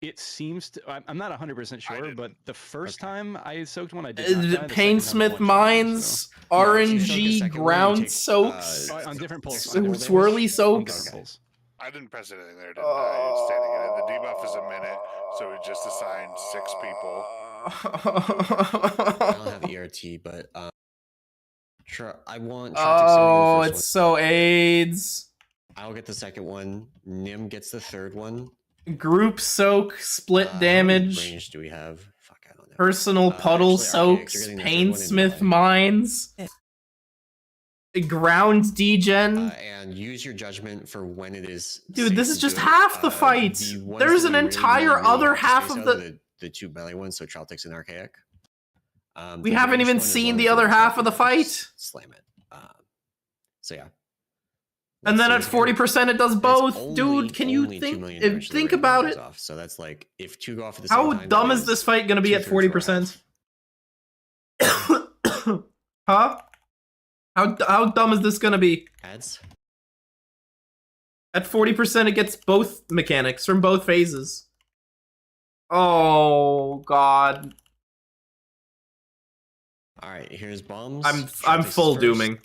It seems to. I'm not 100% sure, didn't. but the first time I soaked one, I did. The not die. The second time, Painsmith one shot me, Mines, so- Yeah, if you soak a RNG, second one, you ground take, soaks, on different pulses. swirly on swirly different soaks. pulses. I didn't press anything there, didn't I? It's standing in it. The debuff is a minute, so we just assigned 6 people. I don't have ERT, but sure. I want. Oh, the it's first so AIDS. one. I'll get the second one. Nim gets the third one. Group soak, split How many damage, range do we have? Fuck, I don't know. personal puddle actually, Archaics, you're soaks, getting the third one in Painsmith melee. Mines, ground degen. And use your judgment for when it is. Dude, safe this to is just do it. half the fight. The ones There's that an we really, entire really, really other have to half space of out are the. the 2 melee ones, so Traltix and Archaic. We The haven't ranged even one, as seen long the as other you're half of the attacking, fight. just slam it. So yeah. And then at Let's see here. 40%, it does It's both. only- Dude, can you only 2 think million damage to the think range about goes it? Off. So that's like if 2 go off at the same How time. dumb that is this fight going to be at 2/3 of our 40%? health. Huh? How dumb is this going to be? Ads. At 40%, it gets both mechanics from both phases. Oh god. All right, here's bombs. I'm Traltix is full first. dooming.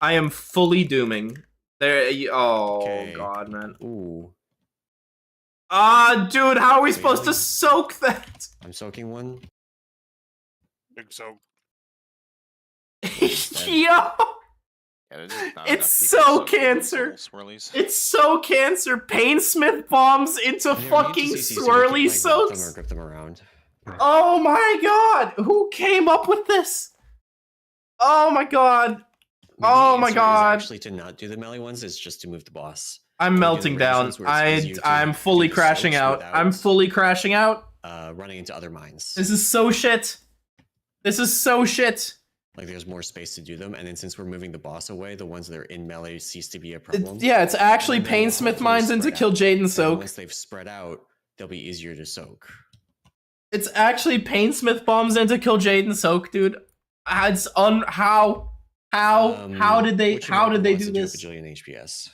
I am fully dooming. There. Oh Okay. god, man. Ooh, Dude, how are we supposed to soak that? I'm soaking one. Big soak. Yo, Yeah, there's just not It's enough so people soaking these cancer. little Swirlies. it's so cancer. Painsmith bombs into Yeah, we need to fucking CC so we can, swirly like, walk them soaks. or grip them around. Oh my god, who came up with this? Oh my god. Maybe Oh the my answer is god. actually to not do the melee ones is just to move the boss. I'm Or do the melting ranged down. ones where it's easier to I'm fully do the crashing soaks out. without, I'm fully crashing out. running into other mines. This is so shit. This is so shit. Like there's more space to do them, and then since we're moving the boss away, the ones that are in melee cease to be a problem. It's actually And then they'll Painsmith hopefully Mines into spread Kill out. Jaden And Soak. once they've spread out, they'll be easier to soak. It's actually Painsmith bombs into Kill Jaden Soak, dude. It's how did they Which how did they American do wants to this? a bajillion HPS.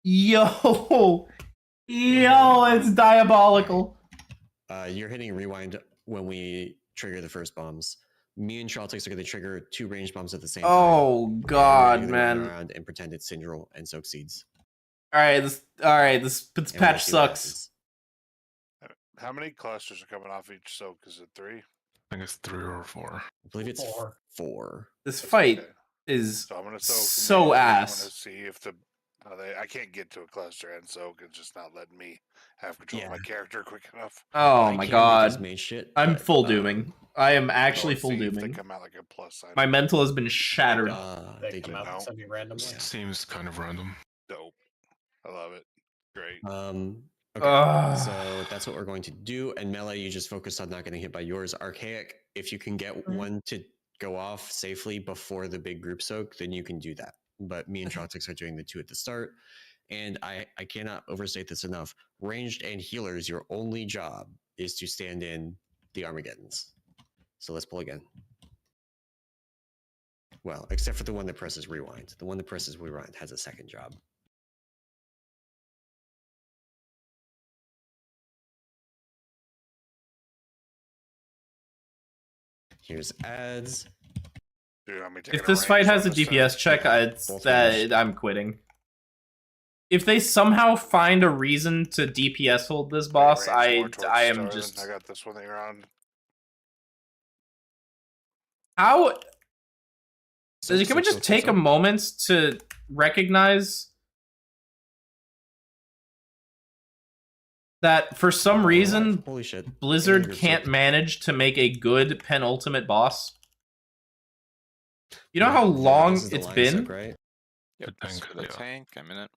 Yo, it's diabolical. You're hitting rewind when we trigger the first bombs. Me and Traltix are going to trigger 2 ranged bombs at the same time. Oh And god, we're gonna run man. around and pretend it's Syndrel and soak seeds. All right, this And we'll patch see what sucks. happens. How many clusters are coming off each soak? Is it 3? I think it's 3 or 4. I believe it's 4. This fight Okay. is So I'm gonna soak. so immediately. I ass. want to see if I can't get to a cluster and soak. It's just not letting me have control of my character quick enough. Oh I my can god. because made shit, I'm but, full dooming. I am actually Let's full see if dooming. They come out like a plus sign. My mental has been shattered. They do. come out semi randomly. Seems kind of random. Dope. I love it. Great. Okay, Ugh. so that's what we're going to do. And melee, you just focus on not getting hit by yours. Archaic, if you can get one to go off safely before the big group soak, then you can do that. But me and Trottix are doing the 2 at the start. And I cannot overstate this enough. Ranged and healers, your only job is to stand in the Armageddons. So let's pull again. Well, except for the one that presses rewind. The one that presses rewind has a second job. Here's ads. Dude, I'm taking If this fight has a DPS check, I'm quitting. If they somehow find a reason to DPS hold this boss, I am just. I got this one that you're on. How? Can we just take a moment to recognize that for some reason, holy shit, Blizzard can't manage to make a good penultimate boss? You know how long it's been? Right? Yep, for the tank, I'm in it.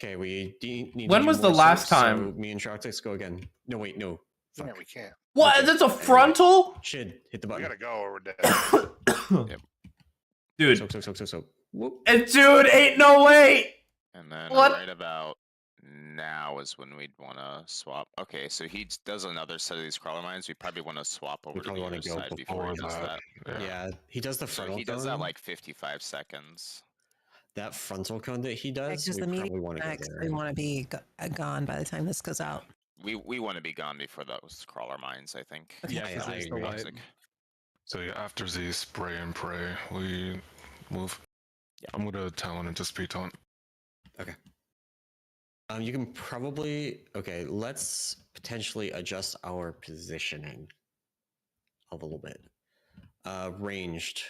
Okay, we need when was the last time? So me and Trottix go again. No, wait, no. Fuck. Yeah, we can't. What? Okay. That's a frontal? Shid, hit the button. We gotta go or we're dead. Yep. Dude. So. And dude, ain't no way! And then what? Right about now is when we'd want to swap. Okay, so he does another set of these crawler mines. We probably want to swap over to the other side before he does that. Yeah, he does the frontal So he does cone. that like 55 seconds. That frontal cone that he does, Because we the probably meeting want to go max, there. we want to be gone by the time this goes out. We want to be gone before those crawler mines, I think. Yeah, I agree. So yeah, after the spray and pray, we move. Yeah. I'm gonna talent into speed taunt. Okay. You can probably let's potentially adjust our positioning a little bit. Ranged.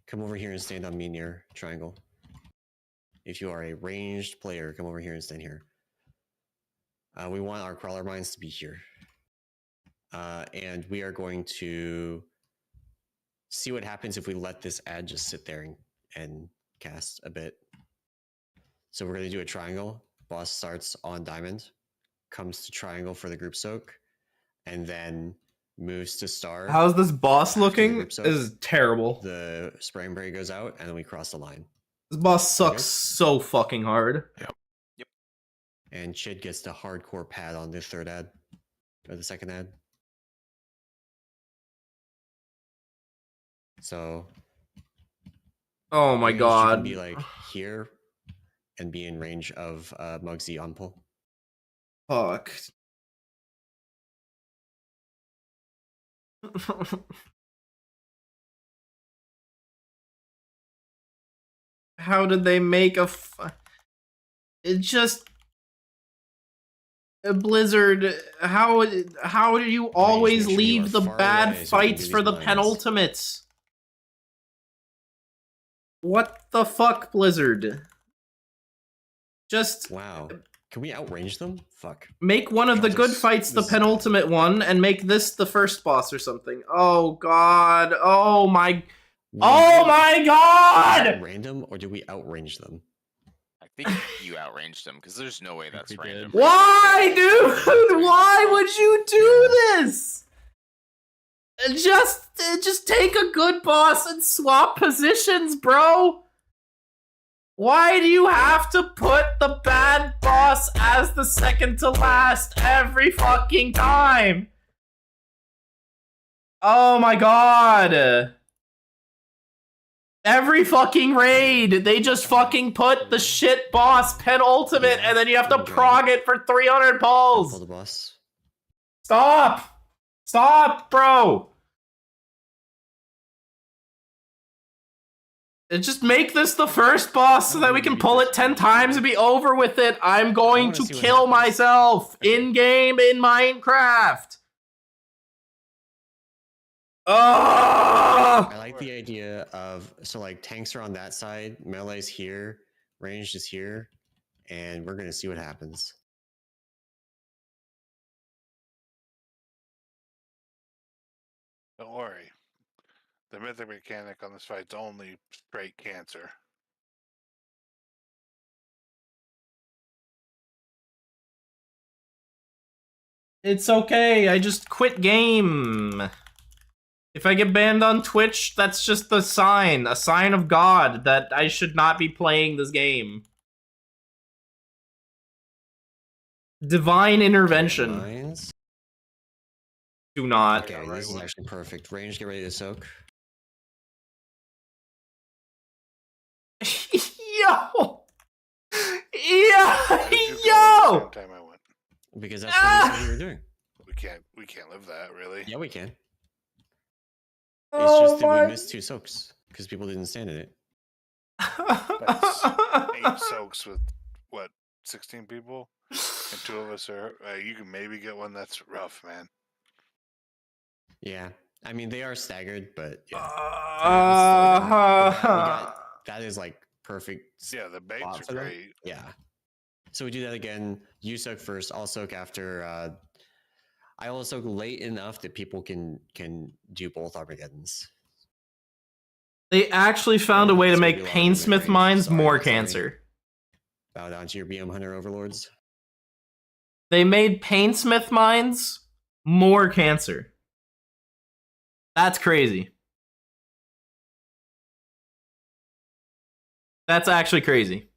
Come over here and stand on me near triangle. If you are a ranged player, come over here and stand here. We want our crawler mines to be here. And we are going to see what happens if we let this ad just sit there and cast a bit. So we're going to do a triangle. Boss starts on diamond, comes to triangle for the group soak, and then moves to star. How's this boss looking? This is terrible. The spray and pray goes out, and then we cross the line. This boss sucks so fucking hard. Yep. And Chid gets the hardcore pad on the third ad, or the second ad. So. Oh my god. You can be like here and be in range of Muggsy on pull. Fuck. How did they make it just a Blizzard? How do you always leave the bad fights for the penultimates? What the fuck, Blizzard? Just wow. Can we outrange them? Fuck. Make one of the good fights the penultimate one, and make this the first boss or something. Oh god. Oh my. Oh my god! Random, or do we outrange them? I think you outranged them because there's no way that's random. Why, dude? Why would you do this? Just take a good boss and swap positions, bro. Why do you have to put the bad boss as the second to last every fucking time? Oh my god. Every fucking raid, they just fucking put the shit boss penultimate and then you have to prog it for 300 pulls. Pull the boss. Stop! Stop, bro! Just make this the first boss so that we can pull it 10 times and be over with it. I'm going to kill myself in-game in Minecraft. Oh! I like the idea of, so like tanks are on that side, melee's here, ranged is here, and we're going to see what happens. Don't worry. The mythic mechanic on this fight's only straight cancer. It's okay. I just quit game. If I get banned on Twitch, that's just a sign of God that I should not be playing this game. Divine intervention. Mines. Do not. Okay, this is actually perfect. Range, get ready to soak. Yo! Yo! Time I went. Because that's what we said we were doing. We can't live that really. Yeah, we can. It's Oh just that my- we missed 2 soaks because people didn't stand in it. That's 8 soaks with what 16 people, and 2 of us are. You can maybe get one. That's rough, man. Yeah, I mean they are staggered, but yeah. That is like perfect. Yeah, the baits spot are for them. great. Yeah. So we do that again. You soak first. I'll soak after. I will soak late enough that people can do both Armageddons. They actually found a way to It's gonna make be a lot of movement Painsmith range. mines Sorry, more sorry. cancer. Bow down to your BM Hunter overlords. They made Painsmith mines more cancer. That's crazy. That's actually crazy.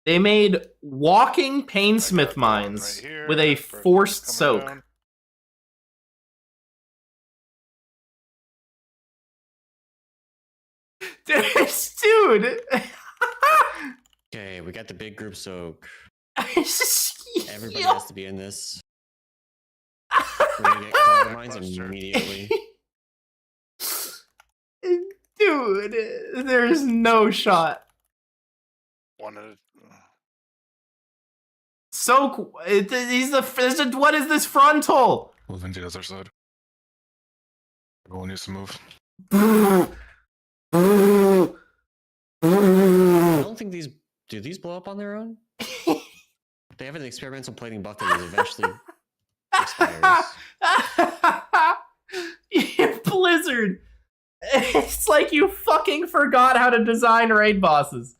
They made walking Painsmith mines with a forced soak. Dude! Okay, we got the big group soak. Everybody Everybody has to be in this. We're gonna get color mines immediately. Dude, there's no shot. One at a Soak. What is this frontal? Moving to the other side. Everyone needs to move. I don't think these do these blow up on their own. They have an experimental plating buff that eventually expires. Blizzard. It's like you fucking forgot how to design raid bosses.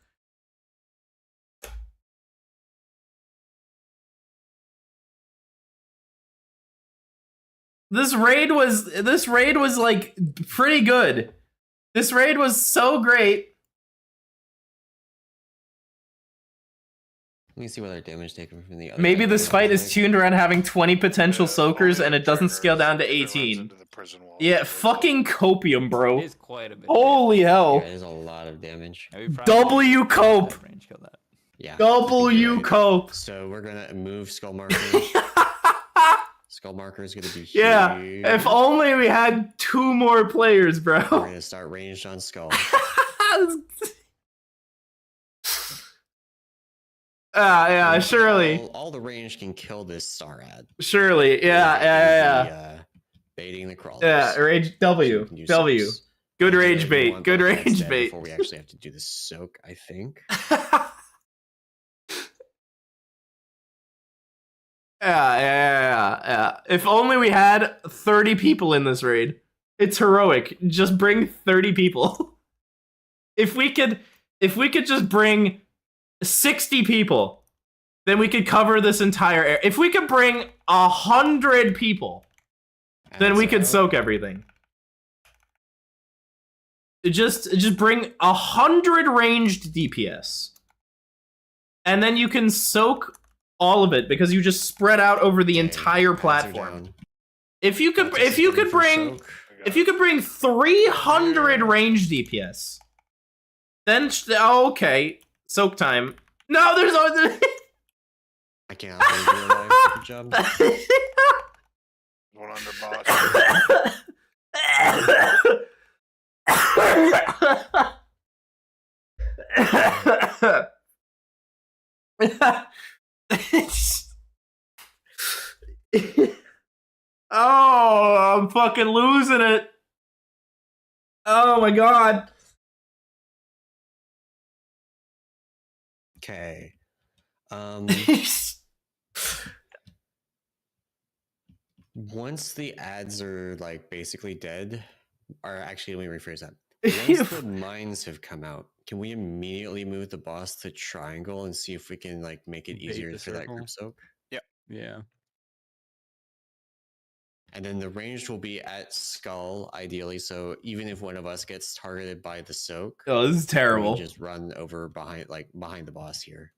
This raid was like pretty good. This raid was so great. Let me see what our damage taken from the other. Maybe guy this was fight like. is tuned around having 20 potential soakers and it doesn't scale down to 18. Yeah, fucking copium, bro. It is quite a bit. Holy hell. Yeah, there's a lot of damage. W cope. Yeah. W cope. So we're gonna move skull marker. Skull marker is gonna be huge. Yeah, if only we had 2 more players, bro. We're gonna start ranged on skull. Yeah, And surely. All the range can kill this star ad. Surely, yeah. Baiting the crawlers. Yeah, rage W. can do W. soaks. Good We rage really bait. want Good both heads rage dead bait. Before we actually have to do the soak, I think. Yeah. If only we had 30 people in this raid. It's heroic. Just bring 30 people. If we could just bring 60 people, then we could cover this entire area. If we could bring 100 people, then we could soak everything. Just bring 100 ranged DPS. And then you can soak all of it because you just spread out over the entire platform. If you could bring 300 ranged DPS, then okay, soak time. No, there's no. I can't believe you're alive. Good job. one under boss. Oh, I'm fucking losing it. Oh my god. Okay. Once the ads are like basically dead, or actually, let me rephrase that. Once the mines have come out, can we immediately move the boss to triangle and see if we can like make it Bait easier the for that circle. group soak? Yeah. And then the ranged will be at skull, ideally. So even if one of us gets targeted by the soak, Oh, this is we terrible. can just run over behind the boss here.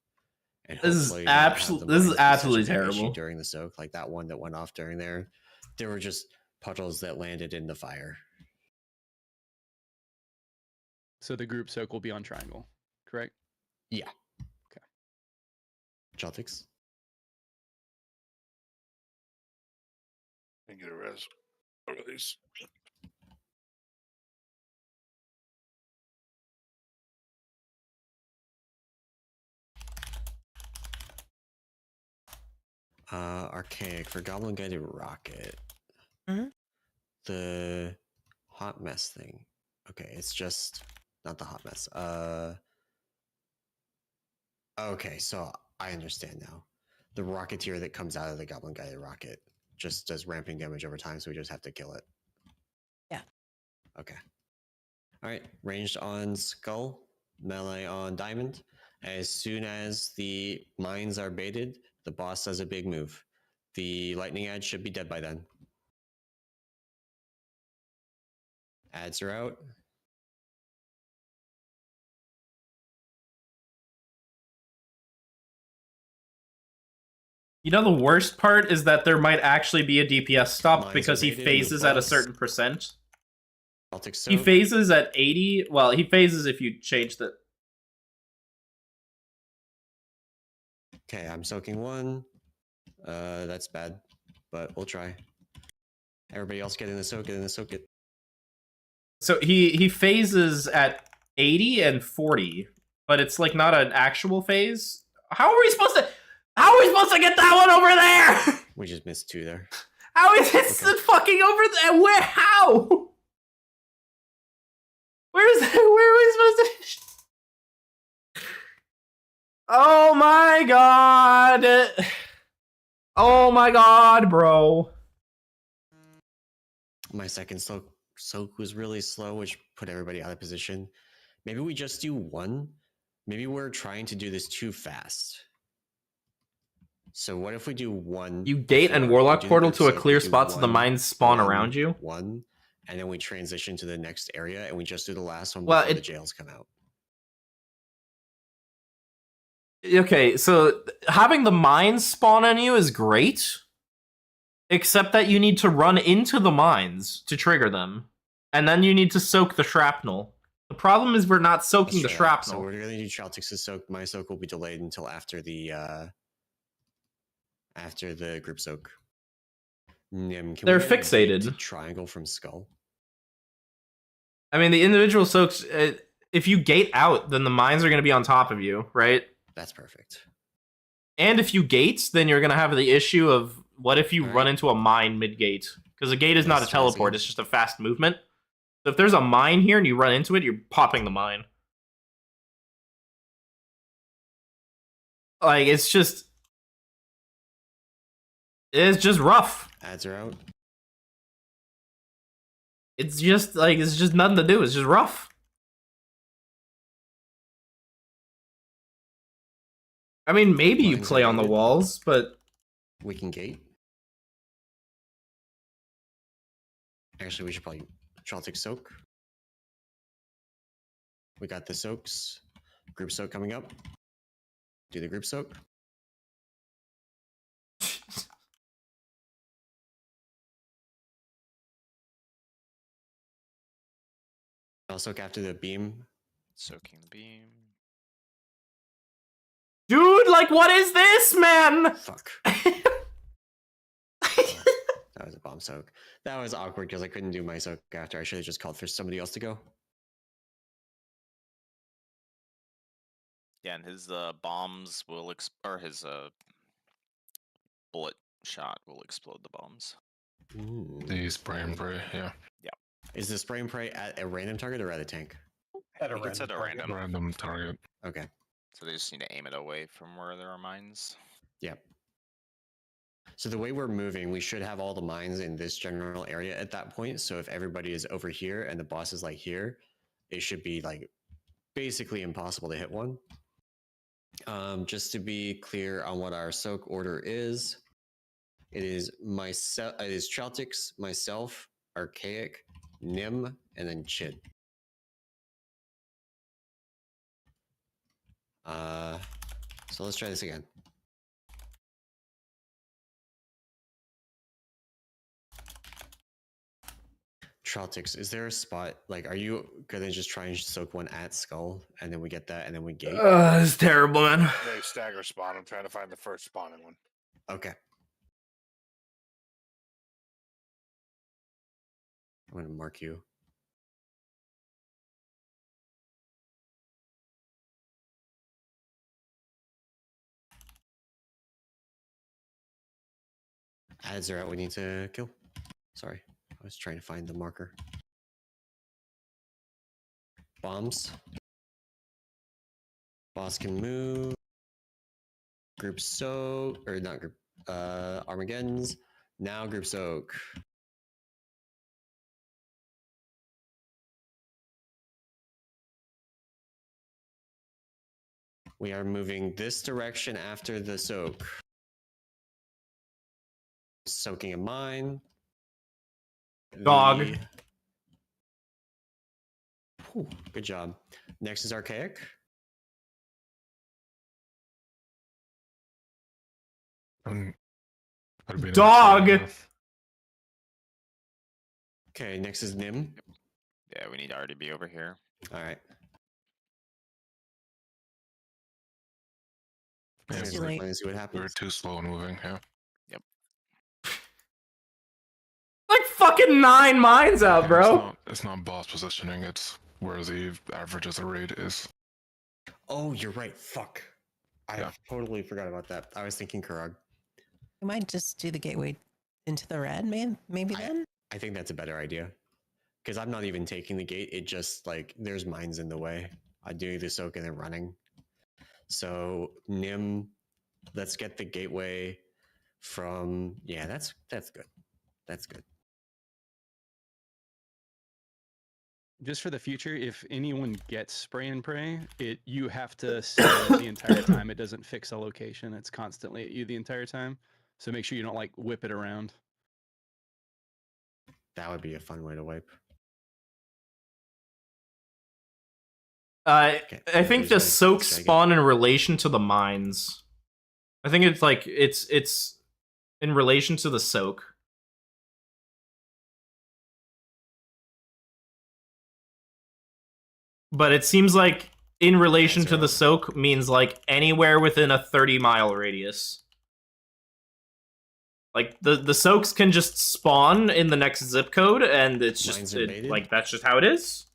And This is hopefully not have the this is mines be such a absolutely big issue terrible. during the soak, like that one that went off during there. There were just puddles that landed in the fire. So the group soak will be on triangle, correct? Yeah. Okay. Celtics. And get a res. A release. Archaic for Goblin Guided Rocket. Mhm. The hot mess thing. Okay, it's just not the hot mess. Okay, so I understand now. The Rocketeer that comes out of the Goblin Guided Rocket just does ramping damage over time, so we just have to kill it. Yeah. Okay. All right, ranged on Skull, melee on Diamond. As soon as the mines are baited, the boss does a big move. The lightning ad should be dead by then. Ads are out. You know, the worst part is that there might actually be a DPS stop Mines because he evaded in the phases at a boss. certain percent. Celtic He Soak. phases at 80. Well, he phases if you change the. Okay, I'm soaking one. That's bad, but we'll try. Everybody else get in the soak, get in the soak. So he phases at 80 and 40, but it's like not an actual phase. How are we supposed to? How are we supposed to get that one over there? We just missed two there. How is it Okay. fucking over there? Where? How? Where are we supposed to? Oh my god! Oh my god, bro! My second soak was really slow, which put everybody out of position. Maybe we just do one. Maybe we're trying to do this too fast. So what if we do one? You gate and before? Warlock We do the portal group to a soak, clear we do spot so the one, mines spawn one, around you? One, and then we transition to the next area, and we just do the last one Well, before the jails come out. Okay, so having the mines spawn on you is great, except that you need to run into the mines to trigger them, and then you need to soak the shrapnel. The problem is we're not soaking the Let's try that. shrapnel. So we're gonna do Chaltix's soak. My soak will be delayed until after the group soak. Nim, can They're we add a gate fixated. to triangle from skull? I mean, the individual soaks, if you gate out, then the mines are going to be on top of you, right? That's perfect. And if you gate, then you're going to have the issue of what if you run into a mine mid-gate? Because a gate is not a Let's try this teleport, again. it's just a fast movement. So if there's a mine here and you run into it, you're popping the mine. Like, it's just rough. Ads are out. It's just nothing to do. It's just rough. I mean, maybe you Mines play on the evaded. walls, but We can gate. Actually, we should probably Chaltic soak. We got the soaks. Group soak coming up. Do the group soak. I'll soak after the beam. Soaking the beam. dude, like, what is this, man? Fuck. That was a bomb soak. That was awkward because I couldn't do my soak after. I should have just called for somebody else to go. Yeah, and his bombs will or his bullet shot will explode the bombs. Ooh. The spray and pray, yeah. Yeah. Is the spray and pray at a random target or at a tank? At a I think it's at a random random. Random target. Okay. So they just need to aim it away from where there are mines. Yep. So the way we're moving, we should have all the mines in this general area at that point. So if everybody is over here and the boss is like here, it should be like basically impossible to hit one. Just to be clear on what our soak order is, it is myself. It is Chaltix, myself, Archaic, Nim, and then Chid. So let's try this again. Traltix, is there a spot, like, are you gonna just try and soak one at Skull, and then we get that, and then we gate? It's terrible, man. They stagger spawn. I'm trying to find the first spawning one. Okay. I'm gonna mark you. Ads are out, we need to kill. Sorry, I was trying to find the marker. Bombs. Boss can move. Group soak, or not group, Armageddon's. Now group soak. We are moving this direction after the soak. Soaking a mine. Dog. Whew, good job. Next is Archaic. Dog. Okay, next is Nim. Yeah, we need R to be over here. All right. Yeah, Too late. Let's see what happens. we're too slow moving. Yeah. Like fucking 9 mines out, bro. It's not boss positioning. It's where the average of the raid is. Oh, you're right. Fuck. I totally forgot about that. I was thinking Karag. We might just do the gateway into the red, man. Maybe then. I think that's a better idea. Because I'm not even taking the gate. It just like there's mines in the way. I do the soak and then running. So Nim, let's get the gateway from. Yeah, that's good. That's good. Just for the future, if anyone gets spray and pray, you have to set it the entire time. It doesn't fix a location. It's constantly at you the entire time. So make sure you don't like whip it around. That would be a fun way to wipe. I think the soaks spawn in relation to the mines. I think it's like it's in relation to the soak. But it seems like in relation to the soak means like anywhere within a 30-mile radius. Like the soaks can just spawn in the next zip code, and it's just like that's just how it is.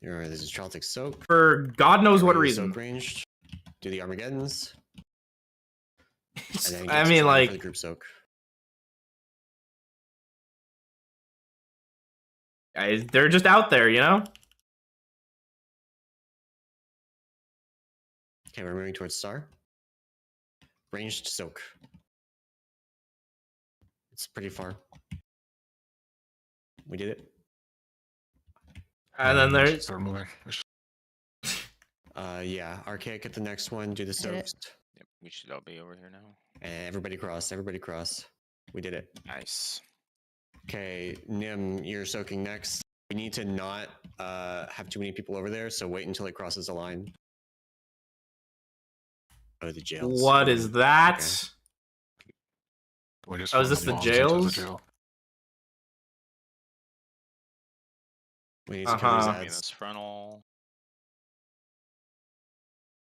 You're right, this is Chaltix soak. For God knows what reason. Soak ranged. Do the Armageddons. And then I mean, like for the group soak. Guys, they're just out there, you know. Okay, we're moving towards Star. Ranged soak. It's pretty far. We did it. And then there's start moving. Yeah, Archaic at the next one. Do the soaks. Yep, we should all be over here now. And everybody cross. Everybody cross. We did it. Nice. Okay, Nim, you're soaking next. We need to not have too many people over there, so wait until it crosses the line. Oh, the jails. What is that? Okay. Oh, is this the jails? We need to kill these In ads. this frontal.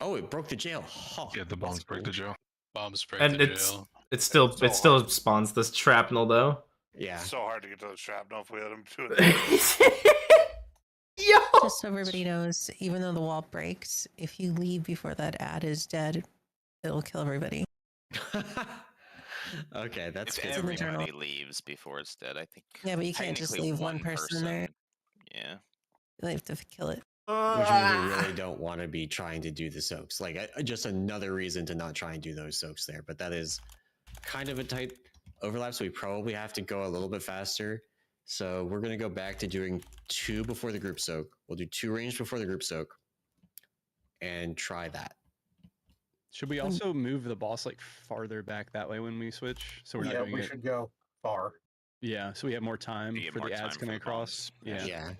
Oh, it broke the jail. Oh, Yeah, the bombs break the jail. Bombs break And the it's jail. it still spawns this shrapnel though. Yeah. It's so hard to get to the shrapnel if we let them do it. Yo! Just so everybody knows, even though the wall breaks, if you leave before that ad is dead, it'll kill everybody. Okay, that's If good. everybody leaves before it's dead, I think. Yeah, but you can't just technically leave one person there. Yeah. You have to kill it. Which means we really don't want to be trying to do the soaks. Like, just another reason to not try and do those soaks there. But that is kind of a tight overlap, so we probably have to go a little bit faster. So we're going to go back to doing 2 before the group soak. We'll do 2 ranged before the group soak and try that. Should we also move the boss like farther back that way when we switch? So we're not doing we it. should go far. Yeah, so we have more time You get for more the ads time coming for the across. bombs. Yeah.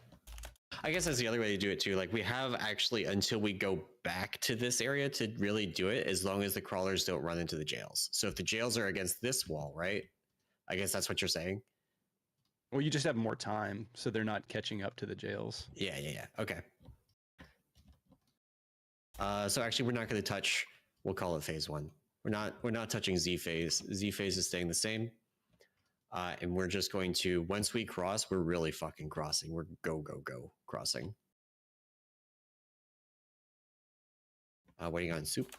I guess that's the other way to do it too. Like we have actually until we go back to this area to really do it, as long as the crawlers don't run into the jails. So if the jails are against this wall, right? I guess that's what you're saying. Well, you just have more time, so they're not catching up to the jails. Yeah. Okay. So actually, we're not going to touch. We'll call it phase 1. We're not touching Z phase. Z phase is staying the same. And we're just going to, once we cross, we're really fucking crossing. We're go crossing. Waiting on soup.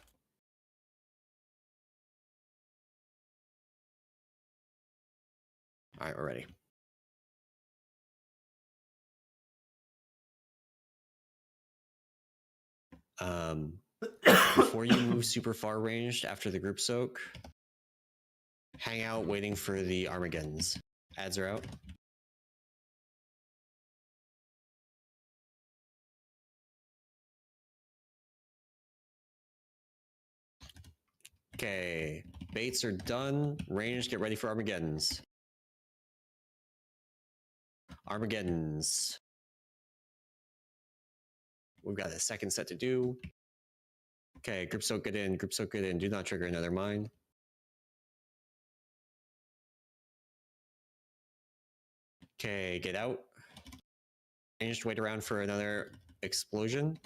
All right, we're ready. Before you move super far ranged after the group soak, hang out waiting for the Armageddons. Ads are out. Okay, baits are done. Ranged, get ready for Armageddons. Armageddons. We've got a second set to do. Okay, group soak it in, group soak it in. Do not trigger another mine. Okay, get out. Ranged, wait around for another explosion.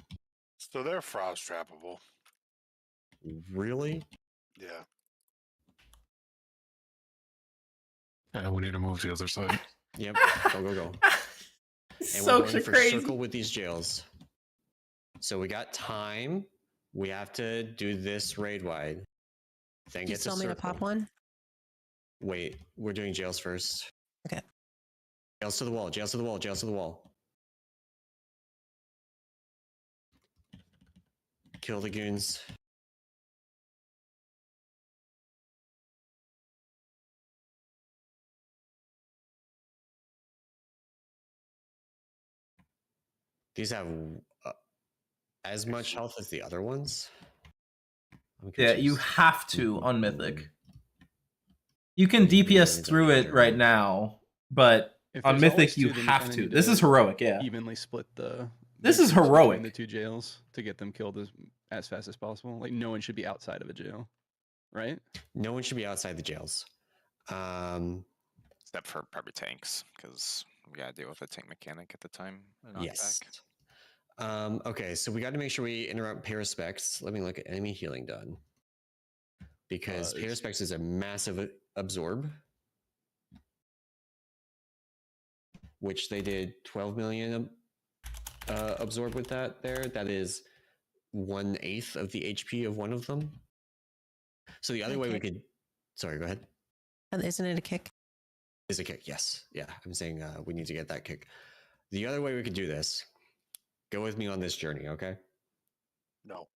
So they're frost trappable. Really? Yeah. Yeah, we need to move to the other side. Yep, go. And So we're going for crazy. circle with these jails. So we got time. We have to do this raid wide. Then You get to still want me to circle. pop one? Wait, we're doing jails first. Okay. Jails to the wall, jails to the wall, jails to the wall. Kill the goons. These have as much health as the other ones. Yeah, you have to on Mythic. You can DPS through it right now, but If on there's Mythic always you two, then have kinda to. need This is heroic, yeah. Evenly split the. This is victims heroic. between the 2 jails to get them killed as fast as possible. Like no one should be outside of a jail, right? No one should be outside the jails. Except for probably tanks, because we gotta deal with a tank mechanic at the time. Yes. Okay, so we got to make sure we interrupt pay respects. Let me look at enemy healing done. Because pay respects is a massive absorb. Which they did 12 million absorb with that there. That is 1/8 of the HP of one of them. So the other way we could... Sorry, go ahead. Isn't it a kick? Is a kick, yes. Yeah, I'm saying we need to get that kick. The other way we could do this... Go with me on this journey, okay? No.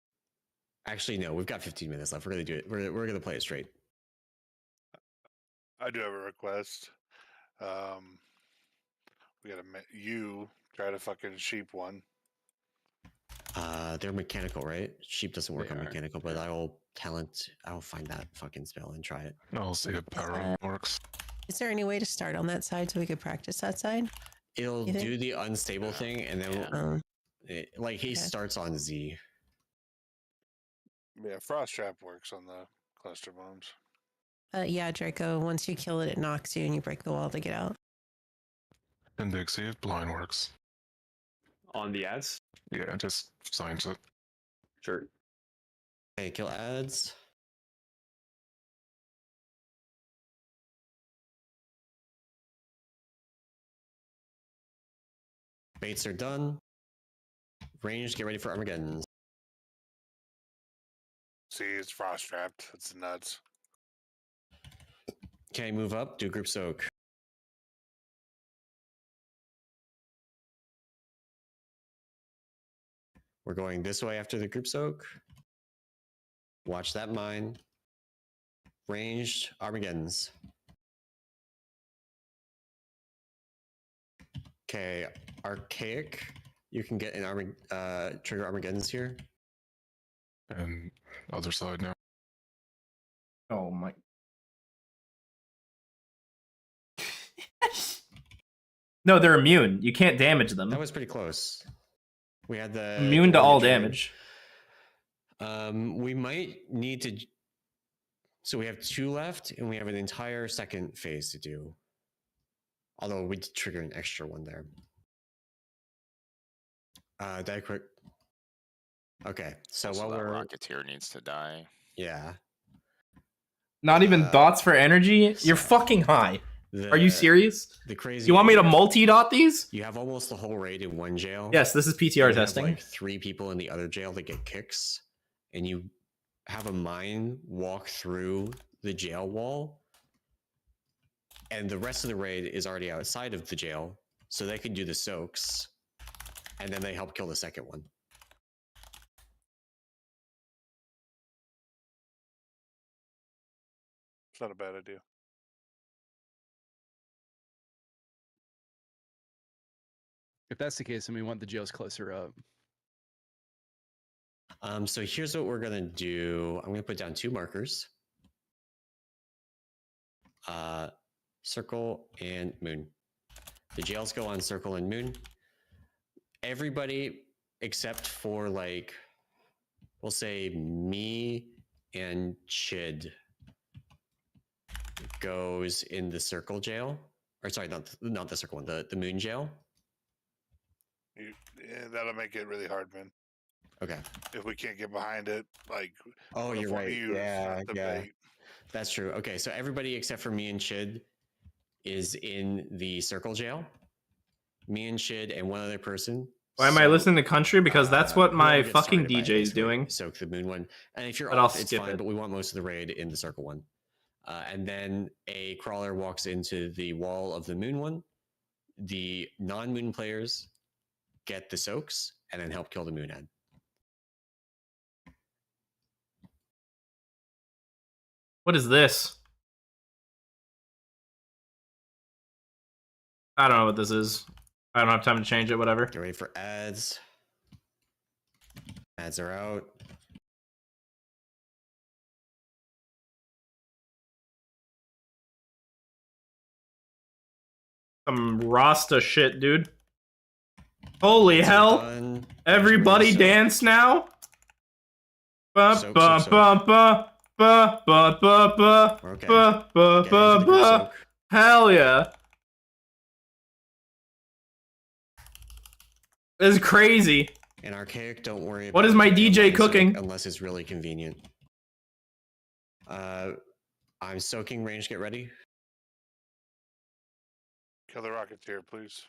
Actually, no. We've got 15 minutes left. We're gonna do it. We're gonna play it straight. I do have a request. We gotta you try to fucking sheep one. They're mechanical, right? Sheep doesn't work They on are, mechanical, but I'll find that fucking spell and try it. I'll see if power works. Is there any way to start on that side so we could practice that side? It'll You think? do the unstable thing, and then like he starts on Z. Yeah, frost trap works on the cluster bombs. Yeah, Draco. Once you kill it, it knocks you and you break the wall to get out. And Dig, see if blind works. On the ads? Yeah, just signs it. Sure. Okay, kill ads. Baits are done. Range, get ready for Armageddon. See, it's frost trapped. It's nuts. Okay, move up, do group soak. We're going this way after the group soak. Watch that mine. ranged Armageddons. Okay, Archaic. You can get an trigger Armageddons here. And other side now. Oh my. No, they're immune. You can't damage them. That was pretty close. We had the immune to one all that triggered. damage. We might need to. So we have 2 left, and we have an entire second phase to do. Although we did trigger an extra one there. Die quick. Okay, so Also, while that we're Rocketeer needs to die. yeah, Not even dots for energy? You're fucking high. Are you serious? The crazy. You want me to idea- multi-dot these? You have almost the whole raid in one jail. Yes, this is and PTR you have, testing. like 3 people in the other jail that get kicks, and you have a mine walk through the jail wall, and the rest of the raid is already outside of the jail, so they can do the soaks, and then they help kill the second one. It's not a bad idea. If that's the case, then we want the jails closer up. So here's what we're gonna do. I'm gonna put down 2 markers. Circle and moon. The jails go on circle and moon. Everybody except for, like, we'll say me and Chid goes in the circle jail. Or sorry, not the circle one, the moon jail. Yeah, that'll make it really hard, man. Okay. If we can't get behind it, like, Oh, what if you're one of right. you is Yeah, not the yeah. bait? That's true. Okay, so everybody except for me and Chid is in the circle jail. Me and Chid and one other person. Why am I listening to country? Because that's what my whoever gets fucking targeted by it DJ is basically doing. Soak the moon one. And if you're But I'll off, it's skip fine, it. but we want most of the raid in the circle one. And then a crawler walks into the wall of the moon one. The non-moon players get the soaks and then help kill the moon head. What is this? I don't know what this is. I don't have time to change it, whatever. Get ready for ads. Ads are out. Some Rasta shit, dude. Holy Ads are hell. done. Everybody Soak. dance now? Ba Soak, ba soak, ba ba ba ba ba ba We're okay. ba ba Get ba into the group ba. soak. Hell yeah. This is crazy. In Archaic, don't worry about What is my it DJ unless- cooking? Unless it's really convenient. I'm soaking range, get ready. Kill the Rocketeer, please.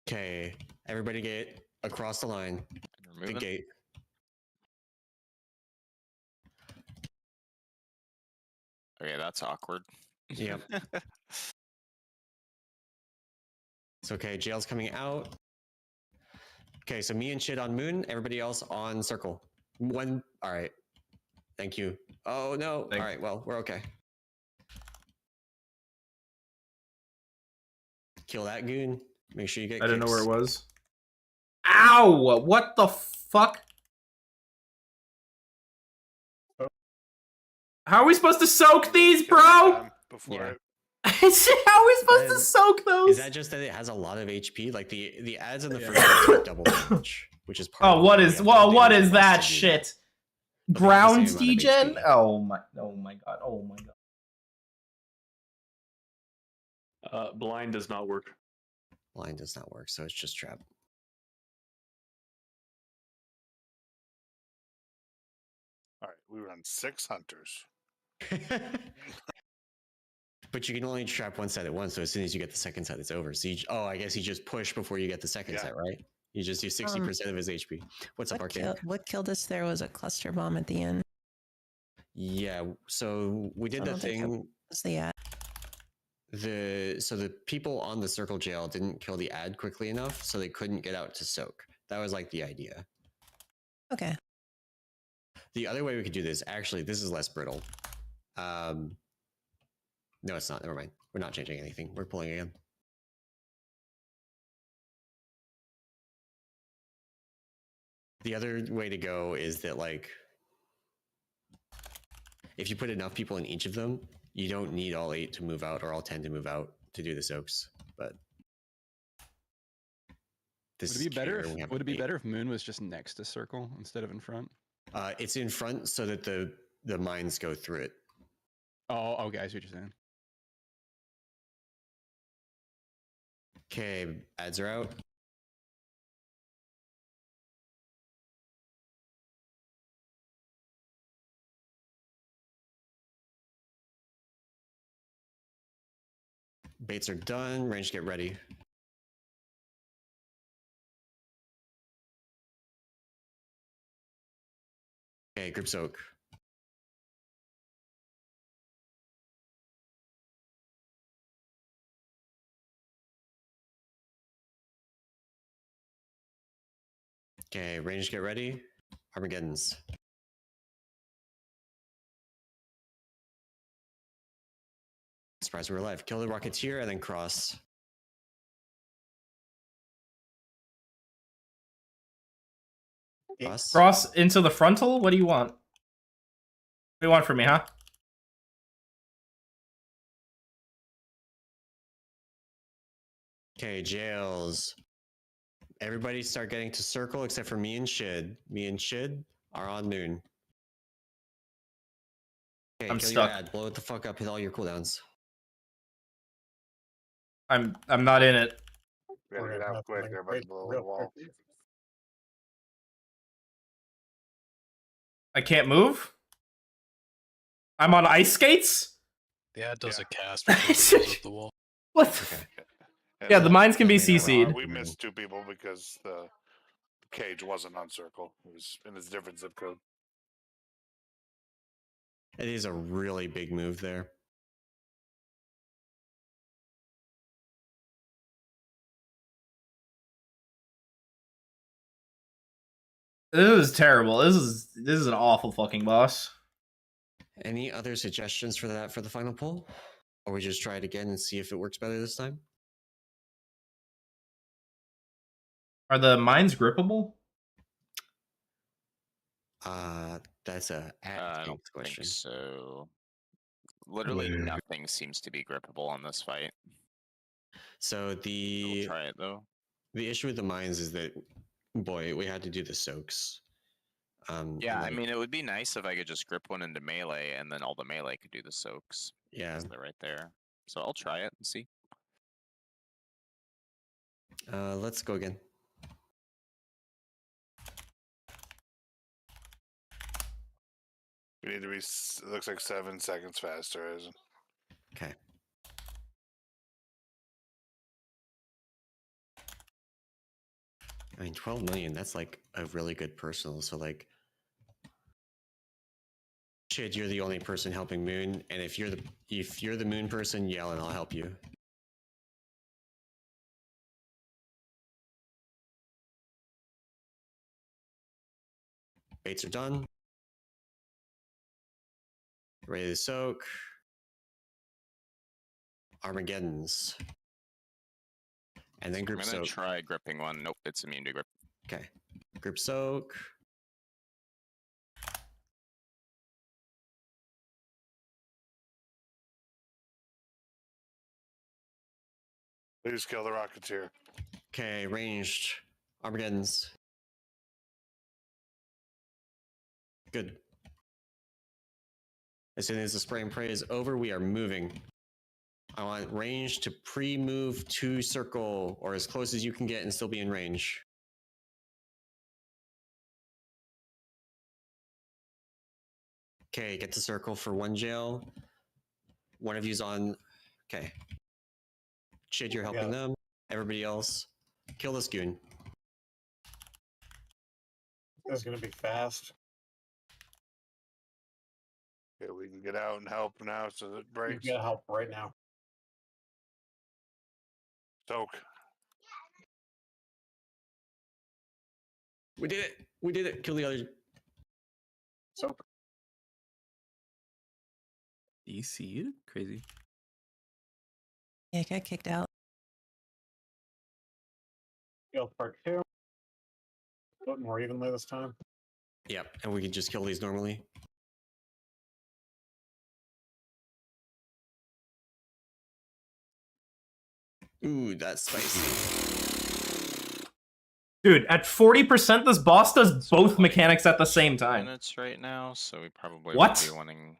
Okay, everybody get across the line. Remove Big him. gate. Okay, that's awkward. Yep. It's okay, jail's coming out. Okay, so me and Chid on moon, everybody else on circle. All right. Thank you. Oh no. Thank- All right, well, we're okay. Kill that goon. Make sure you get I didn't know where it kicks. was. Ow! What the fuck? How are we supposed to soak these, Kill that bro? time Before Yeah. it. How are we supposed to Is- soak those? Is that just that it has a lot of HP? Like the ads in the first one take double damage, which is part Oh, of what why we is have well, double what damage is plus that to do shit? But they have the Ground same amount of degen? HP. Oh my god, oh my god. Blind does not work. Line does not work, so it's just trap. All right, we run 6 hunters. But you can only trap one set at once, so as soon as you get the second set, it's over. So I guess you just push before you get the second Yeah. set, right? You just use 60% of his HP. What's up, Arcane? What killed us there was a cluster bomb at the end. Yeah, so we did I the don't think that thing. was the ad. So the people on the circle jail didn't kill the ad quickly enough, so they couldn't get out to soak. That was like the idea. Okay. The other way we could do this, actually, this is less brittle. No, it's not. Never mind. We're not changing anything. We're pulling again. The other way to go is that, like, if you put enough people in each of them, you don't need all 8 to move out or all 10 to move out to do the soaks. But this Would it be better? here, we have Would it be 8. better if Moon was just next to Circle instead of in front? It's in front so that the mines go through it. Oh, okay. I see what you're saying. Okay, ads are out. Baits are done. Range, get ready. Okay, group soak. Okay, range, get ready. Armageddon's. Surprise, we're alive. Kill the Rocketeer and then cross. Cross. Cross into the frontal? What do you want? What do you want from me, huh? Okay, jails. Everybody start getting to circle except for me and Shid. Me and Shid are on Moon. Okay, I'm kill stuck. Your ad. Blow it the fuck up. Hit all your cooldowns. I'm not in it. We gotta get out quick. They're about to blow the wall. I can't move? I'm on ice skates? The ad does a cast before it blows up the wall. What? Yeah, the mines can be CC'd. We missed 2 people because the cage wasn't on circle. It was in its different zip code. It is a really big move there. This is terrible. This is an awful fucking boss. Any other suggestions for that for the final poll? Or we just try it again and see if it works better this time? Are the mines grippable? That's a I don't question. think so. Literally nothing seems to be grippable on this fight. So We'll try it though. The issue with the mines is that, boy, we had to do the soaks. Yeah, like, I mean, it would be nice if I could just grip one into melee, and then all the melee could do the soaks. Yeah, they're right there. So I'll try it and see. let's go again. We need to be. It looks like 7 seconds faster, isn't? Okay. I mean, 12 million, that's like a really good personal. So, like, Chid, you're the only person helping Moon, and if you're the Moon person, yell and I'll help you. Baits are done. Ready to soak. Armageddon's. And then group I'm gonna soak. try gripping one. Nope, it's immune to grip. Okay. Group soak. Please kill the Rocketeer. Okay, ranged. Armageddon's. Good. As soon as the spray and pray is over, we are moving. I want range to pre-move to circle, or as close as you can get and still be in range. Okay, get to circle for 1 jail. One of you's on. Okay. Chid, you're helping them. Everybody else, kill this goon. It's gonna be fast. Okay, we can get out and help now so that it breaks. You gotta help right now. Soak. We did it. We did it. Kill the other. So DC? Crazy. Yeah, I got kicked out. Heal part 2. Vote more evenly this time. Yep, and we can just kill these normally. Ooh, that's spicy. Dude, at 40%, this boss does both mechanics at the same time. Minutes right now, so we probably What? would be wanting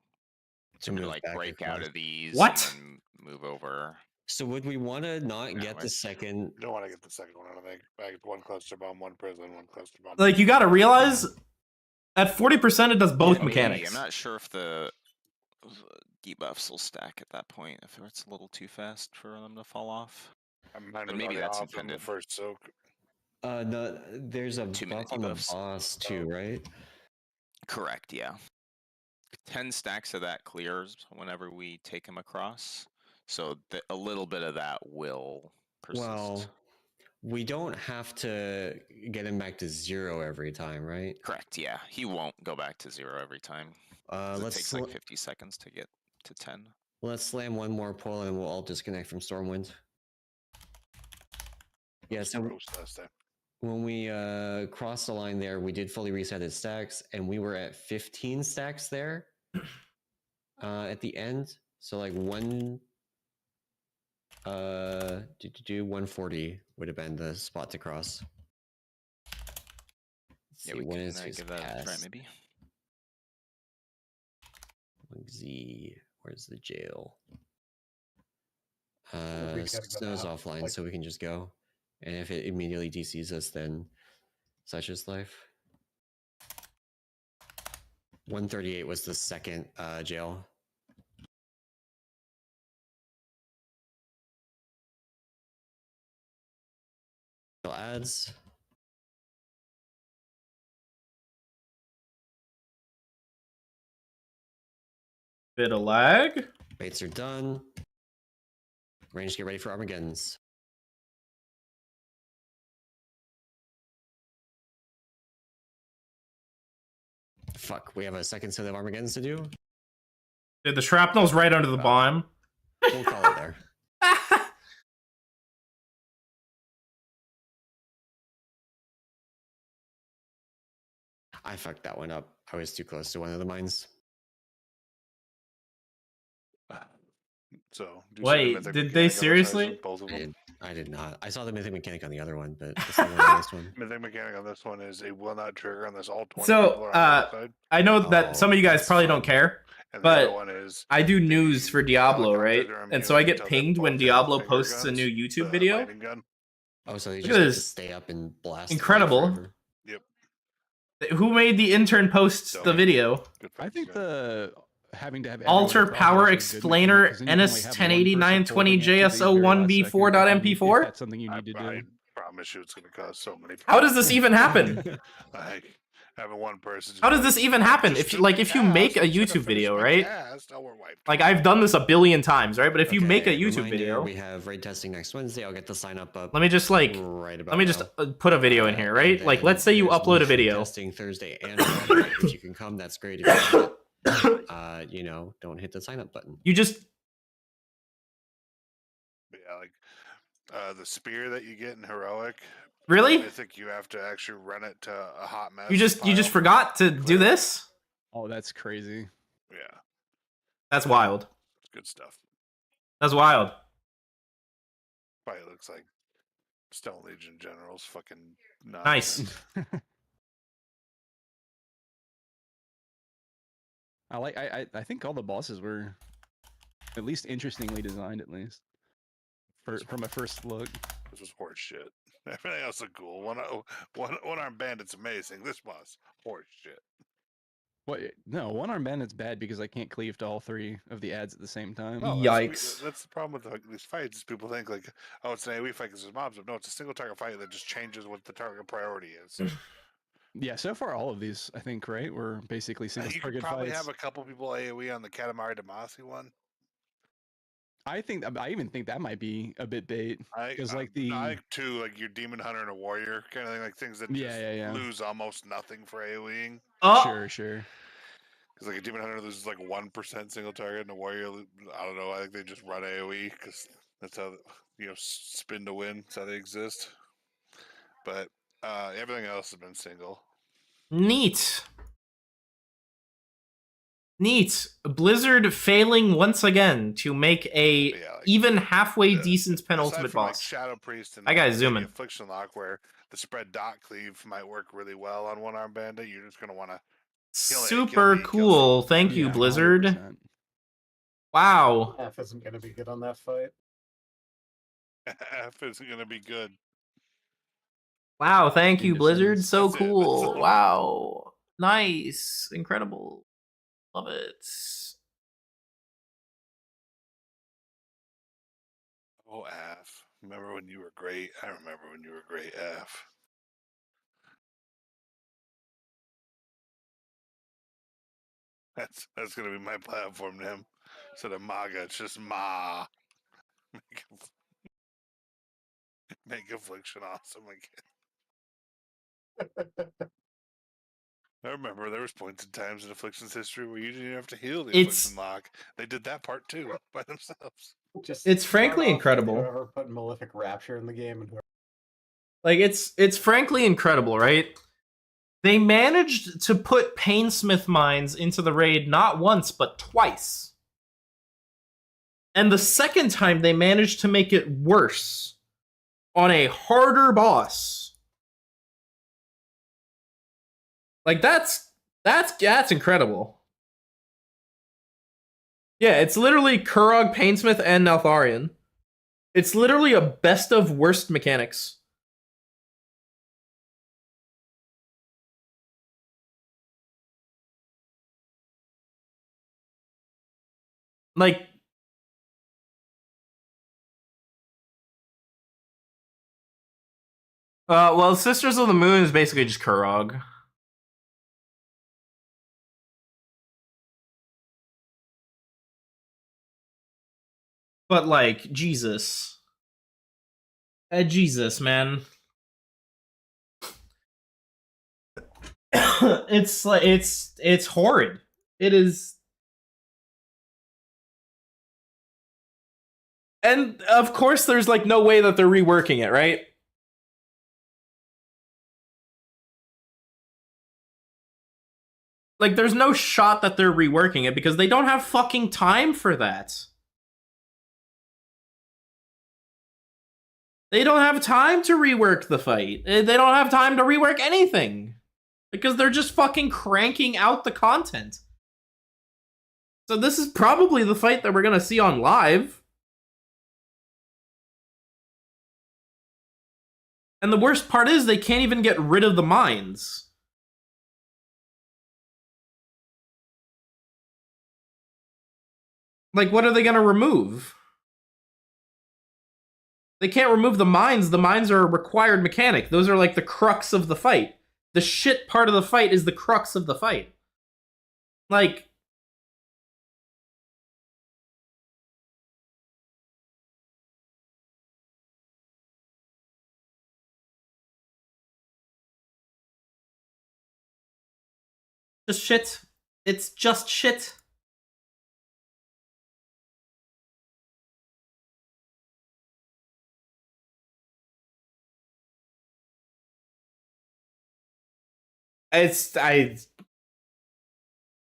To to move like back break and out forth. of these What? and then move over. So would we want to not get the way. second? You don't want to get the second one. I don't think. I get one cluster bomb, one prison, one cluster bomb. Like, you gotta realize, at 40%, it does both Maybe, mechanics. I'm not sure if the debuffs will stack at that point. If it's a little too fast for them to fall off. But maybe that's intended. The first soak. No, there's a 2 minute buff on the debuffs. boss too, right? Correct, yeah. 10 stacks of that clears whenever we take him across. So a little bit of that will persist. Well, we don't have to get him back to 0 every time, right? Correct, yeah. He won't go back to 0 every time. It takes like 50 seconds to get to 10. Let's slam one more pull and we'll all disconnect from Stormwind. Yeah, so when we crossed the line there, we did fully reset his stacks, and we were at 15 stacks there at the end. So like 140 would have been the spot to cross. Yeah, we can give that a try maybe. Z, where's the jail? Snow's Snow's offline, so we can just go. And if it immediately DCs us, then such is life. 138 was the second jail. Ads. Bit of lag. Baits are done. Range, get ready for Armageddons. Fuck, we have a second set of Armageddons to do? Dude, the shrapnel's right under the bomb. We'll call it there. I fucked that one up. I was too close to one of the mines. So, wait, did they seriously? I did not. I saw the mythic mechanic on the other one, but it's not on this one. Mythic mechanic on this one is it will not trigger unless all 20 So, people are on the other side. I know that some of you guys probably don't care, And the other but one is I do news for Diablo, right? are And so I get immune pinged until when they're Diablo finger posts a guns, new the YouTube video. lightning gun. Oh, so they Look just at have to this. stay up and blast. Incredible. Yep. Who made the intern post the video? I think the having to have Alter everyone Power across is a good Explainer mechanic, 'cause then you can only have one person NS1080 920 holding it to the very last second JSO1B4.mp4? if that's something you need to do. I promise you it's going to cause so many How does this even happen? Like, having one person. How does this even happen? If you make a YouTube video, right? Like I've done this a billion times, right? But if you make a YouTube video, we have raid testing next Wednesday. I'll get the sign up. Let me just like put a video in here, right? Like let's say you upload a video. Testing Thursday and Friday. If you can come, that's great. If you can't, you know, don't hit the sign up button. You just the spear that you get in heroic. Really? I think you have to actually run it to a hot mess. you just forgot to do this? Oh, that's crazy. Yeah, That's wild. it's good stuff. That's wild. Probably looks like Stone Legion General's fucking Nice. nonsense. I think all the bosses were at least interestingly designed, at least from a first look. This was horse shit. Everything else is cool. One armed bandit's amazing. This boss, horse shit. What? No, one arm bandit's bad because I can't cleave to all three of the ads at the same time. No, Yikes. That's the problem with these fights. Is people think like, oh, it's an AoE fight because there's mobs. But no, it's a single target fight that just changes what the target priority is. Yeah, so far all of these, I think, right, were basically single You could target probably fights. have a couple people AoE on the Katamari Damacy one. I even think that might be a bit bait because like the I like two, like your demon hunter and a warrior kind of thing, like things that just lose almost nothing for AoEing. Oh, sure. Because like a demon hunter loses like 1% single target, and a warrior, I don't know. I think they just run AOE because that's how spin to win. That's how they exist. But everything else has been single. Neat. Neat. Blizzard failing once again to make a even halfway decent penultimate Aside from, boss. Like Shadow Priest and I gotta zoom in. Affliction Lock, where the spread dot cleave might work really well on one arm bandit. You're just gonna want to Super cool. Thank you, Blizzard. 100%. Wow. F isn't going to be good on that fight. F isn't gonna be good. Wow, thank you, Blizzard. Indecisions. So That's it. cool. That's all. Wow. Nice. Incredible. Love it. Oh, F. Remember when you were great? I remember when you were great, F. That's gonna be my platform to him. Instead of MAGA, it's just Ma. Make Affliction awesome again. I remember there was points in times in Affliction's history where you didn't even have to heal the Affliction Lock. They did that part too by themselves. It's frankly incredible. Whoever put Malefic Rapture in the game and whoever. Like it's frankly incredible, right? They managed to put Painsmith mines into the raid not once but twice. And the second time they managed to make it worse on a harder boss. Like that's incredible. Yeah, it's literally Kurog, Painsmith, and Neltharion. It's literally a best of worst mechanics. Like, well, Sisters of the Moon is basically just Kurog. But like, Jesus. Jesus, man. It's like it's horrid. It is. And of course there's like no way that they're reworking it, right? Like there's no shot that they're reworking it because they don't have fucking time for that. They don't have time to rework the fight. They don't have time to rework anything. Because they're just fucking cranking out the content. So this is probably the fight that we're gonna see on live. And the worst part is they can't even get rid of the mines. Like, what are they gonna remove? They can't remove the mines. The mines are a required mechanic. Those are like the crux of the fight. The shit part of the fight is the crux of the fight. Like, just shit. It's just shit. It's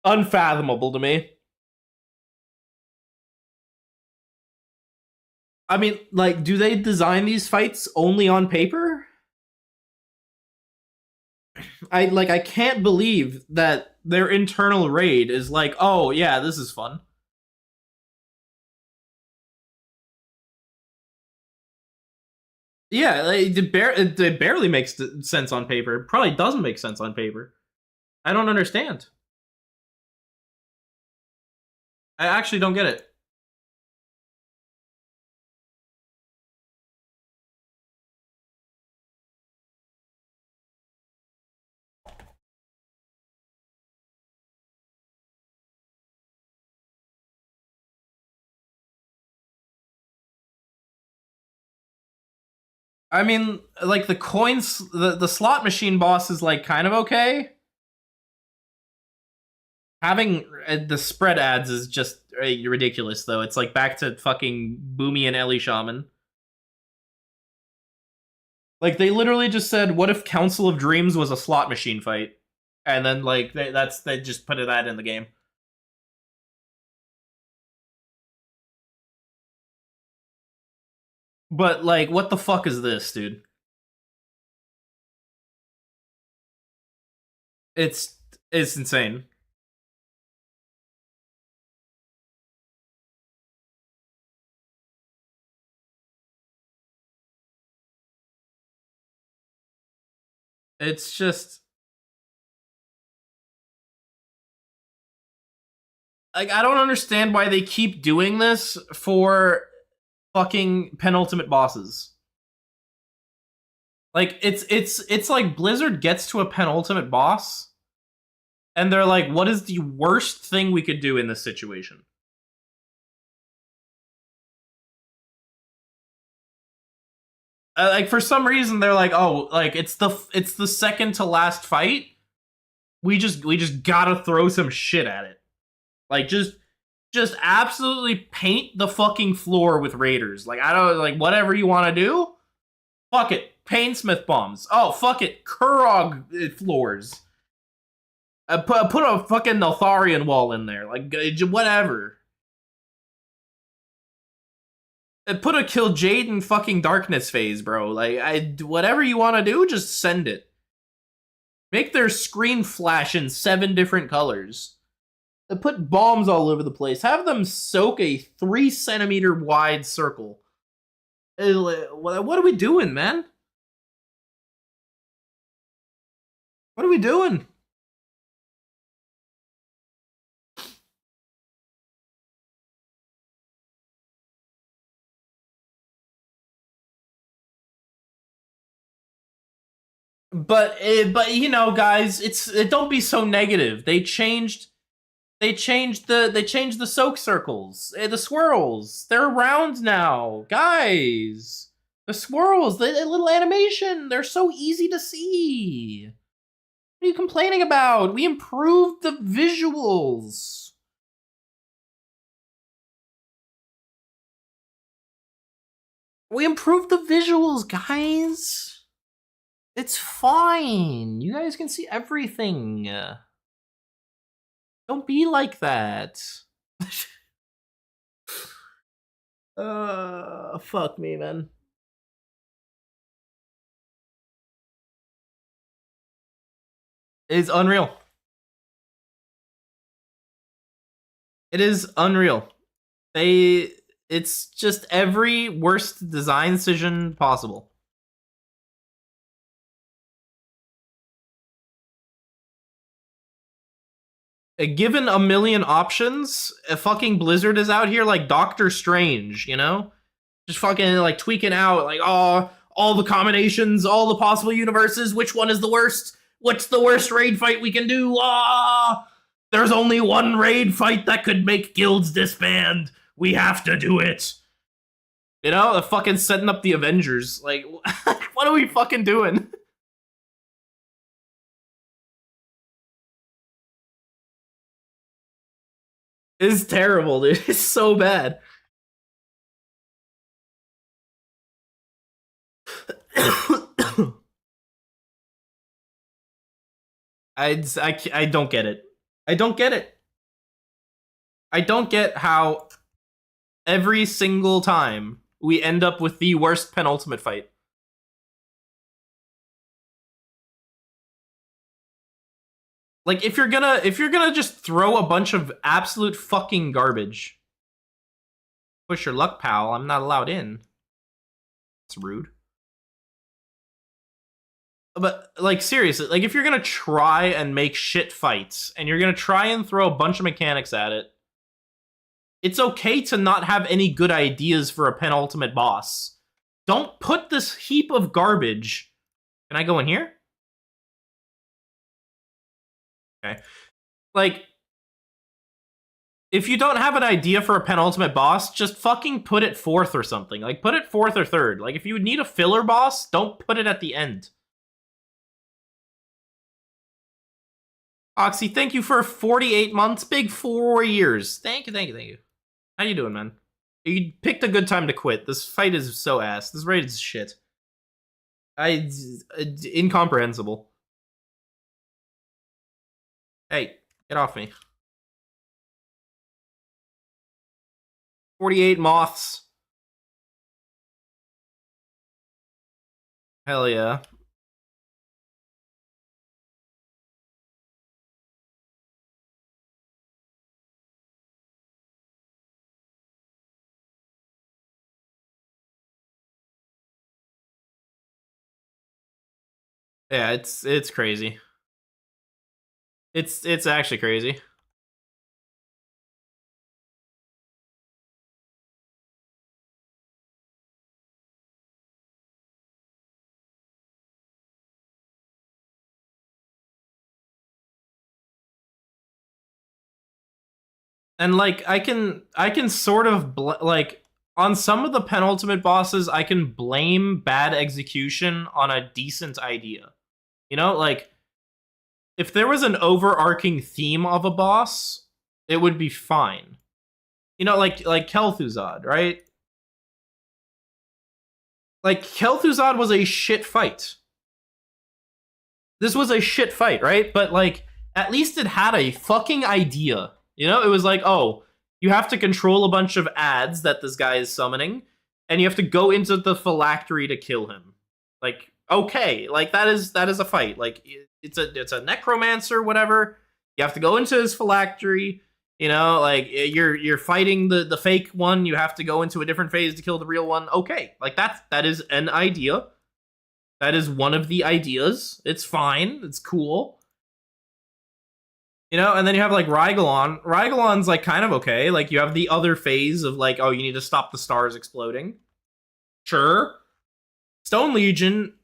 unfathomable to me. I mean, like, do they design these fights only on paper? I can't believe that their internal raid is like, oh yeah, this is fun. Yeah, like, it barely makes sense on paper. It probably doesn't make sense on paper. I don't understand. I actually don't get it. I mean, like, the coins, the slot machine boss is, like, kind of okay. Having the spread ads is just ridiculous, though. It's like back to fucking Boomy and Ellie Shaman. Like, they literally just said, what if Council of Dreams was a slot machine fight? And then, like, they just put that in the game. But, like, what the fuck is this, dude? It's insane. It's just... like, I don't understand why they keep doing this for fucking penultimate bosses. Like, it's like Blizzard gets to a penultimate boss, and they're like, what is the worst thing we could do in this situation? Like, for some reason, they're like, oh, like, it's the second to last fight. We just gotta throw some shit at it. Like, just absolutely paint the fucking floor with raiders. Like, I don't, like, whatever you want to do. Fuck it. Painsmith bombs. Oh, fuck it. Kurog floors. Put a fucking Neltharion wall in there. Like, whatever. Put a Kill Jaden fucking darkness phase, bro. Like, whatever you want to do, just send it. Make their screen flash in 7 different colors. Put bombs all over the place. Have them soak a 3-centimeter wide circle. What are we doing, man? What are we doing? But you know, guys, don't be so negative. They changed the soak circles. The swirls. They're around now. Guys. The swirls, the little animation, they're so easy to see. What are you complaining about? We improved the visuals. We improved the visuals, guys. It's fine. You guys can see everything. Don't be like that. Fuck me, man. It's unreal. It is unreal. It's just every worst design decision possible. Given a million options, fucking Blizzard is out here like Doctor Strange, you know? Just fucking like tweaking out, like, oh, all the combinations, all the possible universes, which one is the worst? What's the worst raid fight we can do? Ah, there's only one raid fight that could make guilds disband. We have to do it. You know, they're fucking setting up the Avengers. Like, what are we fucking doing? It's terrible, dude. It's so bad. I don't get it. I don't get it. I don't get how every single time we end up with the worst penultimate fight. Like, if you're gonna just throw a bunch of absolute fucking garbage, push your luck, pal. I'm not allowed in. It's rude. But, like, seriously, like, if you're gonna try and make shit fights, and you're gonna try and throw a bunch of mechanics at it, it's okay to not have any good ideas for a penultimate boss. Don't put this heap of garbage. Can I go in here? Okay. Like, if you don't have an idea for a penultimate boss, just fucking put it 4th or something. Like, put it 4th or 3rd. Like, if you need a filler boss, don't put it at the end. Oxy, thank you for 48 months. Big 4 years. Thank you, thank you, thank you. How you doing, man? You picked a good time to quit. This fight is so ass. This raid is shit. Incomprehensible. Hey, get off me. 48 moths. Hell yeah. Yeah, it's crazy. It's actually crazy. And like I can sort of like on some of the penultimate bosses I can blame bad execution on a decent idea. You know, like if there was an overarching theme of a boss, it would be fine. You know, like Kel'Thuzad, right? Like Kel'Thuzad was a shit fight. This was a shit fight, right? But like at least it had a fucking idea. You know, it was like, oh, you have to control a bunch of ads that this guy is summoning, and you have to go into the phylactery to kill him. Like, okay, like that is a fight. Like it's a necromancer, whatever. You have to go into his phylactery. You know, like you're fighting the fake one. You have to go into a different phase to kill the real one. Okay, like that is an idea. That is one of the ideas. It's fine. It's cool. You know, and then you have like Rygolon. Rygolon's like kind of okay. Like you have the other phase of like, oh, you need to stop the stars exploding. Sure. Stone Legion,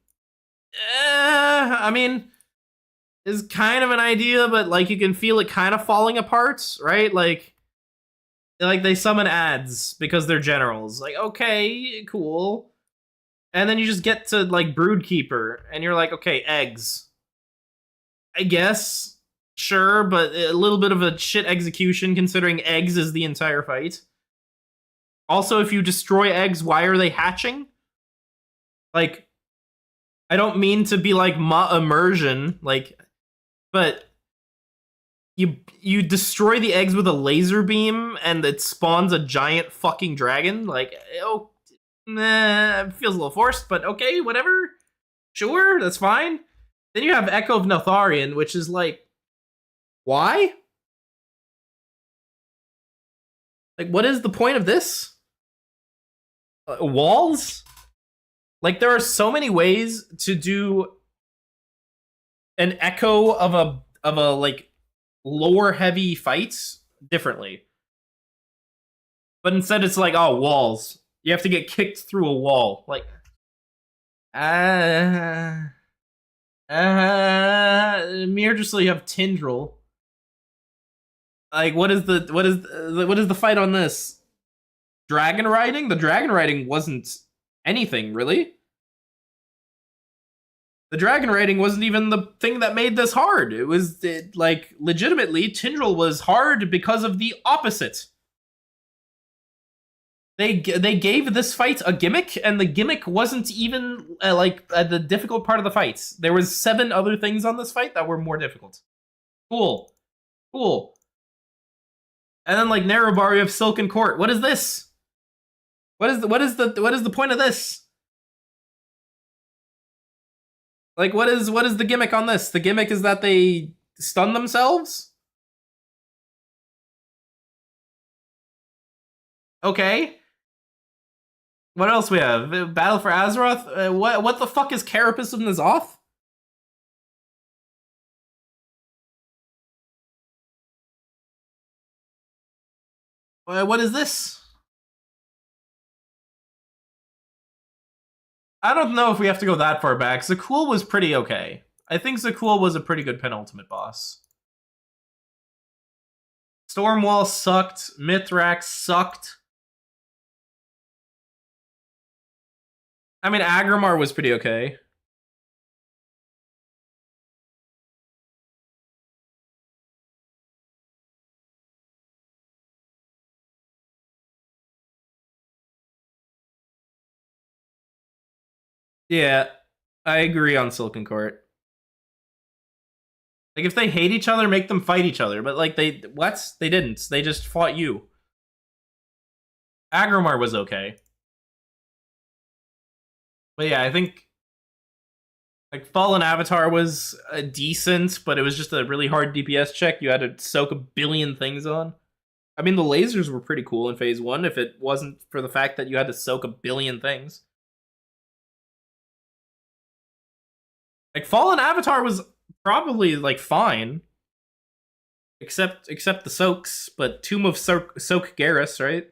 I mean, is kind of an idea, but like you can feel it kind of falling apart, right? Like they summon ads because they're generals. Like, okay, cool. And then you just get to like Broodkeeper, and you're like, okay, eggs. I guess. Sure, but a little bit of a shit execution considering eggs is the entire fight. Also, if you destroy eggs, why are they hatching? Like, I don't mean to be like immersion, like, but you destroy the eggs with a laser beam and it spawns a giant fucking dragon. Like, oh, nah, it feels a little forced, but okay, whatever. Sure, that's fine. Then you have Echo of Notharian, which is like, why? Like, what is the point of this? Walls? Like, there are so many ways to do an echo of a like lore heavy fight differently. But instead it's like, oh, walls. You have to get kicked through a wall. Like Mir just so you have Tindril. Like, what is the fight on this? Dragon riding? The dragon riding wasn't anything, really. The dragon riding wasn't even the thing that made this hard. It was, like, legitimately, Tindril was hard because of the opposite. They gave this fight a gimmick, and the gimmick wasn't even, the difficult part of the fight. There was 7 other things on this fight that were more difficult. Cool. Cool. And then like Narubari of Silken Court. What is this? What is the point of this? Like what is the gimmick on this? The gimmick is that they stun themselves? Okay. What else we have? Battle for Azeroth? What the fuck is Carapace of N'Zoth? What is this? I don't know if we have to go that far back. Zakul was pretty okay. I think Zakul was a pretty good penultimate boss. Stormwall sucked. Mithrax sucked. I mean, Agrimar was pretty okay. Yeah, I agree on Silken Court. Like, if they hate each other, make them fight each other. But, like, they didn't. They just fought you. Agromar was okay. But yeah, I think, like, Fallen Avatar was decent, but it was just a really hard DPS check you had to soak a billion things on. I mean, the lasers were pretty cool in Phase 1 if it wasn't for the fact that you had to soak a billion things. Like, Fallen Avatar was probably, like, fine. Except the soaks, but Tomb of Soak Garrus, right?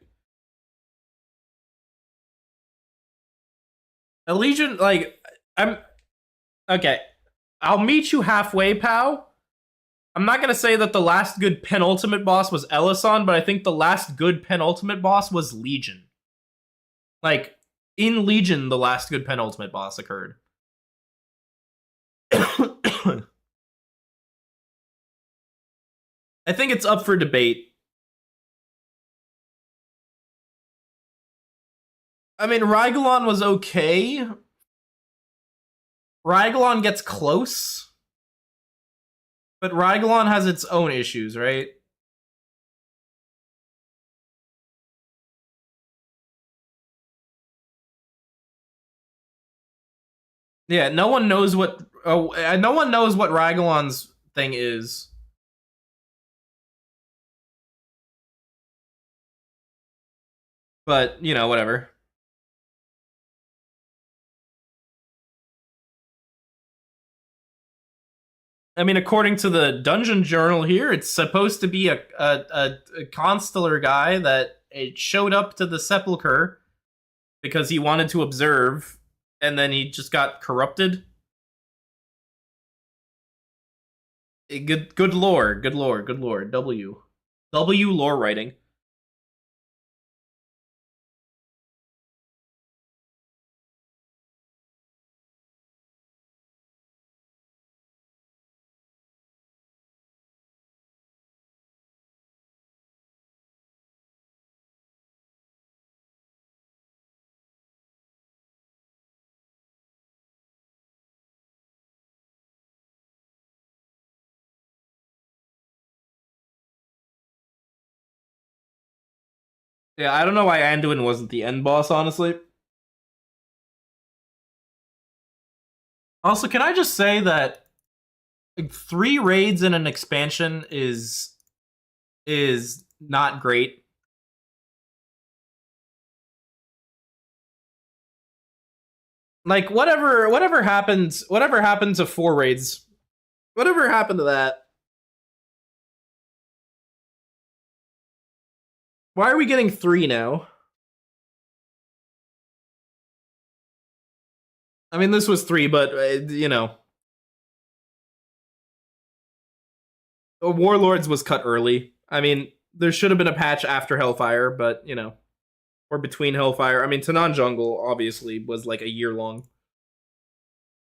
Allegiant, like, I'm... Okay. I'll meet you halfway, pal. I'm not gonna say that the last good penultimate boss was Elyson, but I think the last good penultimate boss was Legion. Like, in Legion, the last good penultimate boss occurred. I think it's up for debate. I mean, Rygolon was okay. Rygolon gets close. But Rygolon has its own issues, right? Yeah, no one knows what Rygolon's thing is. But, you know, whatever. I mean, according to the dungeon journal here, it's supposed to be a constellar guy that it showed up to the sepulcher because he wanted to observe, and then he just got corrupted. Good lore, good lore, good lore. W lore writing. Yeah, I don't know why Anduin wasn't the end boss, honestly. Also, can I just say that, like, 3 raids in an expansion is not great. Like, whatever happened to 4 raids? Whatever happened to that? Why are we getting 3 now? I mean, this was 3, but, you know. Warlords was cut early. I mean, there should have been a patch after Hellfire, but, you know. Or between Hellfire. I mean, Tanan Jungle, obviously, was like a year long.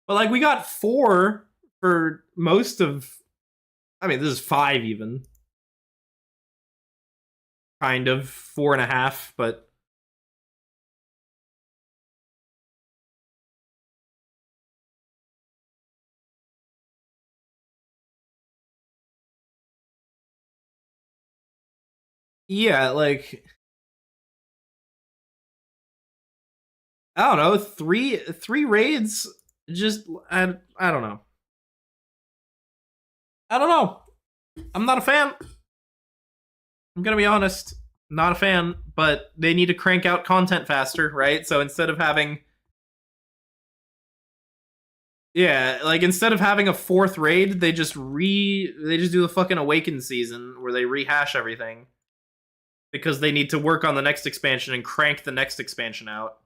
But, like, we got 4 for most of... I mean, this is 5 even. Kind of. 4.5, but... Yeah, like... I don't know, 3 raids, just... I don't know. I don't know. I'm not a fan. I'm gonna be honest. Not a fan, but they need to crank out content faster, right? So instead of having... Yeah, like, instead of having a 4th raid, they just do the fucking Awaken season, where they rehash everything. Because they need to work on the next expansion and crank the next expansion out.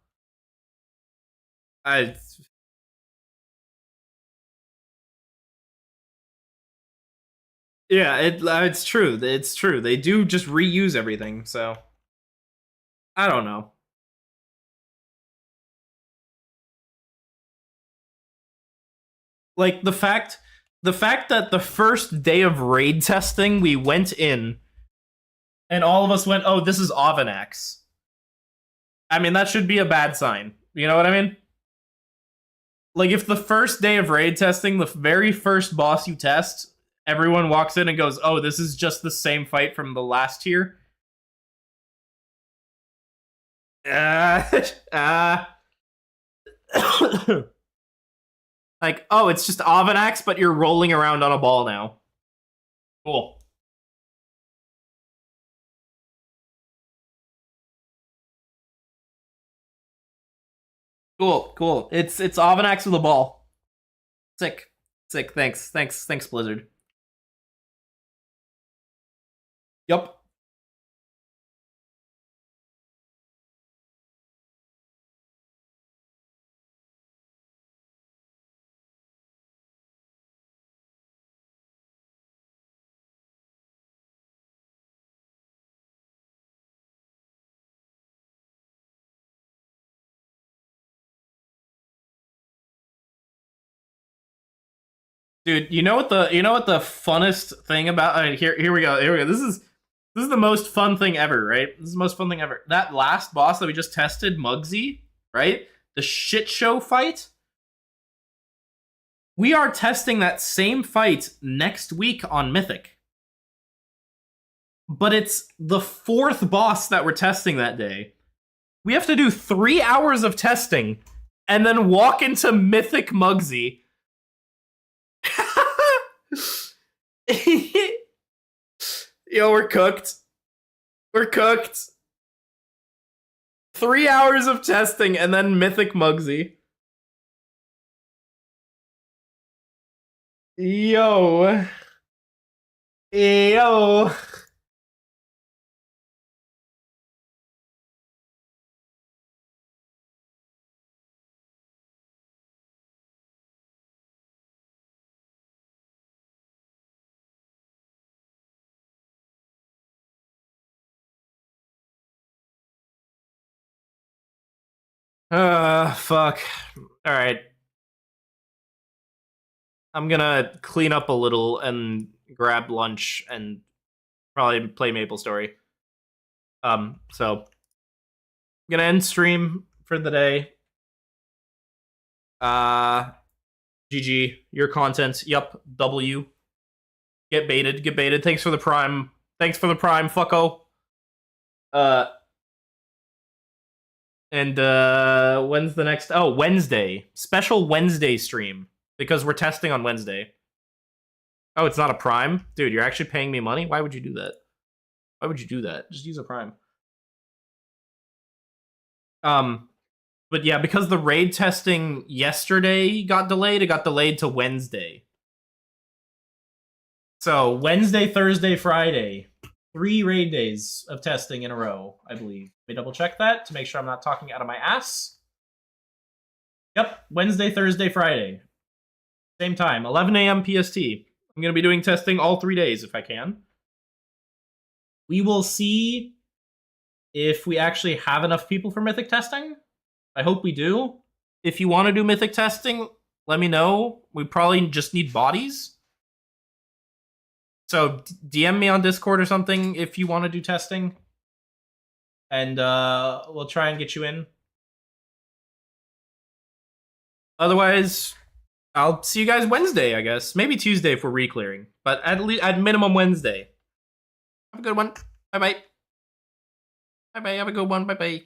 Yeah, it's true. It's true. They do just reuse everything, so... I don't know. Like, the fact that the first day of raid testing, we went in, and all of us went, oh, this is Avanax. I mean, that should be a bad sign. You know what I mean? Like, if the first day of raid testing, the very first boss you test, everyone walks in and goes, oh, this is just the same fight from the last tier. Like, oh, it's just Avanax, but you're rolling around on a ball now. Cool. Cool. It's Avanax with a ball. Sick. Thanks, Blizzard. Yup. Dude, you know what the funnest thing about here we go. This is the most fun thing ever, right? This is the most fun thing ever. That last boss that we just tested, Muggsy, right? The shit show fight. We are testing that same fight next week on Mythic. But it's the 4th boss that we're testing that day. We have to do 3 hours of testing and then walk into Mythic Muggsy. Yo, we're cooked. 3 hours of testing and then Mythic Muggsy. Yo. Fuck. Alright. I'm gonna clean up a little and grab lunch and probably play MapleStory. So I'm gonna end stream for the day. GG, your content. Yup, W. Get baited. Thanks for the prime, fucko. And when's the next? Oh, Wednesday. Special Wednesday stream. Because we're testing on Wednesday. Oh, it's not a Prime? Dude, you're actually paying me money? Why would you do that? Just use a Prime. But yeah, because the raid testing yesterday got delayed, it got delayed to Wednesday. So, Wednesday, Thursday, Friday. 3 raid days of testing in a row, I believe. Let me double check that to make sure I'm not talking out of my ass. Yep, Wednesday, Thursday, Friday. Same time, 11 a.m. PST. I'm going to be doing testing all 3 days if I can. We will see if we actually have enough people for Mythic testing. I hope we do. If you want to do Mythic testing, let me know. We probably just need bodies. So DM me on Discord or something if you want to do testing. And we'll try and get you in. Otherwise, I'll see you guys Wednesday, I guess. Maybe Tuesday if we're re-clearing. But at minimum Wednesday. Have a good one. Bye-bye. Have a good one. Bye-bye.